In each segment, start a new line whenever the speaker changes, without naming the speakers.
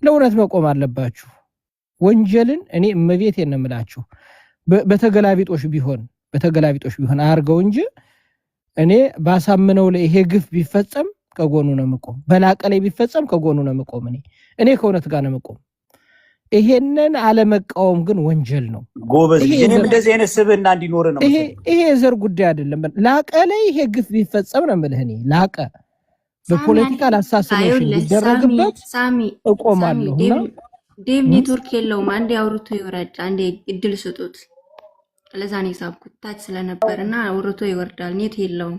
ለእውነት መቆም አለባችሁ ወንጀልን እኔ እመቤት የነምላችሁ በተገላቢጦሽ ቢሆን አርገው እንጂ እኔ ባሳምነው ላይ ይሄ ግፍ ቢፈጸም ከጎኑ ነው መቆም በላቀ ላይ ቢፈጸም ከጎኑ ነው መቆም እኔ ከእውነት ጋር ነው መቆም ይሄንን አለመቃወም ግን ወንጀል ነው
ጎበዝ እኔም እንደዚህ አይነት ስብዕና እንዲኖር ነው
ይሄ ዘር ጉዳይ አይደለም ላቀ ላይ ይሄ ግፍ ቢፈጸም ነው ማለት እኔ ላቀ በፖለቲካል አሳሲኔሽን ቢደረግበት እቆማለሁና
ዴቭ ኔትወርክ የለውም አንዴ አውርቶ ይወራጭ አንዴ እድል ስጡት ለዛ ነው የሳብኩት ታች ስለነበርና አውርቶ ይወርዳል ኔት የለውም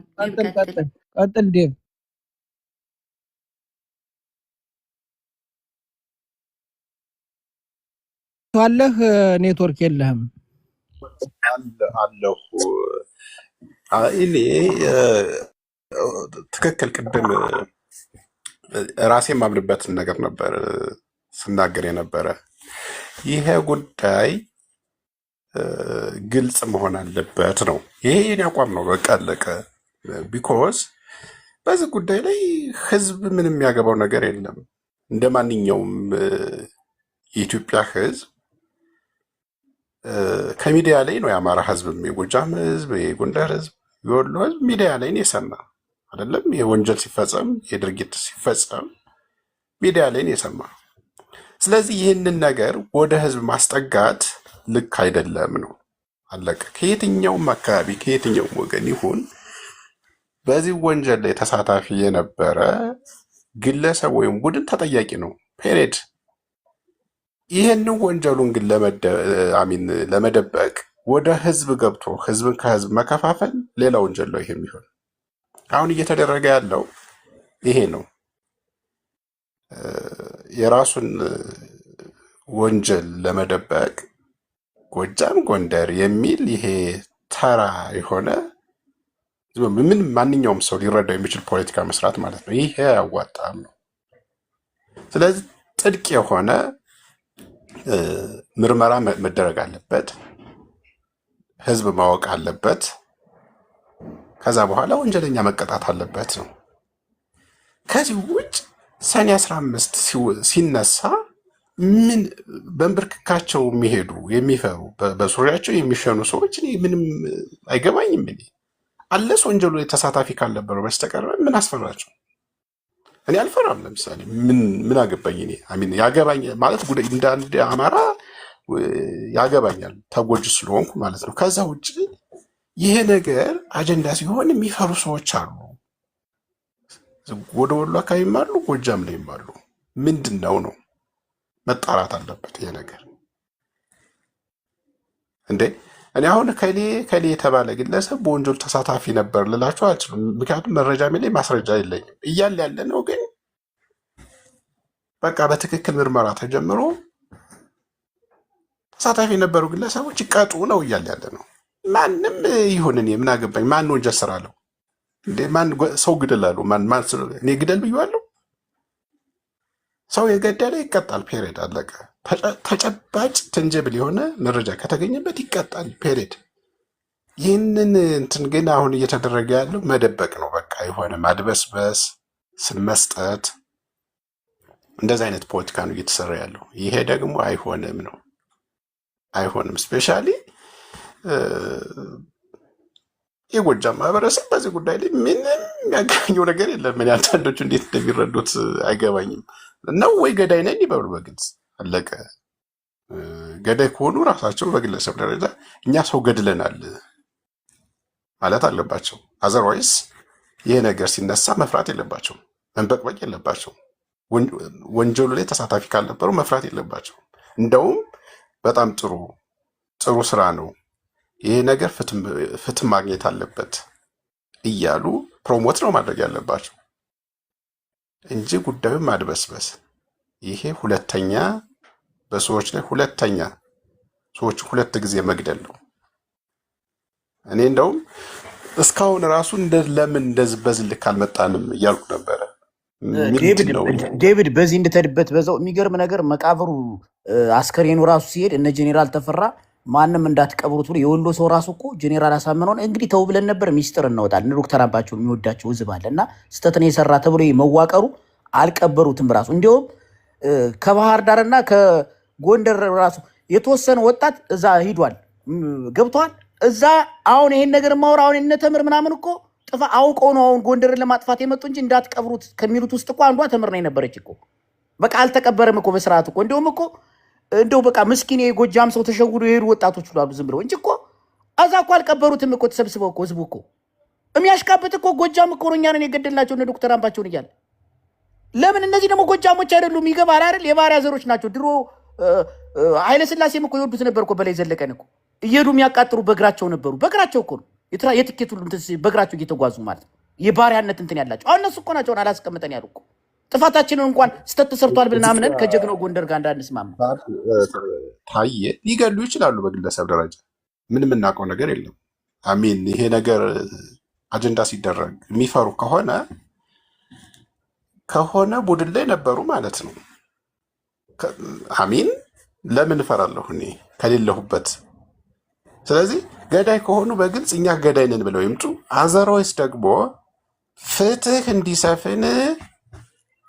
ቀጥል ዴቭ አለህ ኔትወርክ የለህም
አለሁ እኔ ትክክል ቅድም ራሴ ማምንበትን ነገር ነበር ስናገር የነበረ ይሄ ጉዳይ ግልጽ መሆን አለበት ነው ይሄ የኔ አቋም ነው በቃ አለቀ ቢኮዝ በዚህ ጉዳይ ላይ ህዝብ ምንም የሚያገባው ነገር የለም እንደማንኛውም የኢትዮጵያ ህዝብ ከሚዲያ ላይ ነው የአማራ ህዝብ የጎጃም ህዝብ የጎንደር ህዝብ የወሎ ህዝብ ሚዲያ ላይ ነው የሰማ አይደለም የወንጀል ሲፈጸም የድርጊት ሲፈጸም ሚዲያ ላይ ነው የሰማ ስለዚህ ይህንን ነገር ወደ ህዝብ ማስጠጋት ልክ አይደለም ነው አለቀ ከየትኛውም አካባቢ ከየትኛውም ወገን ይሁን በዚህ ወንጀል ላይ ተሳታፊ የነበረ ግለሰብ ወይም ቡድን ተጠያቂ ነው ፔሬድ ይሄንን ወንጀሉን ግን ለመደበቅ ወደ ህዝብ ገብቶ ህዝብን ከህዝብ መከፋፈል ሌላ ወንጀል ነው ይሄ የሚሆን አሁን እየተደረገ ያለው ይሄ ነው የራሱን ወንጀል ለመደበቅ ጎጃም ጎንደር የሚል ይሄ ተራ የሆነ ምን ማንኛውም ሰው ሊረዳው የሚችል ፖለቲካ መስራት ማለት ነው ይሄ ያዋጣም ነው ስለዚህ ጥልቅ የሆነ ምርመራ መደረግ አለበት ህዝብ ማወቅ አለበት ከዛ በኋላ ወንጀለኛ መቀጣት አለበት ነው ከዚህ ውጭ ሰኔ 15 ሲነሳ ምን በእንብርክካቸው የሚፈሩ በሱሪያቸው የሚሸኑ ሰዎች ምንም አይገባኝም አለስ ወንጀሉ ተሳታፊ ካልነበረ በስተቀር ምን አስፈራቸው እኔ አልፈራም ለምሳሌ ምን አገባኝ እኔ አሚን ያገባኝ ማለት ጉዳይ እንደ አማራ ያገባኛል ተጎጅ ስለሆንኩ ማለት ነው ከዛ ውጭ ይሄ ነገር አጀንዳ ሲሆን የሚፈሩ ሰዎች አሉ ወደ ወሎ አካባቢም አሉ ጎጃም ላይም አሉ ምንድነው ነው መጣራት አለበት ይሄ ነገር እንዴ እኔ አሁን ከሌ የተባለ ግለሰብ በወንጀል ተሳታፊ ነበር ልላችሁ አልችልም ምክንያቱም መረጃ ላይ ማስረጃ የለኝም እያለ ያለ ነው ግን በቃ በትክክል ምርመራ ተጀምሮ ተሳታፊ የነበሩ ግለሰቦች ይቀጡ ነው እያለ ያለ ነው ማንም ይሁን እኔ ምን አገባኝ ማን ወንጀል ሰራለው እንዴ ማን ሰው ግደላሉ ማን እኔ ግደል ብየዋለሁ ሰው የገደለ ይቀጣል ፔሬድ አለቀ ተጨባጭ ተንጀብል የሆነ መረጃ ከተገኘበት ይቀጣል ፔሬድ ይህንን እንትን ግን አሁን እየተደረገ ያለው መደበቅ ነው በቃ የሆነ ማድበስበስ ስመስጠት እንደዚህ አይነት ፖለቲካ ነው እየተሰራ ያለው ይሄ ደግሞ አይሆንም ነው አይሆንም ስፔሻሊ የጎጃም ማህበረሰብ በዚህ ጉዳይ ላይ ምንም የሚያገኘው ነገር የለም ምን አንዳንዶቹ እንዴት እንደሚረዱት አይገባኝም ነው ወይ ገዳይ ነኝ ይበሉ በግልጽ አለቀ ገዳይ ከሆኑ ራሳቸው በግለሰብ ደረጃ እኛ ሰው ገድለናል ማለት አለባቸው አዘርዋይስ ይሄ ነገር ሲነሳ መፍራት የለባቸው መንበቅበቅ የለባቸው ወንጀሉ ላይ ተሳታፊ ካልነበሩ መፍራት የለባቸው እንደውም በጣም ጥሩ ስራ ነው ይሄ ነገር ፍትህ ማግኘት አለበት እያሉ ፕሮሞት ነው ማድረግ ያለባቸው እንጂ ጉዳዩን ማድበስበስ ይሄ ሁለተኛ በሰዎች ላይ ሁለተኛ ሰዎች ሁለት ጊዜ መግደል ነው እኔ እንደውም እስካሁን ራሱ ለምን እንደዚህ በዚህ ልክ አልመጣንም እያልኩ ነበረ
ዴቪድ በዚህ እንደተድበት በዛው የሚገርም ነገር መቃብሩ አስከሬኑ ራሱ ሲሄድ እነ ጄኔራል ተፈራ ማንም እንዳትቀብሩት ብሎ የወሎ ሰው ራሱ እኮ ጄኔራል አሳምነው እንግዲህ ተው ብለን ነበር ሚስጥር እናወጣል ዶክተር አባቸው የሚወዳቸው ህዝብ አለና ስተትን የሰራ ተብሎ መዋቀሩ አልቀበሩትም ራሱ እንዲያውም ከባህር ዳርና ከጎንደር ራሱ የተወሰነ ወጣት እዛ ሂዷል ገብቷል። እዛ አሁን ይሄን ነገር ማውራ አሁን እነ ተምር ምናምን እኮ ጥፋ አውቀው ነው አሁን ጎንደርን ለማጥፋት የመጡ እንጂ እንዳትቀብሩት ከሚሉት ውስጥ እኮ አንዷ ተምር ነው የነበረች እኮ። በቃ አልተቀበረም እኮ በስርዓት እኮ እንደው በቃ ምስኪን የጎጃም ሰው ተሸውዶ የሄዱ ወጣቶች ሁሉ አሉ ዝም ብለው እንጂ እኮ እዛ እኮ አልቀበሩትም እኮ ተሰብስበው እኮ ህዝቡ እኮ የሚያሽቃብጥ እኮ ጎጃም እኮ ነው እኛን የገደልናቸው እነ ዶክተር አምባቸውን እያለ ለምን እነዚህ ደግሞ ጎጃሞች አይደሉም? ይገባል አይደል? የባሪያ ዘሮች ናቸው። ድሮ ኃይለ ሥላሴም እኮ ይወዱት ነበር እኮ በላይ ዘለቀን እኮ እየሄዱ የሚያቃጥሩ በእግራቸው ነበሩ። በእግራቸው እኮ ነው የትኬት ሁሉ በእግራቸው እየተጓዙ ማለት የባሪያነት እንትን ያላቸው አሁን እነሱ እኮ ናቸው አላስቀምጠን ያሉ እኮ ጥፋታችንን እንኳን ስተት ተሰርቷል ብለን አምነን ከጀግናው ጎንደር ጋር እንዳንስማማ
ታየ ሊገሉ ይችላሉ። በግለሰብ ደረጃ ምን የምናውቀው ነገር የለም። አሚን ይሄ ነገር አጀንዳ ሲደረግ የሚፈሩ ከሆነ ቡድን ላይ ነበሩ ማለት ነው። አሚን ለምን እፈራለሁ እኔ ከሌለሁበት? ስለዚህ ገዳይ ከሆኑ በግልጽ እኛ ገዳይ ነን ብለው ይምጡ። አዘሮይስ ደግሞ ፍትህ እንዲሰፍን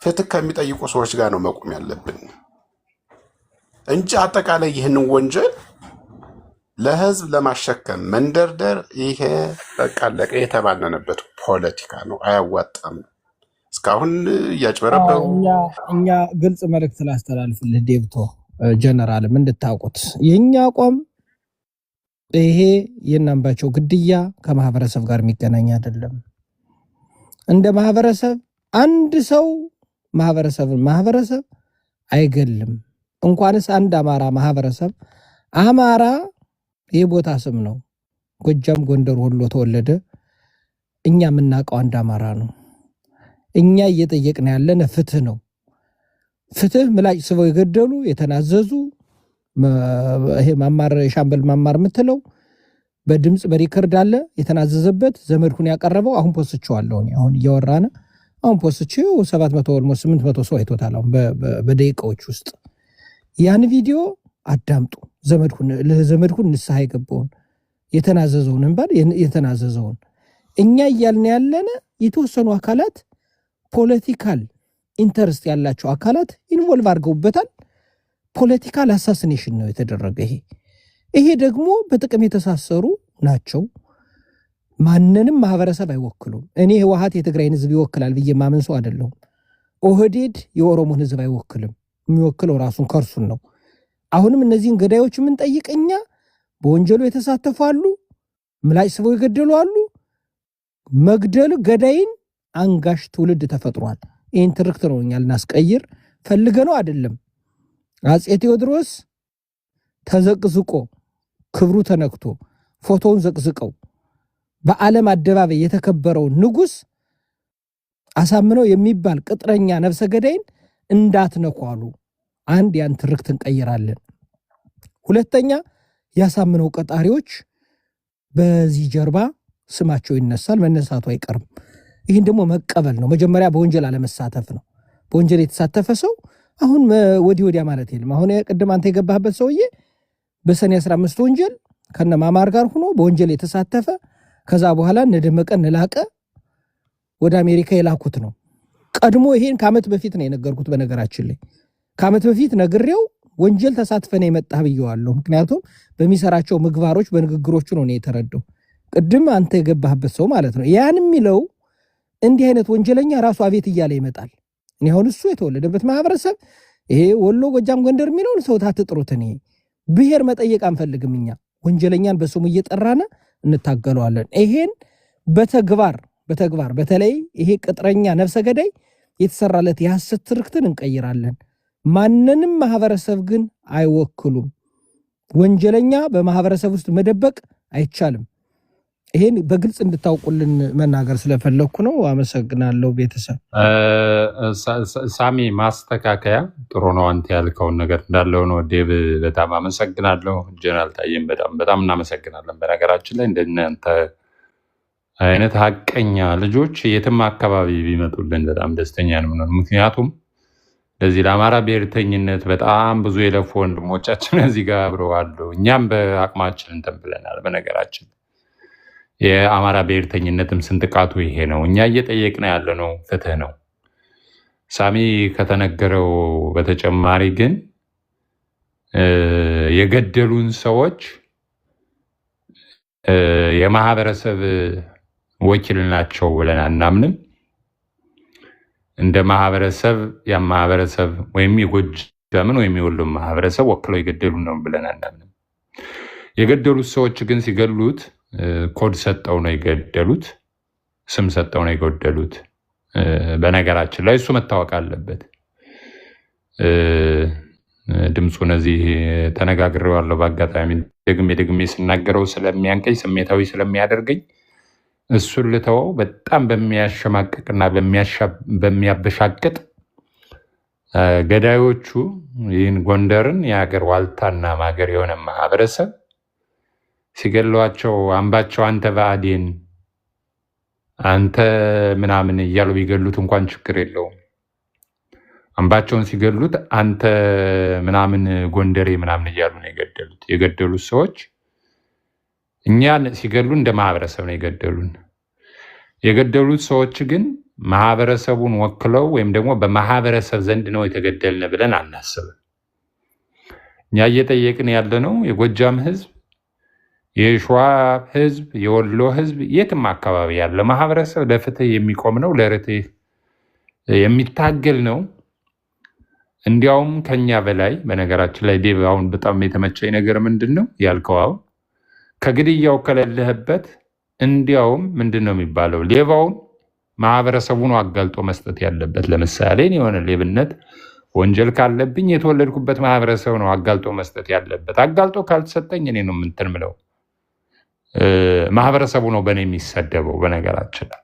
ፍትህ ከሚጠይቁ ሰዎች ጋር ነው መቆም ያለብን እንጂ አጠቃላይ ይህንን ወንጀል ለህዝብ ለማሸከም መንደርደር ይሄ በቃ አለቀ የተባለነበት ፖለቲካ ነው። አያዋጣም። እስካሁን እያጭበረበሩ
እኛ ግልጽ መልእክት ላስተላልፍልህ ዴብቶ ጀነራልም እንድታውቁት የኛ አቋም ይሄ የናምባቸው ግድያ ከማህበረሰብ ጋር የሚገናኝ አይደለም። እንደ ማህበረሰብ አንድ ሰው ማህበረሰብ አይገልም። እንኳንስ አንድ አማራ ማህበረሰብ አማራ የቦታ ስም ነው። ጎጃም፣ ጎንደር፣ ወሎ ተወለደ። እኛ የምናውቀው አንድ አማራ ነው። እኛ እየጠየቅን ያለን ፍትህ ነው። ፍትህ ምላጭ ስበው የገደሉ የተናዘዙ ይሄ ማማር ሻምበል ማማር የምትለው በድምጽ በሪከርድ አለ የተናዘዘበት ዘመድኩን ያቀረበው አሁን ፖስቼዋለሁ። አሁን እያወራነ አሁን ፖስቼው 700 ኦልሞስት 800 ሰው አይቶታል አሁን በደቂቃዎች ውስጥ። ያን ቪዲዮ አዳምጡ። ዘመድኩን ንስሐ የገባውን የተናዘዘውን እንባል የተናዘዘውን እኛ እያልን ያለነ የተወሰኑ አካላት ፖለቲካል ኢንተረስት ያላቸው አካላት ኢንቮልቭ አድርገውበታል። ፖለቲካል አሳሲኔሽን ነው የተደረገ። ይሄ ደግሞ በጥቅም የተሳሰሩ ናቸው። ማንንም ማህበረሰብ አይወክሉም። እኔ ህወሓት የትግራይን ህዝብ ይወክላል ብዬ ማምን ሰው አይደለሁም። ኦህዴድ የኦሮሞን ህዝብ አይወክልም። የሚወክለው ራሱን ከርሱን ነው። አሁንም እነዚህን ገዳዮች የምንጠይቀኛ በወንጀሉ የተሳተፉ አሉ፣ ምላጭ ስበው የገደሉ አሉ። መግደል ገዳይን አንጋሽ ትውልድ ተፈጥሯል። ይህን ትርክት ነው እኛ ልናስቀይር ፈልገ ነው አይደለም። አፄ ቴዎድሮስ ተዘቅዝቆ ክብሩ ተነክቶ ፎቶውን ዘቅዝቀው በዓለም አደባባይ የተከበረው ንጉስ አሳምነው የሚባል ቅጥረኛ ነፍሰ ገዳይን እንዳትነኳሉ። አንድ ያን ትርክት እንቀይራለን። ሁለተኛ ያሳምነው ቀጣሪዎች በዚህ ጀርባ ስማቸው ይነሳል፣ መነሳቱ አይቀርም። ይህን ደግሞ መቀበል ነው። መጀመሪያ በወንጀል አለመሳተፍ ነው። በወንጀል የተሳተፈ ሰው አሁን ወዲያ ማለት የለም። አሁን ቅድም አንተ የገባህበት ሰውዬ በሰኔ 15 ወንጀል ከነ ማማር ጋር ሆኖ በወንጀል የተሳተፈ ከዛ በኋላ ነደመቀ ነላቀ ወደ አሜሪካ የላኩት ነው። ቀድሞ ይሄን ከዓመት በፊት ነው የነገርኩት። በነገራችን ላይ ከዓመት በፊት ነግሬው ወንጀል ተሳትፈነ የመጣህ ብየዋለሁ። ምክንያቱም በሚሰራቸው ምግባሮች በንግግሮቹ ነው የተረዳው። ቅድም አንተ የገባህበት ሰው ማለት ነው። ያን የሚለው እንዲህ አይነት ወንጀለኛ ራሱ አቤት እያለ ይመጣል። እኔ አሁን እሱ የተወለደበት ማህበረሰብ ይሄ ወሎ፣ ጎጃም፣ ጎንደር የሚለውን ሰው ታትጥሩት። እኔ ብሔር መጠየቅ አንፈልግም። እኛ ወንጀለኛን በስሙ እየጠራነ እንታገለዋለን። ይሄን በተግባር በተለይ ይሄ ቅጥረኛ ነፍሰ ገዳይ የተሰራለት የሐሰት ትርክትን እንቀይራለን። ማንንም ማህበረሰብ ግን አይወክሉም። ወንጀለኛ በማህበረሰብ ውስጥ መደበቅ አይቻልም። ይሄን በግልጽ እንድታውቁልን መናገር ስለፈለኩ ነው። አመሰግናለሁ ቤተሰብ።
ሳሚ ማስተካከያ ጥሩ ነው። አንተ ያልከውን ነገር እንዳለው ነው። ዴቭ በጣም አመሰግናለሁ። ጀነራል ታዬም በጣም እናመሰግናለን። በነገራችን ላይ እንደናንተ አይነት ሀቀኛ ልጆች የትም አካባቢ ቢመጡልን በጣም ደስተኛ ነው። ምክንያቱም ለዚህ ለአማራ ብሔርተኝነት በጣም ብዙ የለፉ ወንድሞቻችን እዚህ ጋር አብረዋሉ። እኛም በአቅማችን እንትን ብለናል። በነገራችን የአማራ ብሔርተኝነትም ስንጥቃቱ ይሄ ነው። እኛ እየጠየቅን ያለነው ፍትህ ነው። ሳሚ ከተነገረው በተጨማሪ ግን የገደሉን ሰዎች የማህበረሰብ ወኪል ናቸው ብለን አናምንም። እንደ ማህበረሰብ ያ ማህበረሰብ ወይም የጎጃምን ወይም የወሎን ማህበረሰብ ወክለው የገደሉን ነው ብለን አናምንም። የገደሉት ሰዎች ግን ሲገሉት ኮድ ሰጠው ነው የገደሉት፣ ስም ሰጠው ነው የገደሉት። በነገራችን ላይ እሱ መታወቅ አለበት። ድምፁን እዚህ ተነጋግሬዋለሁ። በአጋጣሚ ደግሜ ስናገረው ስለሚያንቀኝ ስሜታዊ ስለሚያደርገኝ እሱን ልተወው። በጣም በሚያሸማቅቅና በሚያበሻቅጥ ገዳዮቹ ይህን ጎንደርን የሀገር ዋልታና ማገር የሆነ ማህበረሰብ ሲገሏቸው አምባቸው አንተ ብአዴን አንተ ምናምን እያሉ ቢገሉት እንኳን ችግር የለውም። አምባቸውን ሲገሉት አንተ ምናምን ጎንደሬ ምናምን እያሉ ነው የገደሉት። የገደሉት ሰዎች እኛን ሲገሉ እንደ ማህበረሰብ ነው የገደሉን። የገደሉት ሰዎች ግን ማህበረሰቡን ወክለው ወይም ደግሞ በማህበረሰብ ዘንድ ነው የተገደልን ብለን አናስብም። እኛ እየጠየቅን ያለ ነው የጎጃም ህዝብ፣ የሸዋ ህዝብ፣ የወሎ ህዝብ፣ የትም አካባቢ ያለ ማህበረሰብ ለፍትህ የሚቆም ነው፣ ለርትህ የሚታገል ነው። እንዲያውም ከኛ በላይ በነገራችን ላይ ዴቭ አሁን በጣም የተመቸኝ ነገር ምንድን ነው ያልከው? አሁን ከግድያው ከሌለህበት እንዲያውም ምንድን ነው የሚባለው ሌባውን ማህበረሰቡን አጋልጦ መስጠት ያለበት። ለምሳሌ የሆነ ሌብነት ወንጀል ካለብኝ የተወለድኩበት ማህበረሰብ ነው አጋልጦ መስጠት ያለበት። አጋልጦ ካልተሰጠኝ እኔ ነው ምንትን ምለው ማህበረሰቡ ነው በእኔ የሚሰደበው። በነገራችን ላይ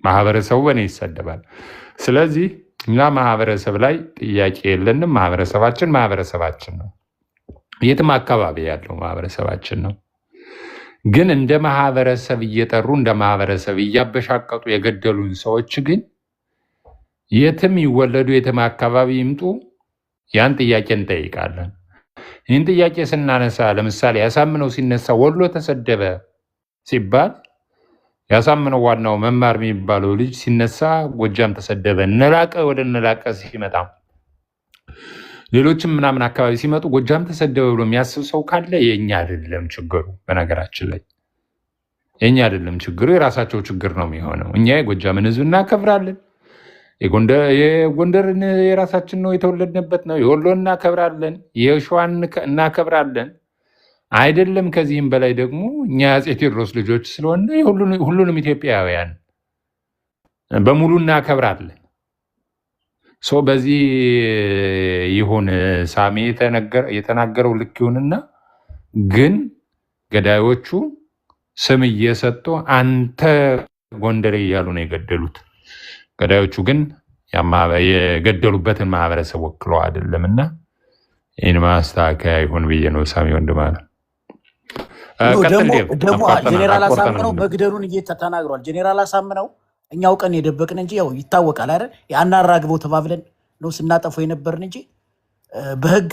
ማህበረሰቡ በእኔ ይሰደባል። ስለዚህ እኛ ማህበረሰብ ላይ ጥያቄ የለንም። ማህበረሰባችን ነው፣ የትም አካባቢ ያለው ማህበረሰባችን ነው። ግን እንደ ማህበረሰብ እየጠሩ እንደ ማህበረሰብ እያበሻቀጡ የገደሉን ሰዎች ግን የትም ይወለዱ የትም አካባቢ ይምጡ ያን ጥያቄ እንጠይቃለን። ይህን ጥያቄ ስናነሳ ለምሳሌ ያሳምነው ሲነሳ ወሎ ተሰደበ ሲባል ያሳምነው ዋናው መማር የሚባለው ልጅ ሲነሳ ጎጃም ተሰደበ፣ እነላቀ ወደ እነላቀ ሲመጣ ሌሎችም ምናምን አካባቢ ሲመጡ ጎጃም ተሰደበ ብሎ የሚያስብ ሰው ካለ የእኛ አይደለም ችግሩ። በነገራችን ላይ የእኛ አይደለም ችግሩ፣ የራሳቸው ችግር ነው የሚሆነው። እኛ የጎጃምን ህዝብ እናከብራለን። የጎንደርን የራሳችን ነው፣ የተወለድንበት ነው። የወሎ እናከብራለን፣ የሸዋን እናከብራለን። አይደለም ከዚህም በላይ ደግሞ እኛ የአፄ ቴዎድሮስ ልጆች ስለሆነ ሁሉንም ኢትዮጵያውያን በሙሉ እናከብራለን። በዚህ ይሁን ሳሚ የተናገረው ልክ ይሁንና፣ ግን ገዳዮቹ ስም እየሰጡ አንተ ጎንደሬ እያሉ ነው የገደሉት። ገዳዮቹ ግን የገደሉበትን ማህበረሰብ ወክለው አይደለምና ይህን ማስተካከያ ይሁን ብዬ ነው ሳሚ ወንድማ ነው።
ደግሞ ጄኔራል አሳምነው መግደሉን ተናግሯል። ጄኔራል አሳምነው እኛው ቀን የደበቅን እንጂ ያው ይታወቃል አይደል? አናራግበው ተባብለን ነው ስናጠፎ የነበርን እንጂ በህግ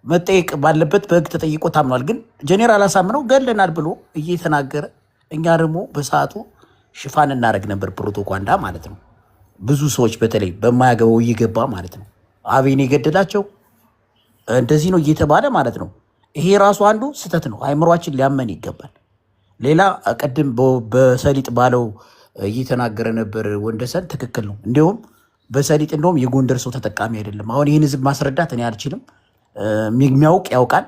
መጠየቅ ባለበት በህግ ተጠይቆ ታምኗል። ግን ጄኔራል አሳምነው ገለናል ብሎ እየተናገረ እኛ ደግሞ በሰዓቱ ሽፋን እናደርግ ነበር፣ ፕሮቶኮንዳ ማለት ነው። ብዙ ሰዎች በተለይ በማያገባው እየገባ ማለት ነው አቤን የገደላቸው እንደዚህ ነው እየተባለ ማለት ነው። ይሄ ራሱ አንዱ ስህተት ነው። አይምሯችን ሊያመን ይገባል። ሌላ ቅድም በሰሊጥ ባለው እየተናገረ ነበር ወንደሰን፣ ትክክል ነው። እንዲሁም በሰሊጥ እንደውም የጎንደር ሰው ተጠቃሚ አይደለም። አሁን ይህን ህዝብ ማስረዳት እኔ አልችልም። የሚያውቅ ያውቃል።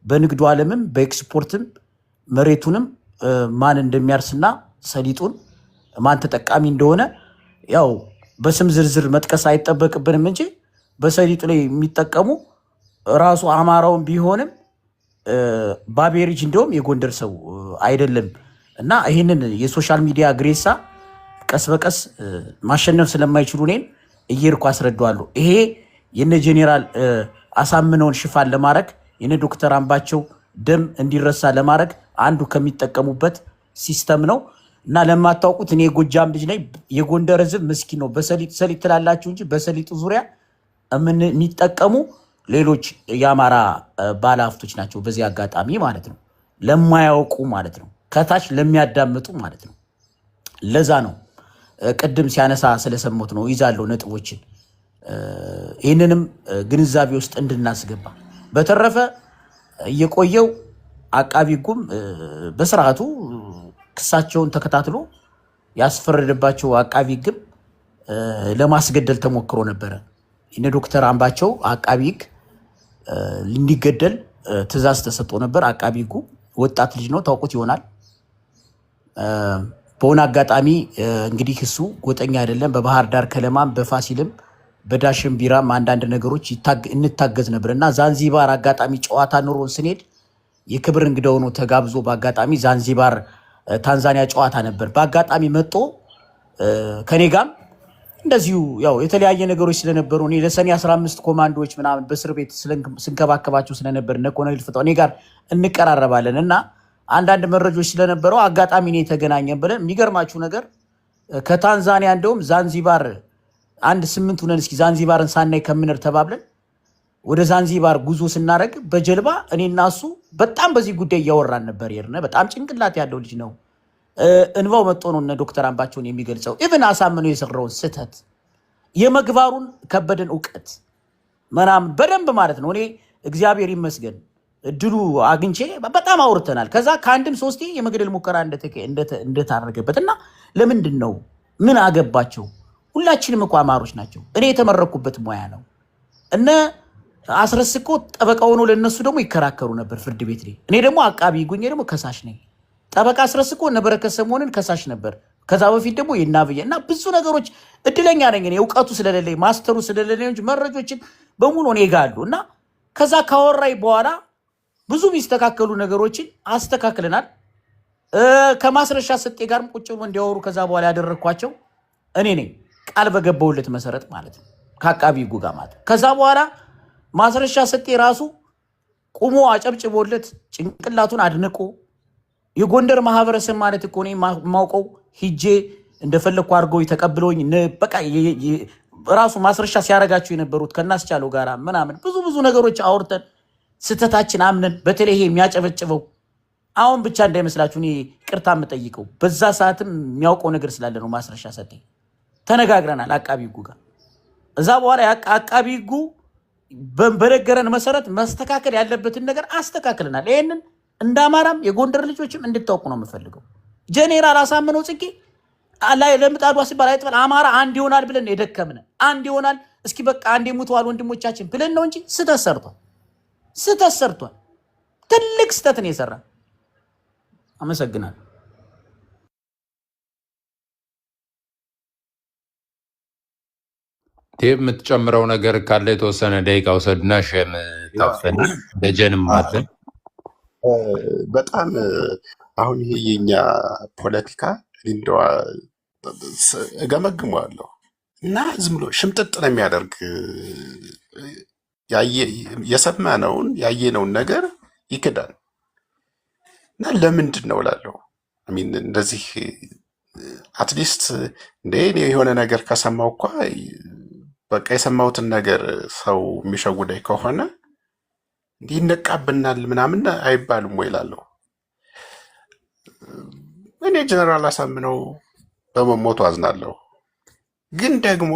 በንግዱ ዓለምም በኤክስፖርትም መሬቱንም ማን እንደሚያርስና ሰሊጡን ማን ተጠቃሚ እንደሆነ ያው በስም ዝርዝር መጥቀስ አይጠበቅብንም እንጂ በሰሊጡ ላይ የሚጠቀሙ ራሱ አማራውን ቢሆንም ባቤሪጅ እንደውም የጎንደር ሰው አይደለም። እና ይህንን የሶሻል ሚዲያ ግሬሳ ቀስ በቀስ ማሸነፍ ስለማይችሉ እኔን እየሄድኩ አስረዳዋለሁ። ይሄ የነ ጄኔራል አሳምነውን ሽፋን ለማድረግ የነ ዶክተር አምባቸው ደም እንዲረሳ ለማድረግ አንዱ ከሚጠቀሙበት ሲስተም ነው። እና ለማታውቁት እኔ የጎጃም ልጅ ነኝ። የጎንደር ህዝብ ምስኪን ነው። ሰሊጥ ትላላችሁ እንጂ በሰሊጡ ዙሪያ የሚጠቀሙ ሌሎች የአማራ ባለሀብቶች ናቸው። በዚህ አጋጣሚ ማለት ነው ለማያውቁ ማለት ነው ከታች ለሚያዳምጡ ማለት ነው። ለዛ ነው ቅድም ሲያነሳ ስለሰሙት ነው ይዛለው ነጥቦችን ይህንንም ግንዛቤ ውስጥ እንድናስገባ በተረፈ እየቆየው አቃቢ ሕጉም በስርዓቱ ክሳቸውን ተከታትሎ ያስፈረደባቸው አቃቢ ሕግም ለማስገደል ተሞክሮ ነበረ። እነ ዶክተር አምባቸው አቃቢ ሕግ እንዲገደል ትእዛዝ ተሰጥቶ ነበር። አቃቢ ሕጉ ወጣት ልጅ ነው፣ ታውቁት ይሆናል። በሆነ አጋጣሚ እንግዲህ እሱ ጎጠኛ አይደለም። በባህር ዳር ከለማም በፋሲልም በዳሽን ቢራም አንዳንድ ነገሮች እንታገዝ ነበር እና ዛንዚባር አጋጣሚ ጨዋታ ኑሮን ስንሄድ የክብር እንግዳ ሆኖ ተጋብዞ በአጋጣሚ ዛንዚባር ታንዛኒያ ጨዋታ ነበር። በአጋጣሚ መጦ ከኔ ጋም እንደዚሁ ያው የተለያየ ነገሮች ስለነበሩ እኔ ለሰኔ 15 ኮማንዶዎች ምናምን በእስር ቤት ስንከባከባቸው ስለነበር እነ ኮሎኔል ፍታው እኔ ጋር እንቀራረባለን እና አንዳንድ መረጃዎች ስለነበረው አጋጣሚ ነው የተገናኘን ብለን የሚገርማችሁ ነገር ከታንዛኒያ እንደውም ዛንዚባር 8 ሁነን እስኪ ዛንዚባርን ሳናይ ከምንር ተባብለን ወደ ዛንዚባር ጉዞ ስናደርግ በጀልባ እኔና እሱ በጣም በዚህ ጉዳይ እያወራን ነበር። የርነ በጣም ጭንቅላት ያለው ልጅ ነው። እንባው መጥቶ ነው እነ ዶክተር አምባቸውን የሚገልጸው። ኢቭን አሳምነው የሰራውን ስህተት የመግባሩን ከበደን እውቀት ምናምን በደንብ ማለት ነው። እኔ እግዚአብሔር ይመስገን እድሉ አግኝቼ በጣም አውርተናል። ከዛ ከአንድም 3 የመግደል ሙከራ እንደታረገበት እና ለምንድን ነው ምን አገባቸው? ሁላችንም እኮ አማሮች ናቸው። እኔ የተመረኩበት ሙያ ነው። እነ አስረስኮ ጠበቃ ሆኖ ለነሱ ደግሞ ይከራከሩ ነበር ፍርድ ቤት ላይ። እኔ ደግሞ አቃቢ ጉኝ ደግሞ ከሳሽ ነኝ። ጠበቃ አስረስኮ እነ በረከት ሰሞኑን ከሳሽ ነበር። ከዛ በፊት ደግሞ ይናብየ እና ብዙ ነገሮች እድለኛ ነኝ እኔ እውቀቱ ስለሌለኝ ማስተሩ ስለሌለኝ እንጂ መረጆችን በሙሉ እኔ ጋር አሉ እና ከዛ ካወራይ በኋላ ብዙ የሚስተካከሉ ነገሮችን አስተካክለናል። ከማስረሻ ሰጤ ጋርም ቁጭ ብሎ እንዲያወሩ ከዛ በኋላ ያደረግኳቸው እኔ ነኝ ቃል በገባውለት መሰረት ማለት ነው ከአቃቢ ሕጉ ጋር ማለት። ከዛ በኋላ ማስረሻ ሰጤ ራሱ ቁሞ አጨብጭቦለት ጭንቅላቱን አድንቆ የጎንደር ማህበረሰብ ማለት እኮ እኔ ማውቀው ሂጄ እንደፈለግኩ አድርገው ተቀብለውኝ በቃ ራሱ ማስረሻ ሲያረጋቸው የነበሩት ከናስቻለው ጋር ምናምን ብዙ ነገሮች አውርተን ስተታችን አምነን በተለይ ይሄ የሚያጨበጭበው አሁን ብቻ እንዳይመስላችሁ እኔ ቅርታ የምጠይቀው በዛ ሰዓትም የሚያውቀው ነገር ስላለ ነው። ማስረሻ ሰጤ ተነጋግረናል አቃቢ ሕጉ ጋር። እዛ በኋላ አቃቢ ሕጉ በነገረን መሰረት መስተካከል ያለበትን ነገር አስተካክለናል። ይህንን እንደ አማራም የጎንደር ልጆችም እንድታውቁ ነው የምፈልገው። ጄኔራል አሳምነው ጽጌ ለምጣዷ ሲባል አይጥበል አማራ አንድ ይሆናል ብለን የደከምነ አንድ ይሆናል እስኪ በቃ አንድ የሙተዋል ወንድሞቻችን ብለን ነው እንጂ ስተት ሰርቷል። ትልቅ ስተት ነው የሰራ። አመሰግናለሁ።
ቴብ የምትጨምረው ነገር ካለ የተወሰነ ደቂቃ ውሰድና ሸም ታፈና ደጀንም አለ።
በጣም አሁን ይሄ የኛ ፖለቲካ እንደው እገመግመዋለሁ እና ዝም ብሎ ሽምጥጥ ነው የሚያደርግ። የሰማነውን ያየነውን ነገር ይክዳል እና ለምንድን ነው እላለሁ። እንደዚህ አትሊስት እንደ እኔ የሆነ ነገር ከሰማው እኳ በቃ የሰማሁትን ነገር ሰው የሚሸውደኝ ከሆነ እንዲህ ይነቃብናል ምናምን አይባልም ወይ እላለሁ። እኔ ጀነራል አሳምነው በመሞቱ አዝናለሁ። ግን ደግሞ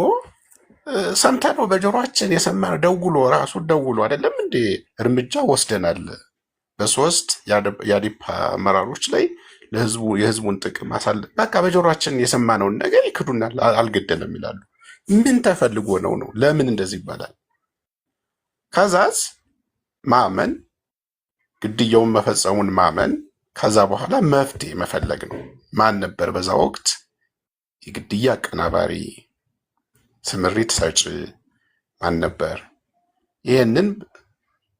ሰምተነው በጆሮአችን የሰማነው ደውሎ አይደለም እንዴ እርምጃ ወስደናል በ3 የአዴፓ አመራሮች ላይ የህዝቡን ጥቅም በቃ በጆሮአችን የሰማነውን ነገር ይክዱናል። አልገደለም ይላሉ። ምን ተፈልጎ ነው? ለምን እንደዚህ ይባላል? ከዛዝ ማመን ግድያውን መፈጸሙን ማመን፣ ከዛ በኋላ መፍትሄ መፈለግ ነው። ማን ነበር በዛ ወቅት የግድያ አቀናባሪ ስምሪት ሰጪ ማን ነበር? ይህንን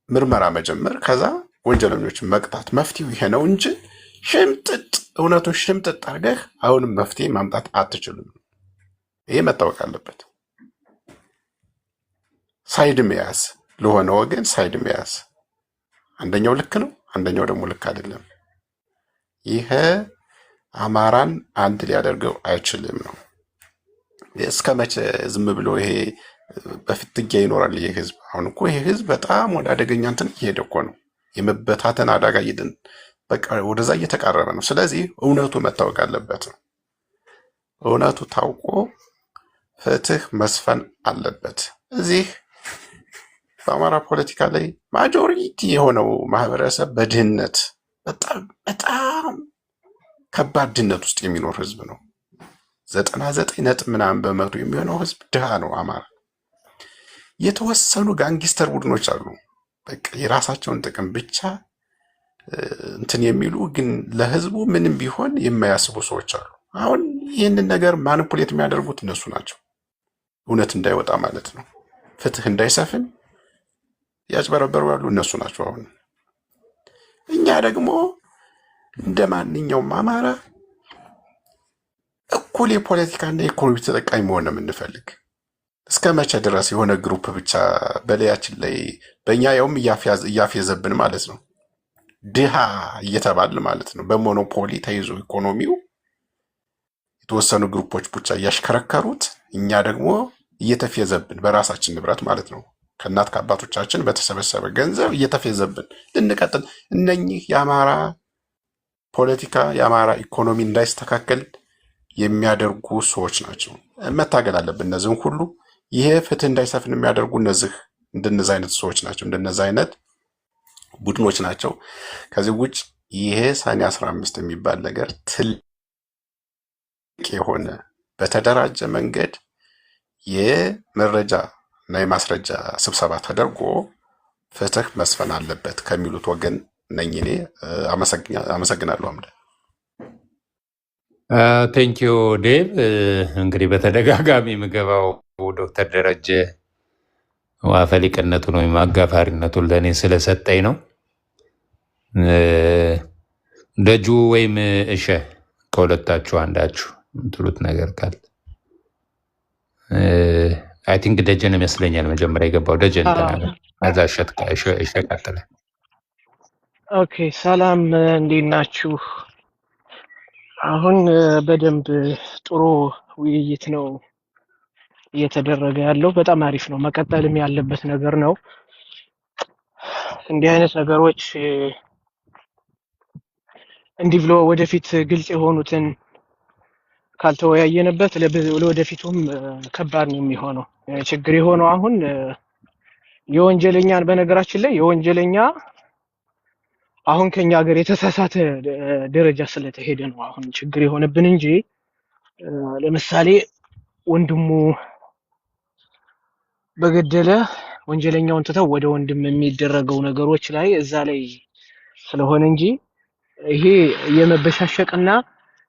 ምርመራ መጀመር፣ ከዛ ወንጀለኞችን መቅጣት መፍትሄው ይሄ ነው እንጂ እውነቱን ሽምጥጥ አድርገህ አሁንም መፍትሄ ማምጣት አትችልም። ይሄ መታወቅ አለበት። ሳይድ መያዝ ለሆነ ወገን ሳይድ መያዝ፣ አንደኛው ልክ ነው፣ አንደኛው ደግሞ ልክ አይደለም። ይሄ አማራን አንድ ሊያደርገው አይችልም ነው። እስከ መቼ ዝም ብሎ ይሄ በፍትጊያ ይኖራል? ይሄ ህዝብ አሁን እኮ ይሄ ህዝብ በጣም ወደ አደገኛ እንትን እየሄደ እኮ ነው። የመበታተን አደጋ በቃ ወደዛ እየተቃረበ ነው። ስለዚህ እውነቱ መታወቅ አለበት ነው። እውነቱ ታውቆ ፍትህ መስፈን አለበት። እዚህ በአማራ ፖለቲካ ላይ ማጆሪቲ የሆነው ማህበረሰብ በድህነት በጣም በጣም ከባድ ድህነት ውስጥ የሚኖር ህዝብ ነው። 99% የሚሆነው ህዝብ ድሃ ነው አማራ። የተወሰኑ ጋንጊስተር ቡድኖች አሉ፣ በቃ የራሳቸውን ጥቅም ብቻ እንትን የሚሉ ግን ለህዝቡ ምንም ቢሆን የማያስቡ ሰዎች አሉ። አሁን ይህንን ነገር ማኒፑሌት የሚያደርጉት እነሱ ናቸው። እውነት እንዳይወጣ ማለት ነው፣ ፍትህ እንዳይሰፍን ያጭበረበሩ ያሉ እነሱ ናቸው። አሁን እኛ ደግሞ እንደ ማንኛውም አማራ እኩል የፖለቲካና የኢኮኖሚ ተጠቃሚ መሆን ነው የምንፈልግ። እስከ መቼ ድረስ የሆነ ግሩፕ ብቻ በላያችን ላይ በእኛ ያውም እያፌዘብን ማለት ነው፣ ድሃ እየተባል ማለት ነው። በሞኖፖሊ ተይዞ ኢኮኖሚው የተወሰኑ ግሩፖች ብቻ እያሽከረከሩት፣ እኛ ደግሞ እየተፌዘብን በራሳችን ንብረት ማለት ነው፣ ከእናት ከአባቶቻችን በተሰበሰበ ገንዘብ እየተፌዘብን ልንቀጥል። እነኚህ የአማራ ፖለቲካ የአማራ ኢኮኖሚ እንዳይስተካከል የሚያደርጉ ሰዎች ናቸው። መታገል አለብን እነዚህን ሁሉ። ይሄ ፍትህ እንዳይሰፍን የሚያደርጉ እንደነዚህ አይነት ሰዎች ናቸው፣ እንደነዚህ አይነት ቡድኖች ናቸው። ከዚህ ውጭ ይሄ ሰኔ 15 የሚባል ነገር ትልቅ የሆነ በተደራጀ መንገድ የመረጃ እና የማስረጃ ስብሰባ ተደርጎ ፍትህ መስፈን አለበት ከሚሉት ወገን ነኝ እኔ። አመሰግናለሁ። አምደ
ቴንኪዩ ዴቭ። እንግዲህ በተደጋጋሚ የምገባው ዶክተር ደረጀ ዋፈሊቅነቱን ወይም አጋፋሪነቱን ለእኔ ስለሰጠኝ ነው። ደጁ ወይም እሸ ከሁለታችሁ አንዳችሁ የምትሉት ነገር ካለ አይ ቲንክ ደጀን ይመስለኛል መጀመሪያ የገባው። ደጀን ተናገር፣ ከዛ እሸ ቀጥለ።
ኦኬ፣ ሰላም እንዴት ናችሁ? አሁን በደንብ ጥሩ ውይይት ነው እየተደረገ ያለው። በጣም አሪፍ ነው፣ መቀጠልም ያለበት ነገር ነው። እንዲህ አይነት ነገሮች እንዲህ ብሎ ወደፊት ግልጽ የሆኑትን ካልተወያየንበት ለወደፊቱም ከባድ ነው የሚሆነው። ችግር የሆነው አሁን የወንጀለኛን በነገራችን ላይ የወንጀለኛ አሁን ከኛ ሀገር የተሳሳተ ደረጃ ስለተሄደ ነው አሁን ችግር የሆነብን እንጂ ለምሳሌ ወንድሙ በገደለ ወንጀለኛውን ትተው ወደ ወንድም የሚደረገው ነገሮች ላይ እዛ ላይ ስለሆነ እንጂ ይሄ የመበሻሸቅና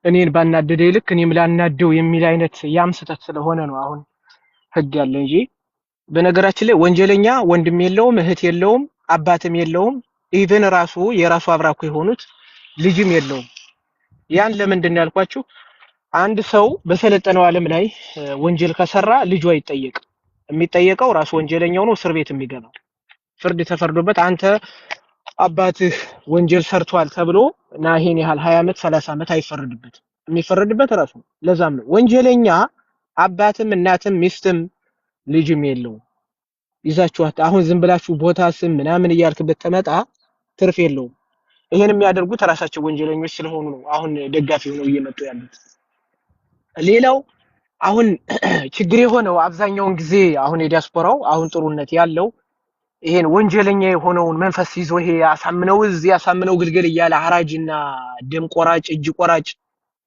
እኔን ባናደደ ይልክ እኔም ላናደው የሚል አይነት ያም ስህተት ስለሆነ ነው አሁን ህግ ያለ እንጂ በነገራችን ላይ ወንጀለኛ ወንድም የለውም፣ እህት የለውም፣ አባትም የለውም፣ ኢቭን ራሱ የራሱ አብራኩ የሆኑት ልጅም የለውም። ያን ለምንድን ያልኳችሁ አንድ ሰው በሰለጠነው ዓለም ላይ ወንጀል ከሰራ ልጁ አይጠየቅም። የሚጠየቀው ራሱ ወንጀለኛው ነው፣ እስር ቤት የሚገባው ፍርድ ተፈርዶበት አንተ አባትህ ወንጀል ሰርቷል ተብሎ እና ይሄን ያህል 20 ዓመት 30 ዓመት አይፈረድበትም። የሚፈረድበት ራሱ ነው። ለዛም ነው ወንጀለኛ አባትም እናትም ሚስትም ልጅም የለውም። ይዛችኋት አሁን ዝም ብላችሁ ቦታ ስም ምናምን እያልክበት ተመጣ ትርፍ የለውም። ይሄን የሚያደርጉት ራሳቸው ወንጀለኞች ስለሆኑ ነው አሁን ደጋፊ ሆነው እየመጡ ያሉት። ሌላው አሁን ችግር የሆነው አብዛኛውን ጊዜ አሁን የዲያስፖራው አሁን ጥሩነት ያለው ይሄን ወንጀለኛ የሆነውን መንፈስ ይዞ ይሄ ያሳምነው ግልገል እያለ ሐራጅና ደም ቆራጭ እጅ ቆራጭ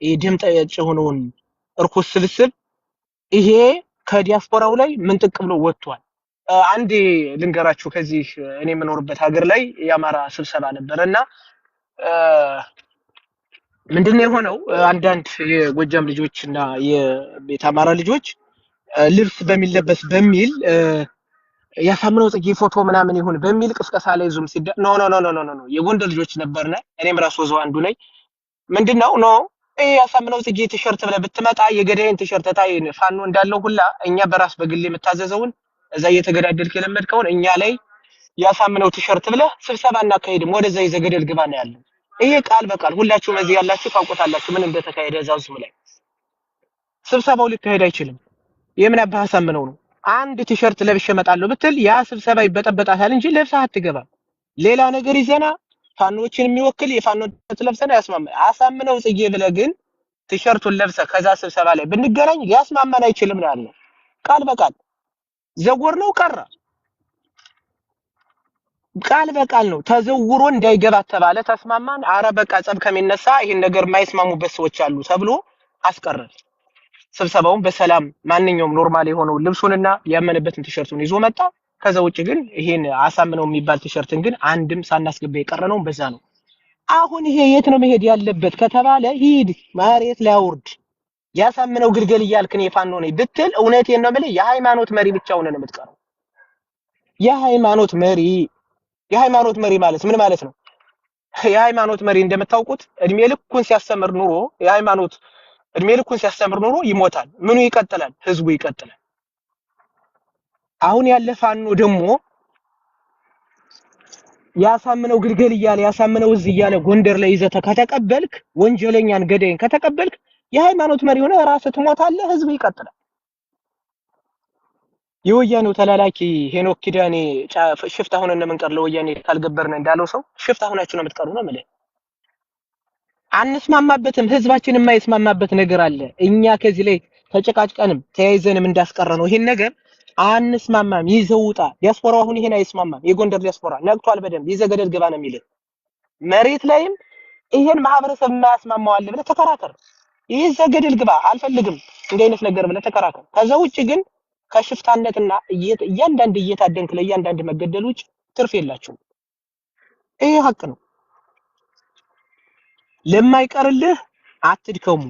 ይሄ ደም ጠጭ የሆነውን እርኩስ ስብስብ ይሄ ከዲያስፖራው ላይ ምንጥቅ ብሎ ወጥቷል። አንዴ ልንገራችሁ፣ ከዚህ እኔ የምኖርበት ሀገር ላይ የአማራ ስብሰባ ነበርና ምንድነው የሆነው አንዳንድ የጎጃም ልጆችና የቤት አማራ ልጆች ልብስ በሚለበስ በሚል ያሳምነው ጽጌ ፎቶ ምናምን ይሁን በሚል ቅስቀሳ ላይ ዙም ሲደ ኖ የጎንደር ልጆች ነበርና እኔም ራሱ ወዘው አንዱ ነኝ። ምንድነው ያሳምነው ጽጌ ቲሸርት ብለህ ብትመጣ የገዳይን ቲሸርት ታይን ፋኖ እንዳለው ሁላ እኛ በራስ በግል የምታዘዘውን እዛ እየተገዳደልክ የለመድከውን እኛ ላይ ያሳምነው ቲሸርት ብለህ ስብሰባ እናካሄድም ወደዛ ይዘገደል ግባ ነው ያለው። ይሄ ቃል በቃል ሁላችሁም እዚህ ያላችሁ ታውቁታላችሁ ምን እንደተካሄደ እዛው ዙም ላይ። ስብሰባው ሊካሄድ አይችልም። የምን አባህ አሳምነው ነው አንድ ቲሸርት ለብሼ እመጣለሁ ብትል ያ ስብሰባ ይበጠበጣታል እንጂ ለብሰህ አትገባም። ሌላ ነገር ይዘና ፋኖችን የሚወክል የፋኖ ተለብሰና አሳምነው ጽጌ ብለህ ግን ቲሸርቱን ለብሰህ ከዛ ስብሰባ ላይ ብንገናኝ ሊያስማማን አይችልም ነው ያለው ቃል በቃል።
ዘጎር ነው ቀረ። ቃል በቃል ነው ተዘውሮ እንዳይገባ ተባለ። ተስማማን። አረ በቃ ጸብ ከሚነሳ ይሄን ነገር የማይስማሙበት ሰዎች አሉ ተብሎ አስቀረን። ስብሰባውን በሰላም ማንኛውም ኖርማል የሆነው ልብሱንና ያመነበትን ቲሸርቱን ይዞ መጣ። ከዛ ውጭ ግን ይሄን አሳምነው የሚባል ቲሸርትን ግን አንድም ሳናስገባ የቀረነው በዛ ነው። አሁን ይሄ የት ነው መሄድ ያለበት ከተባለ ሂድ መሬት ላይ አውርድ። ያሳምነው ግልገል እያልክን የፋኖ ነኝ ብትል እውነቴን ነው የምልህ የሃይማኖት መሪ ብቻ ሆነህ ነው የምትቀረው። የሃይማኖት መሪ ማለት ምን ማለት ነው? የሃይማኖት መሪ እንደምታውቁት እድሜ ልኩን ሲያስተምር ኑሮ ይሞታል። ምኑ ይቀጥላል? ህዝቡ ይቀጥላል። አሁን ያለ ፋኖ ደግሞ ያሳምነው ግልገል እያለ ያሳምነው እዚህ እያለ ጎንደር ላይ ይዘህ ከተቀበልክ ወንጀለኛን ገዳይን ከተቀበልክ የሃይማኖት መሪ ሆነ ራስህ ትሞታለህ፣ ህዝቡ ይቀጥላል። የወያኔው ተላላኪ ሄኖክ ኪዳኔ ሽፍታ ሆነን የምንቀር ለወያኔ ካልገበርን እንዳለው ሰው ሽፍታ ሆናችሁ ነው የምትቀሩ ነው ማለት። አንስማማበትም። ህዝባችን የማይስማማበት ነገር አለ። እኛ ከዚህ ላይ ተጨቃጭቀንም ተያይዘንም እንዳስቀረነው ይሄን ነገር አንስማማም። ይዘውጣ ዲያስፖራው አሁን ይሄን አይስማማም። የጎንደር ዲያስፖራ ነቅቷል። በደንብ ይዘገደል ግባ ነው የሚል መሬት ላይም ይሄን ማህበረሰብ የማያስማማው አለ ብለህ ተከራከር። ይዘገደል ግባ አልፈልግም እንደ አይነት ነገር ብለህ ተከራከር። ከዛ ውጭ ግን ከሽፍታነትና እያንዳንድ እየታደንክ ለእያንዳንድ መገደል ውጭ ትርፍ የላቸውም። ይሄ ሀቅ ነው። ለማይቀርልህ አትድከሙ።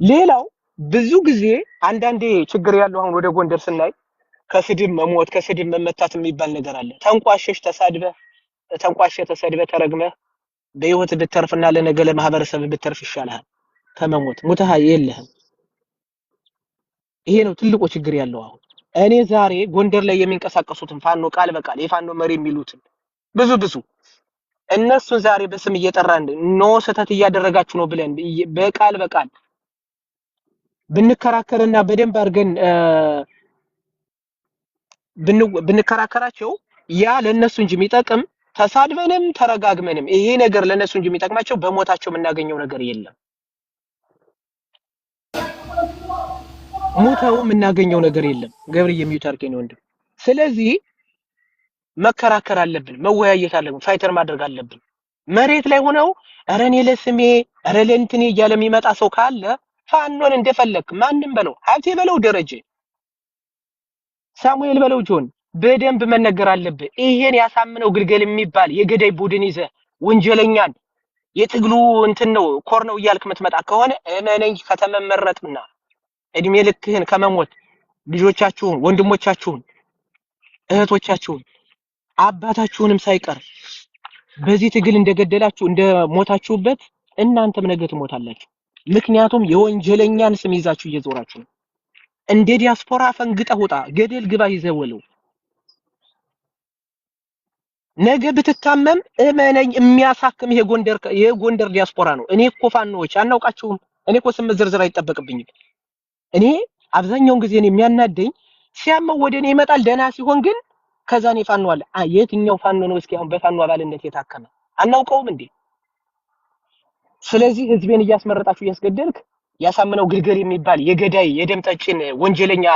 ሌላው ብዙ ጊዜ አንዳንዴ ችግር ያለው አሁን ወደ ጎንደር ስናይ ከስድብ መሞት ከስድብ መመታት የሚባል ነገር አለ። ተሰድበህ ተረግመህ በህይወት ብትተርፍና ለነገ ለማህበረሰብ ብትተርፍ ይሻልሃል ከመሞት። ሙተሃ የለህም። ይሄ ነው ትልቁ ችግር ያለው። አሁን እኔ ዛሬ ጎንደር ላይ የሚንቀሳቀሱትን ፋኖ ቃል በቃል የፋኖ መሪ የሚሉትን ብዙ እነሱን ዛሬ በስም እየጠራን ነው ስህተት እያደረጋችሁ ነው ብለን በቃል በቃል ብንከራከርና በደንብ አድርገን ብንከራከራቸው ያ ለነሱ እንጂ የሚጠቅም ተሳድበንም ተረጋግመንም ይሄ ነገር ለነሱ እንጂ የሚጠቅማቸው በሞታቸው የምናገኘው ነገር የለም። ሙተው የምናገኘው ነገር የለም። ገብርዬ የሚዩት አድርገኝ ወንድም። ስለዚህ መከራከር አለብን፣ መወያየት አለብን፣ ፋይተር ማድረግ አለብን። መሬት ላይ ሆነው ኧረ እኔ ለስሜ ኧረ ለእንትኔ እያለ የሚመጣ ሰው ካለ ፋኖን እንደፈለክ ማንም በለው ሀብቴ በለው ደረጀ ሳሙኤል በለው ጆን በደንብ መነገር አለብህ። ይሄን ያሳምነው ግልገል የሚባል የገዳይ ቡድን ይዘህ ወንጀለኛን የትግሉ እንትን ነው ኮር ነው እያልክ የምትመጣ ከሆነ እመነኝ ከተመመረጥና እድሜ ልክህን ከመሞት ልጆቻችሁን፣ ወንድሞቻችሁን፣ እህቶቻችሁን፣ አባታችሁንም ሳይቀር በዚህ ትግል እንደገደላችሁ እንደሞታችሁበት እናንተም ነገ ትሞታላችሁ። ምክንያቱም የወንጀለኛን ስም ይዛችሁ እየዞራችሁ ነው። እንደ ዲያስፖራ ፈንግጠህ ውጣ፣ ገደል ግባ ይዘወለው። ነገ ብትታመም እመነኝ የሚያሳክም የጎንደር ዲያስፖራ ነው። እኔ እኮ ፋኖዎች አናውቃችሁም። እኔ እኮ ስም ዝርዝር አይጠበቅብኝም። እኔ አብዛኛውን ጊዜ የሚያናደኝ ሲያመው ወደ እኔ ይመጣል፣ ደህና ሲሆን ግን ከዛ እኔ ፋኖ አለ። የትኛው ፋኖ ነው እስኪ አሁን በፋኖ አባልነት የታከመ? አናውቀውም እንዴ? ስለዚህ ህዝቤን እያስመረጣችሁ እያስገደልክ ያሳምነው ግልገል የሚባል የገዳይ የደም ጠጭን ወንጀለኛ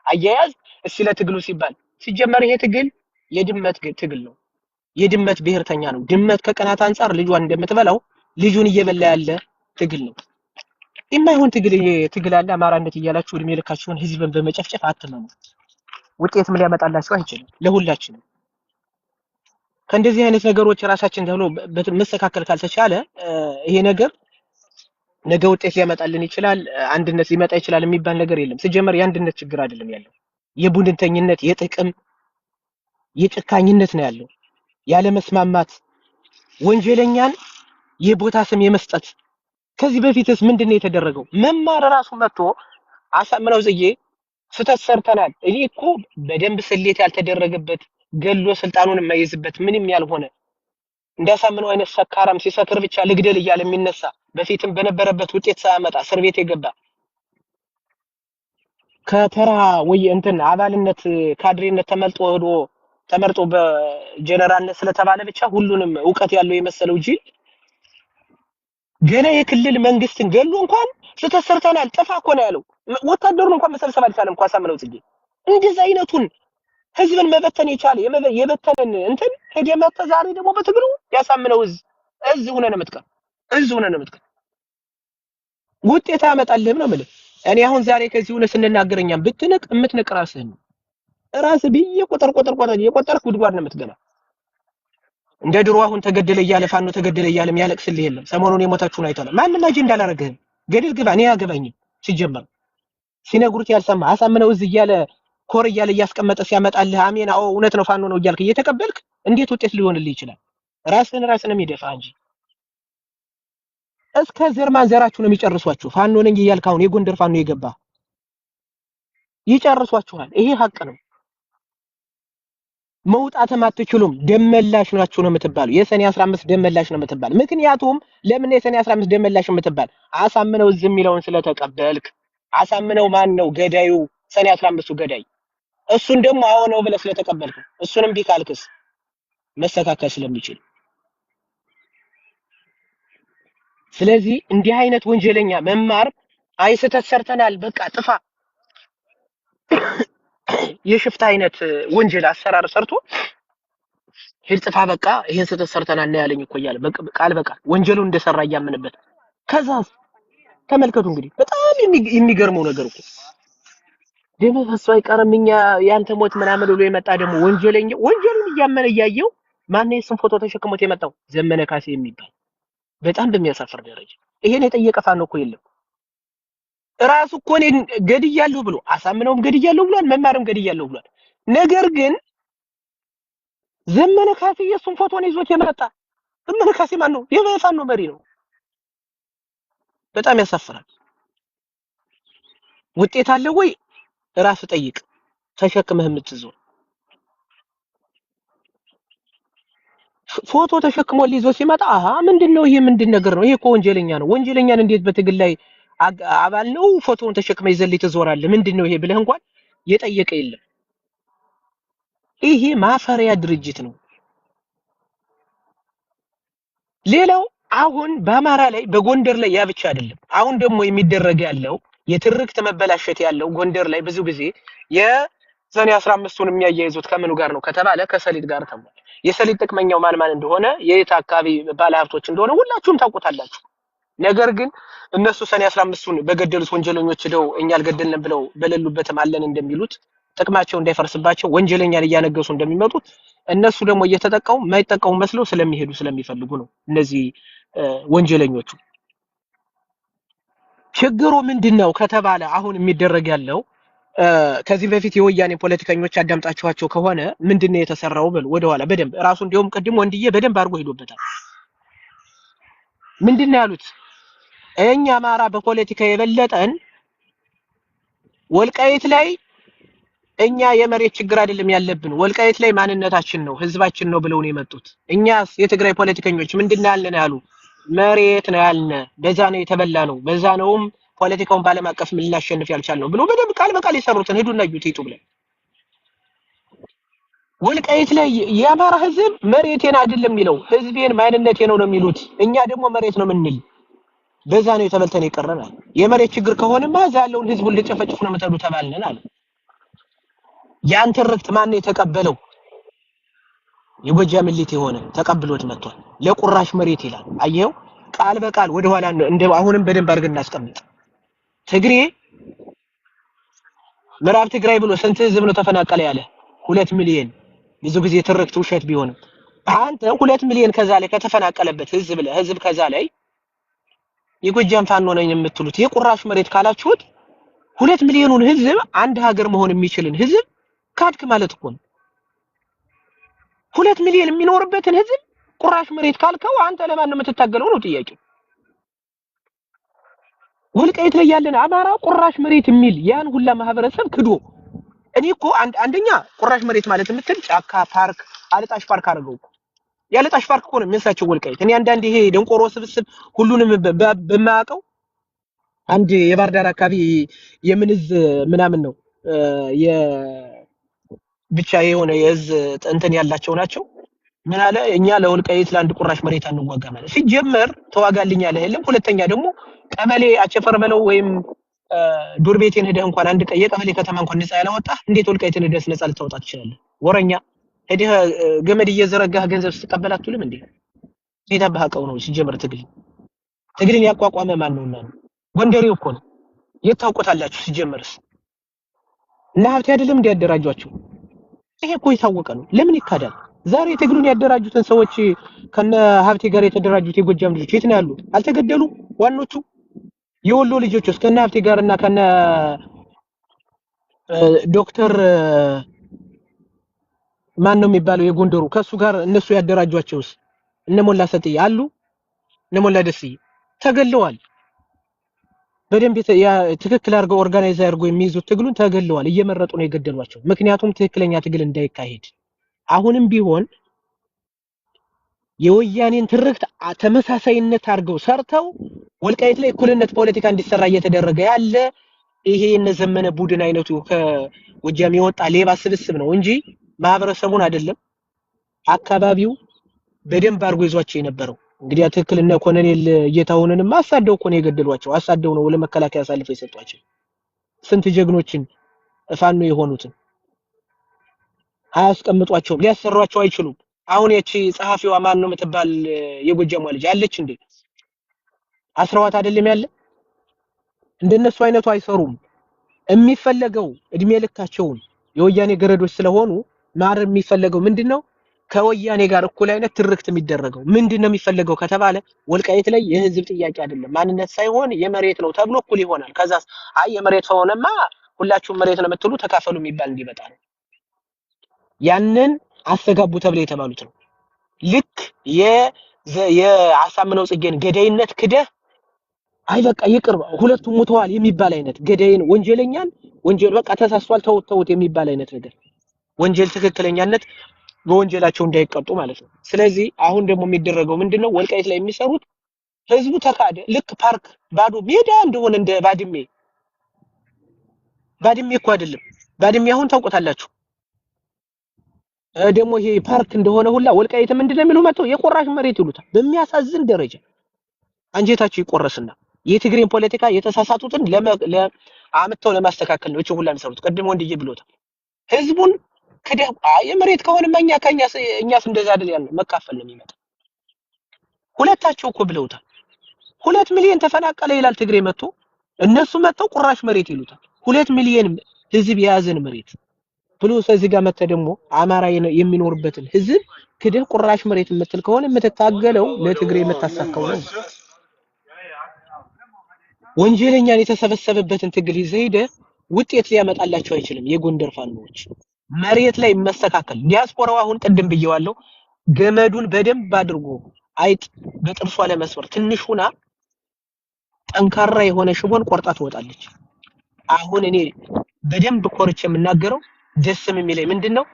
አያያዝ እስኪ ለትግሉ ሲባል ሲጀመር ይሄ ትግል የድመት ትግል ነው። የድመት ብሔርተኛ ነው። ድመት ከቀናት አንፃር ልጇን እንደምትበላው ልጁን እየበላ ያለ ትግል ነው። የማይሆን ትግል አለ። አማራነት እያላችሁ እድሜ ልካችሁን ህዝብን በመጨፍጨፍ አትመኑ። ውጤትም ሊያመጣላችሁ አይችልም። ለሁላችንም ከእንደዚህ አይነት ነገሮች ራሳችን ተብሎ መስተካከል ካልተቻለ ይሄ ነገር ነገ ውጤት ሊያመጣልን ይችላል፣ አንድነት ሊመጣ ይችላል የሚባል ነገር የለም። ሲጀመር የአንድነት ችግር አይደለም ያለው፣ የቡድንተኝነት፣ የጥቅም፣ የጭካኝነት ነው ያለው። ያለ መስማማት ወንጀለኛን የቦታ ስም የመስጠት። ከዚህ በፊትስ ምንድነው የተደረገው? መማር ራሱ መጥቶ አሳምነው ጽጌ ስህተት ሰርተናል። እኔ እኮ በደንብ ስሌት ያልተደረገበት ገሎ ስልጣኑን የማይዝበት ምንም ያልሆነ እንዳሳምነው አይነት ሰካራም ሲሰክር ብቻ ልግደል እያለ የሚነሳ በፊትም በነበረበት ውጤት ሳያመጣ እስር ቤት የገባ ከተራ ወይ እንትን አባልነት ካድሬነት ተመርጦ በጀነራልነት ስለተባለ ብቻ ሁሉንም ዕውቀት ያለው የመሰለው ጅል ገና የክልል መንግስትን ገሎ እንኳን ስህተት ሰርተናል ጥፋ እኮ ነው ያለው። ወታደሩን እንኳን መሰብሰብ አልቻለም እንኳን አሳምነው ጽጌ። እንደዚህ አይነቱን ህዝብን መበተን የቻለ የበተነን እንትን ሄደ መጣ። ዛሬ ደግሞ በትግሉ ያሳምነው እዝ ሆነ ነው የምትቀር እዝ ሆነ ነው የምትቀር። ውጤት ያመጣልህም ነው የምልህ። እኔ አሁን ዛሬ ከዚህ ሆነ ስንናገረኛም ብትንቅ የምትንቅ ራስህን ነው። ራስህ ብዬ ቁጥር የቆጠርክ ጉድጓድ ነው የምትገባ። እንደ ድሮ አሁን ተገደለ እያለ ፋኖ ተገደለ እያለ የሚያለቅስልህ የለም። ሰሞኑን የሞታችሁን አይተናል። ማንም አጀንዳ አላረገህም። ገደል ግባ። እኔ አያገባኝም። ሲጀመር ሲነግሩት ያልሰማ አሳምነው እዝ እያለ ኮር እያለ እያስቀመጠ ሲያመጣልህ አሜን አዎ እውነት ነው ፋኖ ነው እያልክ እየተቀበልክ እንዴት ውጤት ሊሆንልህ ይችላል? ራስህን የሚደፋ እንጂ እስከ ዘር ማንዘራችሁ ነው የሚጨርሷችሁ። ፋኖ ነኝ እያልክ አሁን የጎንደር ፋኖ የገባ ይጨርሷችኋል። ይሄ ሀቅ ነው። መውጣትም አትችሉም። ደመላሽ ናችሁ ነው የምትባሉ። የሰኔ 15 ደመላሽ ነው የምትባል። ምክንያቱም ለምን የሰኔ 15 ደመላሽ የምትባል? አሳምነው እዝ የሚለውን ስለተቀበልክ። አሳምነው ማን ነው ገዳዩ? ሰኔ 15ቱ ገዳይ እሱን ደግሞ አዎ ነው ብለህ ስለተቀበልክ። እሱንም ቢካልክስ መስተካከል ስለሚችል ስለዚህ እንዲህ አይነት ወንጀለኛ መማር አይስተት ሰርተናል በቃ ጥፋ የሽፍታ አይነት ወንጀል አሰራር ሰርቶ ሄድ ጥፋ በቃ ይሄን ስተት ሰርተናል ነው ያለኝ እኮ እያለ ቃል በቃ ወንጀሉን እንደሰራ እያመነበት። ከዛ ተመልከቱ እንግዲህ በጣም የሚገርመው ነገር እኮ ደም ፈሶ አይቀርም እኛ ያንተ ሞት ምናምን ብሎ የመጣ ደግሞ ወንጀለኛ ወንጀሉን እያመነ እያየው ማን የሱን ፎቶ ተሸክሞት የመጣው ዘመነ ካሴ የሚባል በጣም በሚያሳፍር ደረጃ ይሄን የጠየቀ ፋኖ እኮ የለም። ራሱ እኮ እኔን ገድያለሁ ብሎ አሳምነውም ገድያለሁ ብሏል፣ መማርም ገድያለሁ ብሏል። ነገር ግን ዘመነ ካሴ የሱን ፎቶ ነው ይዞት የመጣ። ዘመነ ካሴ ማን ነው? የፋኖ መሪ ነው። በጣም ያሳፍራል። ውጤት አለው ወይ? ራስ ጠይቅ። ተሸክመህ የምትዞር ፎቶ ተሸክሞ ሊዞ ሲመጣ አሃ ምንድነው ይሄ? ምንድን ነገር ነው ይሄ? እኮ ወንጀለኛ ነው። ወንጀለኛን እንዴት በትግል ላይ አባል ነው ፎቶውን ተሸክመ ይዘልይ ትዞራለህ? ምንድነው ይሄ ብለህ እንኳን የጠየቀ የለም። ይሄ ማፈሪያ ድርጅት ነው። ሌላው አሁን በአማራ ላይ በጎንደር ላይ ያ ብቻ አይደለም። አሁን ደግሞ የሚደረግ ያለው የትርክት መበላሸት ያለው ጎንደር ላይ ብዙ ጊዜ የሰኔ 15ቱን የሚያያይዙት ከምኑ ጋር ነው ከተባለ ከሰሊጥ ጋር ተብሏል። የሰሊጥ ጥቅመኛው ማን እንደሆነ የት አካባቢ ባለሀብቶች እንደሆነ ሁላችሁም ታውቁታላችሁ። ነገር ግን እነሱ ሰኔ 15ቱን በገደሉት ወንጀለኞች ሄደው እኛ አልገደልንም ብለው በሌሉበትም አለን እንደሚሉት ጥቅማቸው እንዳይፈርስባቸው ወንጀለኛን እያነገሱ እንደሚመጡት እነሱ ደግሞ እየተጠቀሙ የማይጠቀሙ መስለው ስለሚሄዱ ስለሚፈልጉ ነው እነዚህ ወንጀለኞቹ። ችግሩ ምንድነው ከተባለ አሁን የሚደረግ ያለው ከዚህ በፊት የወያኔ ፖለቲከኞች አዳምጣችኋቸው ከሆነ ምንድነው የተሰራው ብል ወደኋላ በደንብ ራሱ እንዲሁም ቅድም ወንድዬ በደንብ አድርጎ ሄዶበታል። ምንድነው ያሉት? እኛ አማራ በፖለቲካ የበለጠን ወልቃይት ላይ እኛ የመሬት ችግር አይደለም ያለብን፣ ወልቃይት ላይ ማንነታችን ነው ህዝባችን ነው ብለው ነው የመጡት። እኛስ የትግራይ ፖለቲከኞች ምንድነው ያለን ያሉ? መሬት ነው ያልነ፣ በዛ ነው የተበላ ነው፣ በዛ ነውም ፖለቲካውን ባለም አቀፍ ምን ላሸንፍ ያልቻል ነው ብሎ በደንብ ቃል በቃል የሰሩትን ሄዱና ዩቲዩብ ላይ ወልቃይት ላይ የአማራ ህዝብ መሬቴን አይደለም የሚለው ህዝቤን ማንነቴ ነው የሚሉት። እኛ ደግሞ መሬት ነው ምንል፣ በዛ ነው የተበልተን ይቀረናል። የመሬት ችግር ከሆነማ እዛ ያለውን ህዝቡን ልጨፈጭፉ ነው የምትሄዱ ተባልነን አለ። ያን ትርክት ማን የተቀበለው? የጎጃም ምልት የሆነ ተቀብሎት መጥቷል። ለቁራሽ መሬት ይላል። አየው ቃል በቃል ወደ ኋላ እንደ አሁንም በደንብ አድርገን እናስቀምጥ። ትግሬ ምዕራብ ትግራይ ብሎ ስንት ህዝብ ነው ተፈናቀለ ያለ? 2 ሚሊዮን። ብዙ ጊዜ ትርክት ውሸት ቢሆንም አንተ 2 ሚሊዮን ከዛ ላይ ከተፈናቀለበት ህዝብ ከዛ ላይ የጎጃም ፋኖ ነኝ የምትሉት የቁራሽ መሬት ካላችሁት 2 ሚሊዮኑን ህዝብ አንድ ሀገር መሆን የሚችልን ህዝብ ካድክ ማለት እኮ ነው። 2 ሚሊዮን የሚኖርበትን ህዝብ ቁራሽ መሬት ካልከው አንተ ለማን ነው የምትታገለው ነው ጥያቄው። ወልቃይት ላይ ያለን አማራ ቁራሽ መሬት የሚል ያን ሁላ ማህበረሰብ ክዶ እኔ እኮ አንደኛ ቁራሽ መሬት ማለት የምትል ጫካ ፓርክ አለጣሽ ፓርክ አድርገው ያለጣሽ ፓርክ እኮ ነው የሚያሳቸው ወልቃይት። እኔ አንዳንድ ይሄ ደንቆሮ ስብስብ ሁሉንም በማያውቀው አንድ የባህር ዳር አካባቢ የምንዝ ምናምን ነው ብቻ የሆነ የዝ እንትን ያላቸው ናቸው። ምን አለ እኛ ለወልቃይት ለአንድ ቁራሽ መሬት አንዋጋ ማለት ሲጀመር ተዋጋልኝ ያለ የለም። ሁለተኛ ደግሞ ቀበሌ አቸፈር በለው ወይም ዱር ቤቴን ሄደህ እንኳን አንድ ቀን የቀበሌ ከተማ እንኳን ነፃ ያላወጣ እንዴት ወልቃይትን ሄደህ ነፃ ልታወጣ ትችላለህ? ወረኛ ሄደህ ገመድ እየዘረጋህ ገንዘብ ስትቀበል አትውልም እንዴ? ጌታ በሐቀው ነው ሲጀመር ትግልን ያቋቋመ ማን ነውና ነው? ጎንደሬው እኮ ነው። የት ታውቁታላችሁ? ሲጀመርስ እና ሀብቴ አይደለም እንዲያደራጇቸው? ይሄ እኮ የታወቀ ነው። ለምን ይካዳል? ዛሬ ትግሉን ያደራጁትን ሰዎች ከነ ሀብቴ ጋር የተደራጁት የጎጃም ልጆች የት ነው ያሉት? አልተገደሉም? ዋኖቹ የወሎ ልጆች ውስጥ ከነ ሀብቴ ጋር እና ከነ ዶክተር ማን ነው የሚባለው የጎንደሩ ከሱ ጋር እነሱ ያደራጇቸውስ እነ ሞላ ሰጥዬ አሉ? እነ ሞላ ደስዬ ተገለዋል። በደንብ ትክክል አድርገው ኦርጋናይዝ አድርገው የሚይዙት ትግሉን ተገለዋል። እየመረጡ ነው የገደሏቸው። ምክንያቱም ትክክለኛ ትግል እንዳይካሄድ አሁንም ቢሆን የወያኔን ትርክት ተመሳሳይነት አድርገው ሰርተው ወልቃይት ላይ እኩልነት ፖለቲካ እንዲሰራ እየተደረገ ያለ ይሄ የነዘመነ ቡድን አይነቱ ከጎጃም የወጣ ሌባ ስብስብ ነው እንጂ ማህበረሰቡን አይደለም። አካባቢው በደንብ አድርጎ ይዟቸው የነበረው እንግዲህ ትክክል እነ ኮሎኔል እየታውንንም አሳደው እኮ ነው የገደሏቸው። አሳደው ነው ለመከላከያ አሳልፈው የሰጧቸው። ስንት ጀግኖችን ፋኖ የሆኑትን አያስቀምጧቸውም፣ ሊያሰሯቸው አይችሉም። አሁን ያቺ ጸሐፊዋ ማን ነው የምትባል የጎጃሟ ልጅ አለች እንዴ? አስረዋት አይደለም ያለ? እንደነሱ አይነቱ አይሰሩም። የሚፈለገው እድሜ ልካቸውን የወያኔ ገረዶች ስለሆኑ ማር የሚፈለገው ምንድነው? ከወያኔ ጋር እኩል አይነት ትርክት የሚደረገው ምንድነው የሚፈለገው ከተባለ ወልቃይት ላይ የህዝብ ጥያቄ አይደለም ማንነት ሳይሆን የመሬት ነው ተብሎ እኩል ይሆናል። ከዛስ አይ የመሬት ሆነማ ሁላችሁም መሬት ነው የምትሉ ተካፈሉ የሚባል እንዲመጣ ነው። ያንን አስተጋቡ ተብለው የተባሉት ነው። ልክ የአሳምነው ጽጌን ገዳይነት ክደህ አይ በቃ ይቅር ሁለቱም ሞተዋል የሚባል አይነት ገዳይን ወንጀለኛን ወንጀል በቃ ተሳስቷል ተውት የሚባል አይነት ነገር ወንጀል ትክክለኛነት በወንጀላቸው እንዳይቀጡ ማለት ነው። ስለዚህ አሁን ደግሞ የሚደረገው ምንድነው? ወልቃይት ላይ የሚሰሩት ህዝቡ ተካደ። ልክ ፓርክ ባዶ ሜዳ እንደሆነ እንደ ባድሜ እኮ አይደለም። ባድሜ አሁን ታውቁታላችሁ። ደግሞ ይሄ ፓርክ እንደሆነ ሁላ ወልቃይት ምንድነው የሚሉ መጥተው የቆራሽ መሬት ይሉታል። በሚያሳዝን ደረጃ አንጀታቸው ይቆረስና የትግሬን ፖለቲካ የተሳሳቱትን አምጥተው ለማስተካከል ነው እቺ ሁላ የሚሰሩት። ቅድም ወንድዬ ብሎታል። ህዝቡን ከደህ የመሬት ከሆነማ እኛስ እንደዛ አይደል ያለው መካፈል ነው የሚመጣ። ሁለታቸው እኮ ብለውታል። 2 ሚሊዮን ተፈናቀለ ይላል ትግሬ መጥቶ፣ እነሱ መጥተው ቁራሽ መሬት ይሉታል። 2 ሚሊዮን ህዝብ የያዘን መሬት ብሎ እዚህ ጋር መጥተህ ደግሞ አማራ የሚኖርበትን ህዝብ ክደህ ቁራሽ መሬት የምትል ከሆነ የምትታገለው ለትግሬ የምታሳካው ነው። ወንጀለኛን የተሰበሰበበትን ትግል ይዘህ ሄደህ ውጤት ሊያመጣላቸው አይችልም። የጎንደር ፋኖች መሬት ላይ መስተካከል ዲያስፖራው አሁን ቅድም ብየዋለሁ ገመዱን በደንብ አድርጎ አይጥ በጥርሷ ለመስበር ትንሽ ሆና ጠንካራ የሆነ ሽቦን ቆርጣ ትወጣለች። አሁን እኔ በደንብ ኮርቼ የምናገረው ደስም የሚለኝ ምንድነው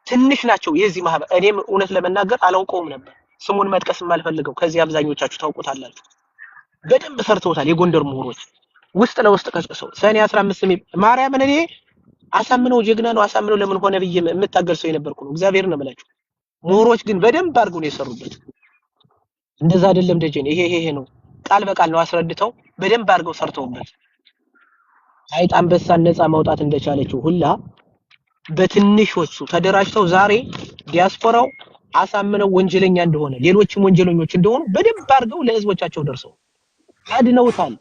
ትንሽ ናቸው የዚህ ማህበር። እኔም እውነት ለመናገር አላውቀውም ነበር ስሙን መጥቀስ የማልፈልገው ከዚህ አብዛኞቻችሁ ታውቁታላችሁ። በደንብ ሰርተውታል የጎንደር ምሁሮች ውስጥ ለውስጥ ቀስቀሰው ሰኔ 15 ማርያምን እኔ አሳምነው ጀግና ነው አሳምነው ለምን ሆነ ብዬ የምታገር ሰው የነበርኩ ነው። እግዚአብሔር ነው የምላችሁ። ምሁሮች ግን በደንብ አድርገው ነው የሰሩበት። እንደዛ አይደለም ደጀን ይሄ ነው ቃል በቃል ነው አስረድተው በደንብ አድርገው ሰርተውበት አይጥ አንበሳን ነፃ ማውጣት እንደቻለችው ሁላ በትንሾቹ ተደራጅተው ዛሬ ዲያስፖራው አሳምነው ወንጀለኛ እንደሆነ ሌሎችም ወንጀለኞች እንደሆኑ በደንብ አድርገው ለህዝቦቻቸው ደርሰው አድነውታል።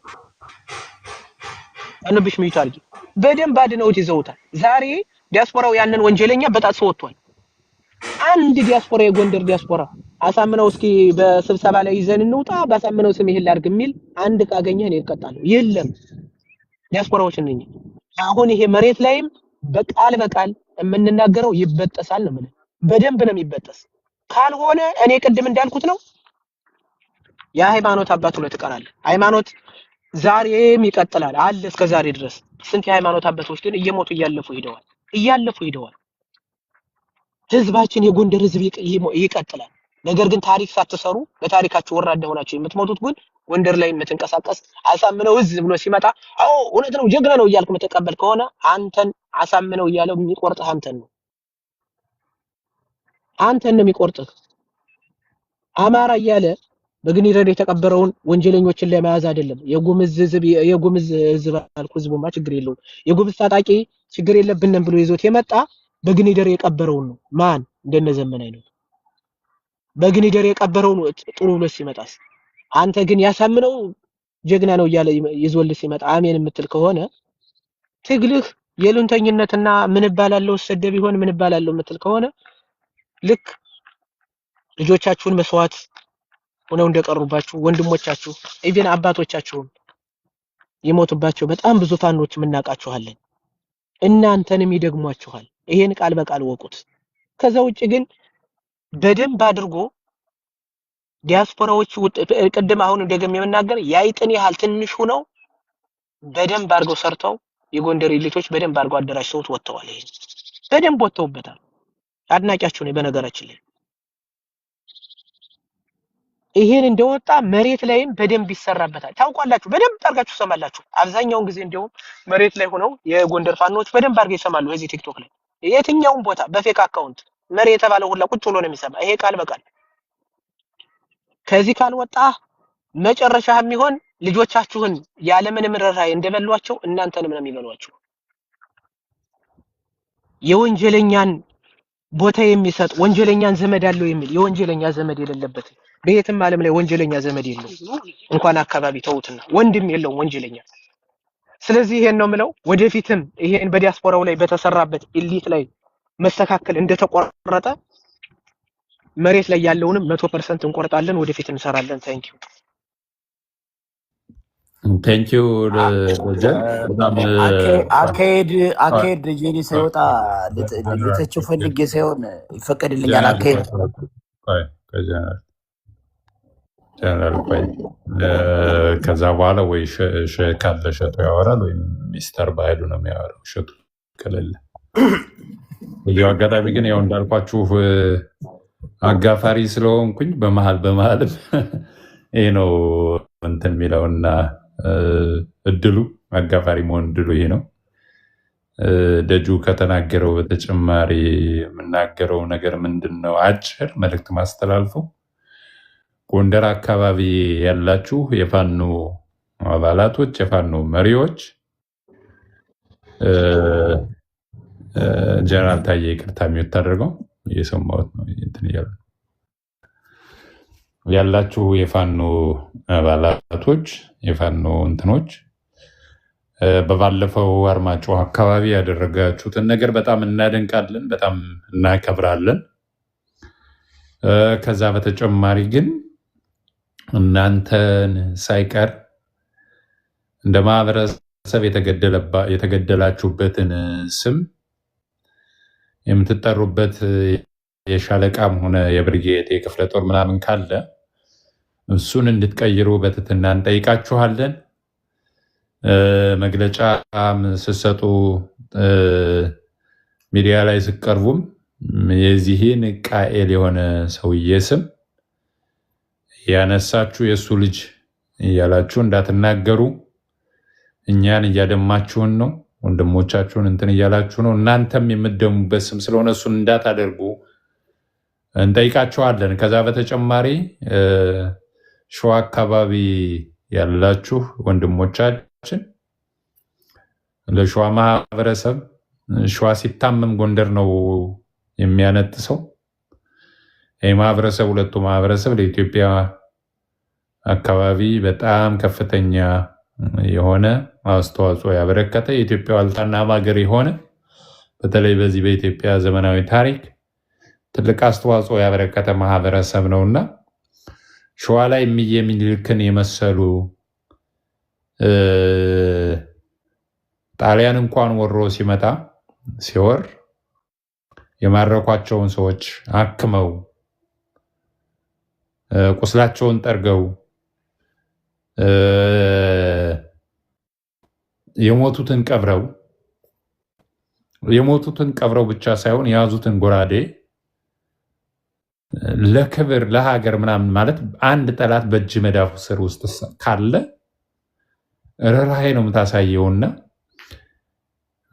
አንብሽ ሚታርጊ በደንብ አድነውት ይዘውታል። ዛሬ ዲያስፖራው ያንን ወንጀለኛ በጣት ወጥቷል። አንድ ዲያስፖራ የጎንደር ዲያስፖራ አሳምነው እስኪ በስብሰባ ላይ ይዘን እንውጣ ባሳምነው ስም ይሄን ላድርግ የሚል አንድ ካገኘህ ነው ይቀጣል። የለም ዲያስፖራዎች ነኝ። አሁን ይሄ መሬት ላይም በቃል በቃል የምንናገረው ይበጠሳል ነው ማለት በደንብ ነው የሚበጠስ። ካልሆነ እኔ ቅድም እንዳልኩት ነው የሃይማኖት አባት ነው ተቀራለ። ሃይማኖት ዛሬም ይቀጥላል አለ እስከ ዛሬ ድረስ። ስንት የሃይማኖት አባቶች ግን እየሞቱ እያለፉ ሄደዋል። ህዝባችን የጎንደር ህዝብ ይቀጥላል። ነገር ግን ታሪክ ሳትሰሩ በታሪካችሁ ወራዳ ሆናችሁ የምትሞቱት ግን ጎንደር ላይ የምትንቀሳቀስ አሳምነው ህዝብ ብሎ ሲመጣ አዎ እውነት ነው ጀግና ነው እያልክ የምትቀበል ከሆነ አንተን አሳምነው እያለው የሚቆርጥህ አንተን ነው የሚቆርጥህ። አማራ እያለ በግኒደር የተቀበረውን ወንጀለኞችን ለመያዝ አይደለም። የጉምዝ ህዝብ አልኩ፣ ህዝቡማ ችግር የለውም። የጉምዝ ታጣቂ ችግር የለብንም ብሎ ይዞት የመጣ በግኒደር የቀበረውን ነው። ማን እንደነ ዘመን አይነት በግኒደር የቀበረውን ጥሩ ብሎ ሲመጣስ፣ አንተ ግን ያሳምነው ጀግና ነው እያለ ይዞልህ ሲመጣ አሜን የምትል ከሆነ ትግልህ የሉንተኝነትና ምን ባላለው ሰደብ ይሆን ምን ባላለው የምትል ከሆነ ልክ ልጆቻችሁን መስዋዕት ሆነው እንደቀሩባችሁ ወንድሞቻችሁ ኢቭን አባቶቻችሁም የሞቱባቸው በጣም ብዙ ፋኖች ምናቃችኋለን። እናንተንም ይደግሟችኋል። ይሄን ቃል በቃል ወቁት። ከዛ ውጪ ግን በደንብ አድርጎ ዲያስፖራዎች ቅድም አሁን እንደገም የምናገር ያይጥን ያህል ትንሽ ሆነው በደንብ አድርገው ሰርተው የጎንደር ልጆች በደንብ አድርገው አደራጅተውት ወጥተዋል። ይሄን በደንብ ወጥተውበታል። አድናቂያችሁ ነኝ በነገራችን ላይ። ይሄን እንደወጣ መሬት ላይም በደንብ ይሰራበታል። ታውቃላችሁ፣ በደንብ አድርጋችሁ ሰማላችሁ። አብዛኛውን ጊዜ እንደውም መሬት ላይ ሆነው የጎንደር ፋኖች በደንብ አድርገው ይሰማሉ። እዚህ ቲክቶክ ላይ የትኛውም ቦታ በፌክ አካውንት መሬት የተባለው ሁላ ቁጭ ብሎ ነው የሚሰማ። ይሄ ቃል በቃል ከዚህ ካልወጣ መጨረሻ የሚሆን ልጆቻችሁን ያለምንም ርህራሄ እንደበሏቸው እናንተንም ነው የሚበሏችሁ። የወንጀለኛን ቦታ የሚሰጥ ወንጀለኛን ዘመድ አለው የሚል የወንጀለኛ ዘመድ የሌለበት በየትም ዓለም ላይ ወንጀለኛ ዘመድ የለው። እንኳን አካባቢ ተውትና ወንድም የለውም ወንጀለኛ። ስለዚህ ይሄን ነው የምለው። ወደፊትም ይሄን በዲያስፖራው ላይ በተሰራበት ኢሊት ላይ መስተካከል እንደተቆረጠ መሬት ላይ ያለውንም 100% እንቆርጣለን፣ ወደፊት እንሰራለን።
ቴንኪዩ
አካሄድ ጄኒ ሳይወጣ ልተችው ፈልጌ ሳይሆን ይፈቀድልኛል። አካሄድ
ከዛ በኋላ ወይ ካለ እሸቱ ያወራል ወይም ሚስተር ባይሉ ነው የሚያወራው። እሸቱ ከሌለ በዚሁ አጋጣሚ ግን ያው እንዳልኳችሁ አጋፋሪ ስለሆንኩኝ በመሀልም ይሄ ነው እንትን የሚለውና እድሉ አጋፋሪ መሆን እድሉ ይሄ ነው። ደጁ ከተናገረው በተጨማሪ የምናገረው ነገር ምንድን ነው? አጭር መልእክት ማስተላልፈው ጎንደር አካባቢ ያላችሁ የፋኖ አባላቶች፣ የፋኖ መሪዎች ጀነራል ታዬ ይቅርታ የሚወት አድርገው እየሰማሁት ነው እንትን እያሉ ያላችሁ የፋኖ አባላቶች፣ የፋኖ እንትኖች በባለፈው አርማጭሆ አካባቢ ያደረጋችሁትን ነገር በጣም እናደንቃለን፣ በጣም እናከብራለን። ከዛ በተጨማሪ ግን እናንተን ሳይቀር እንደ ማህበረሰብ የተገደላችሁበትን ስም የምትጠሩበት የሻለቃም ሆነ የብርጌድ የክፍለ ጦር ምናምን ካለ እሱን እንድትቀይሩ በትህትና እንጠይቃችኋለን። መግለጫ ስትሰጡ ሚዲያ ላይ ስትቀርቡም የዚህን ቃኤል የሆነ ሰውዬ ስም ያነሳችሁ የእሱ ልጅ እያላችሁ እንዳትናገሩ። እኛን እያደማችሁን ነው፣ ወንድሞቻችሁን እንትን እያላችሁ ነው። እናንተም የምትደሙበት ስም ስለሆነ እሱን እንዳታደርጉ እንጠይቃችኋለን። ከዛ በተጨማሪ ሸዋ አካባቢ ያላችሁ ወንድሞቻችን ለሸዋ ማህበረሰብ ሸዋ ሲታመም ጎንደር ነው የሚያነጥሰው። ይህ ማህበረሰብ ሁለቱ ማህበረሰብ ለኢትዮጵያ አካባቢ በጣም ከፍተኛ የሆነ አስተዋጽኦ ያበረከተ የኢትዮጵያ ዋልታና ማገር የሆነ በተለይ በዚህ በኢትዮጵያ ዘመናዊ ታሪክ ትልቅ አስተዋጽኦ ያበረከተ ማህበረሰብ ነውና ሸዋ ላይ እምዬ ምኒልክን የመሰሉ ጣሊያን እንኳን ወሮ ሲመጣ ሲወር የማረኳቸውን ሰዎች አክመው ቁስላቸውን ጠርገው የሞቱትን ቀብረው ብቻ ሳይሆን የያዙትን ጎራዴ ለክብር ለሀገር ምናምን ማለት አንድ ጠላት በእጅ መዳፉ ስር ውስጥ ካለ ርህራሄ ነው የምታሳየውና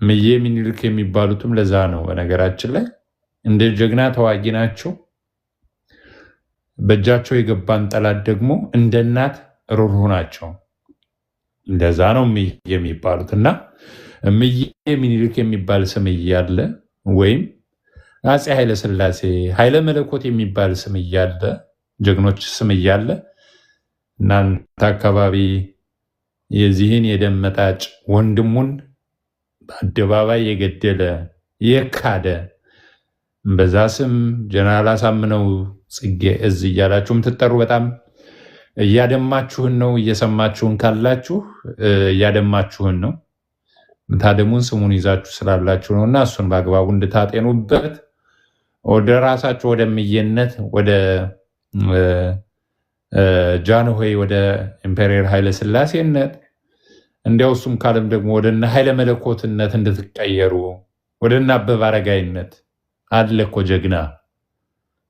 እምዬ ምኒልክ የሚባሉትም ለዛ ነው። በነገራችን ላይ እንደ ጀግና ተዋጊ ናቸው። በእጃቸው የገባን ጠላት ደግሞ እንደ እናት ሩህሩህ ናቸው። እንደዛ ነው የሚባሉት እና እምዬ ምኒልክ የሚባል ስም እያለ ወይም አፄ ኃይለሥላሴ ኃይለ መለኮት የሚባል ስም እያለ ጀግኖች ስም እያለ እናንተ አካባቢ የዚህን የደም መጣጭ ወንድሙን በአደባባይ የገደለ የካደ በዛ ስም ጀነራል አሳምነው ጽጌ እዝ እያላችሁ የምትጠሩ በጣም እያደማችሁን ነው። እየሰማችሁን ካላችሁ እያደማችሁን ነው። ምታደሙን ስሙን ይዛችሁ ስላላችሁ ነው እና እሱን በአግባቡ እንድታጤኑበት ወደ ራሳችሁ ወደ ምየነት ወደ ጃንሆይ ወደ ኢምፔሪየር ኃይለ ሥላሴነት እንዲያው እሱም ካለም ደግሞ ወደ ኃይለ መለኮትነት እንድትቀየሩ ወደ አበበ አረጋይነት አለ እኮ ጀግና፣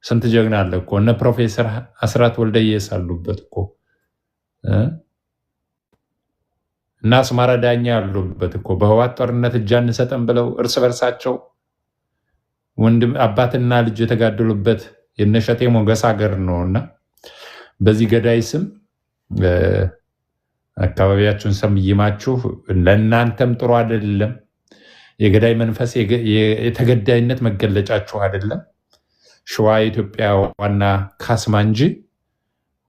ስንት ጀግና አለ እኮ እነ ፕሮፌሰር አስራት ወልደየስ አሉበት እኮ እና አስማራ ዳኛ ያሉበት እኮ በህዋት ጦርነት እጅ አንሰጥም ብለው እርስ በርሳቸው ወንድም አባትና ልጅ የተጋደሉበት የነሸቴ ሞገስ ሀገር ነውና በዚህ ገዳይ ስም አካባቢያችሁን ሰምይማችሁ ለእናንተም ጥሩ አይደለም። የገዳይ መንፈስ የተገዳይነት መገለጫችሁ አይደለም። ሸዋ የኢትዮጵያ ዋና ካስማ እንጂ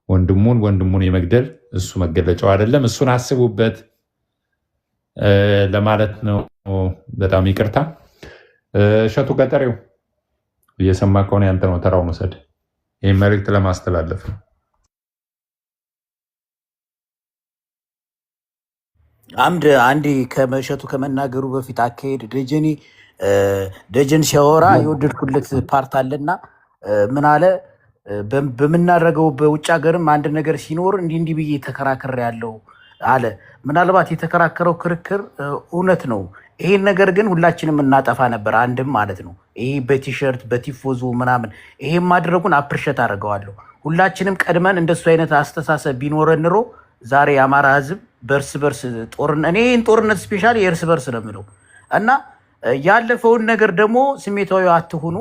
ወንድሙን የመግደል እሱ መገለጫው አይደለም። እሱን አስቡበት ለማለት ነው። በጣም ይቅርታ። እሸቱ ገጠሬው እየሰማ ከሆነ ያንተ ነው ተራው መውሰድ። ይህ መልእክት ለማስተላለፍ ነው።
አንዴ ከመሸቱ ከመናገሩ በፊት አካሄድ ደጀን ሲያወራ የወደድኩለት ፓርት አለና ምን አለ፣ በምናደርገው በውጭ ሀገርም አንድ ነገር ሲኖር እንዲህ ብዬ ተከራከር ያለው አለ። ምናልባት የተከራከረው ክርክር እውነት ነው። ይሄን ነገር ግን ሁላችንም እናጠፋ ነበር አንድም ማለት ነው። ይሄ በቲሸርት በቲፎዞ ምናምን ይሄን ማድረጉን አፕርሸት አድርገዋለሁ። ሁላችንም ቀድመን እንደሱ አይነት አስተሳሰብ ቢኖረን ኑሮ ዛሬ የአማራ ህዝብ በእርስ በርስ ጦርነት፣ እኔ ጦርነት ስፔሻሊ የእርስ በርስ ነው የምለው እና ያለፈውን ነገር ደግሞ ስሜታዊ አትሁኑ።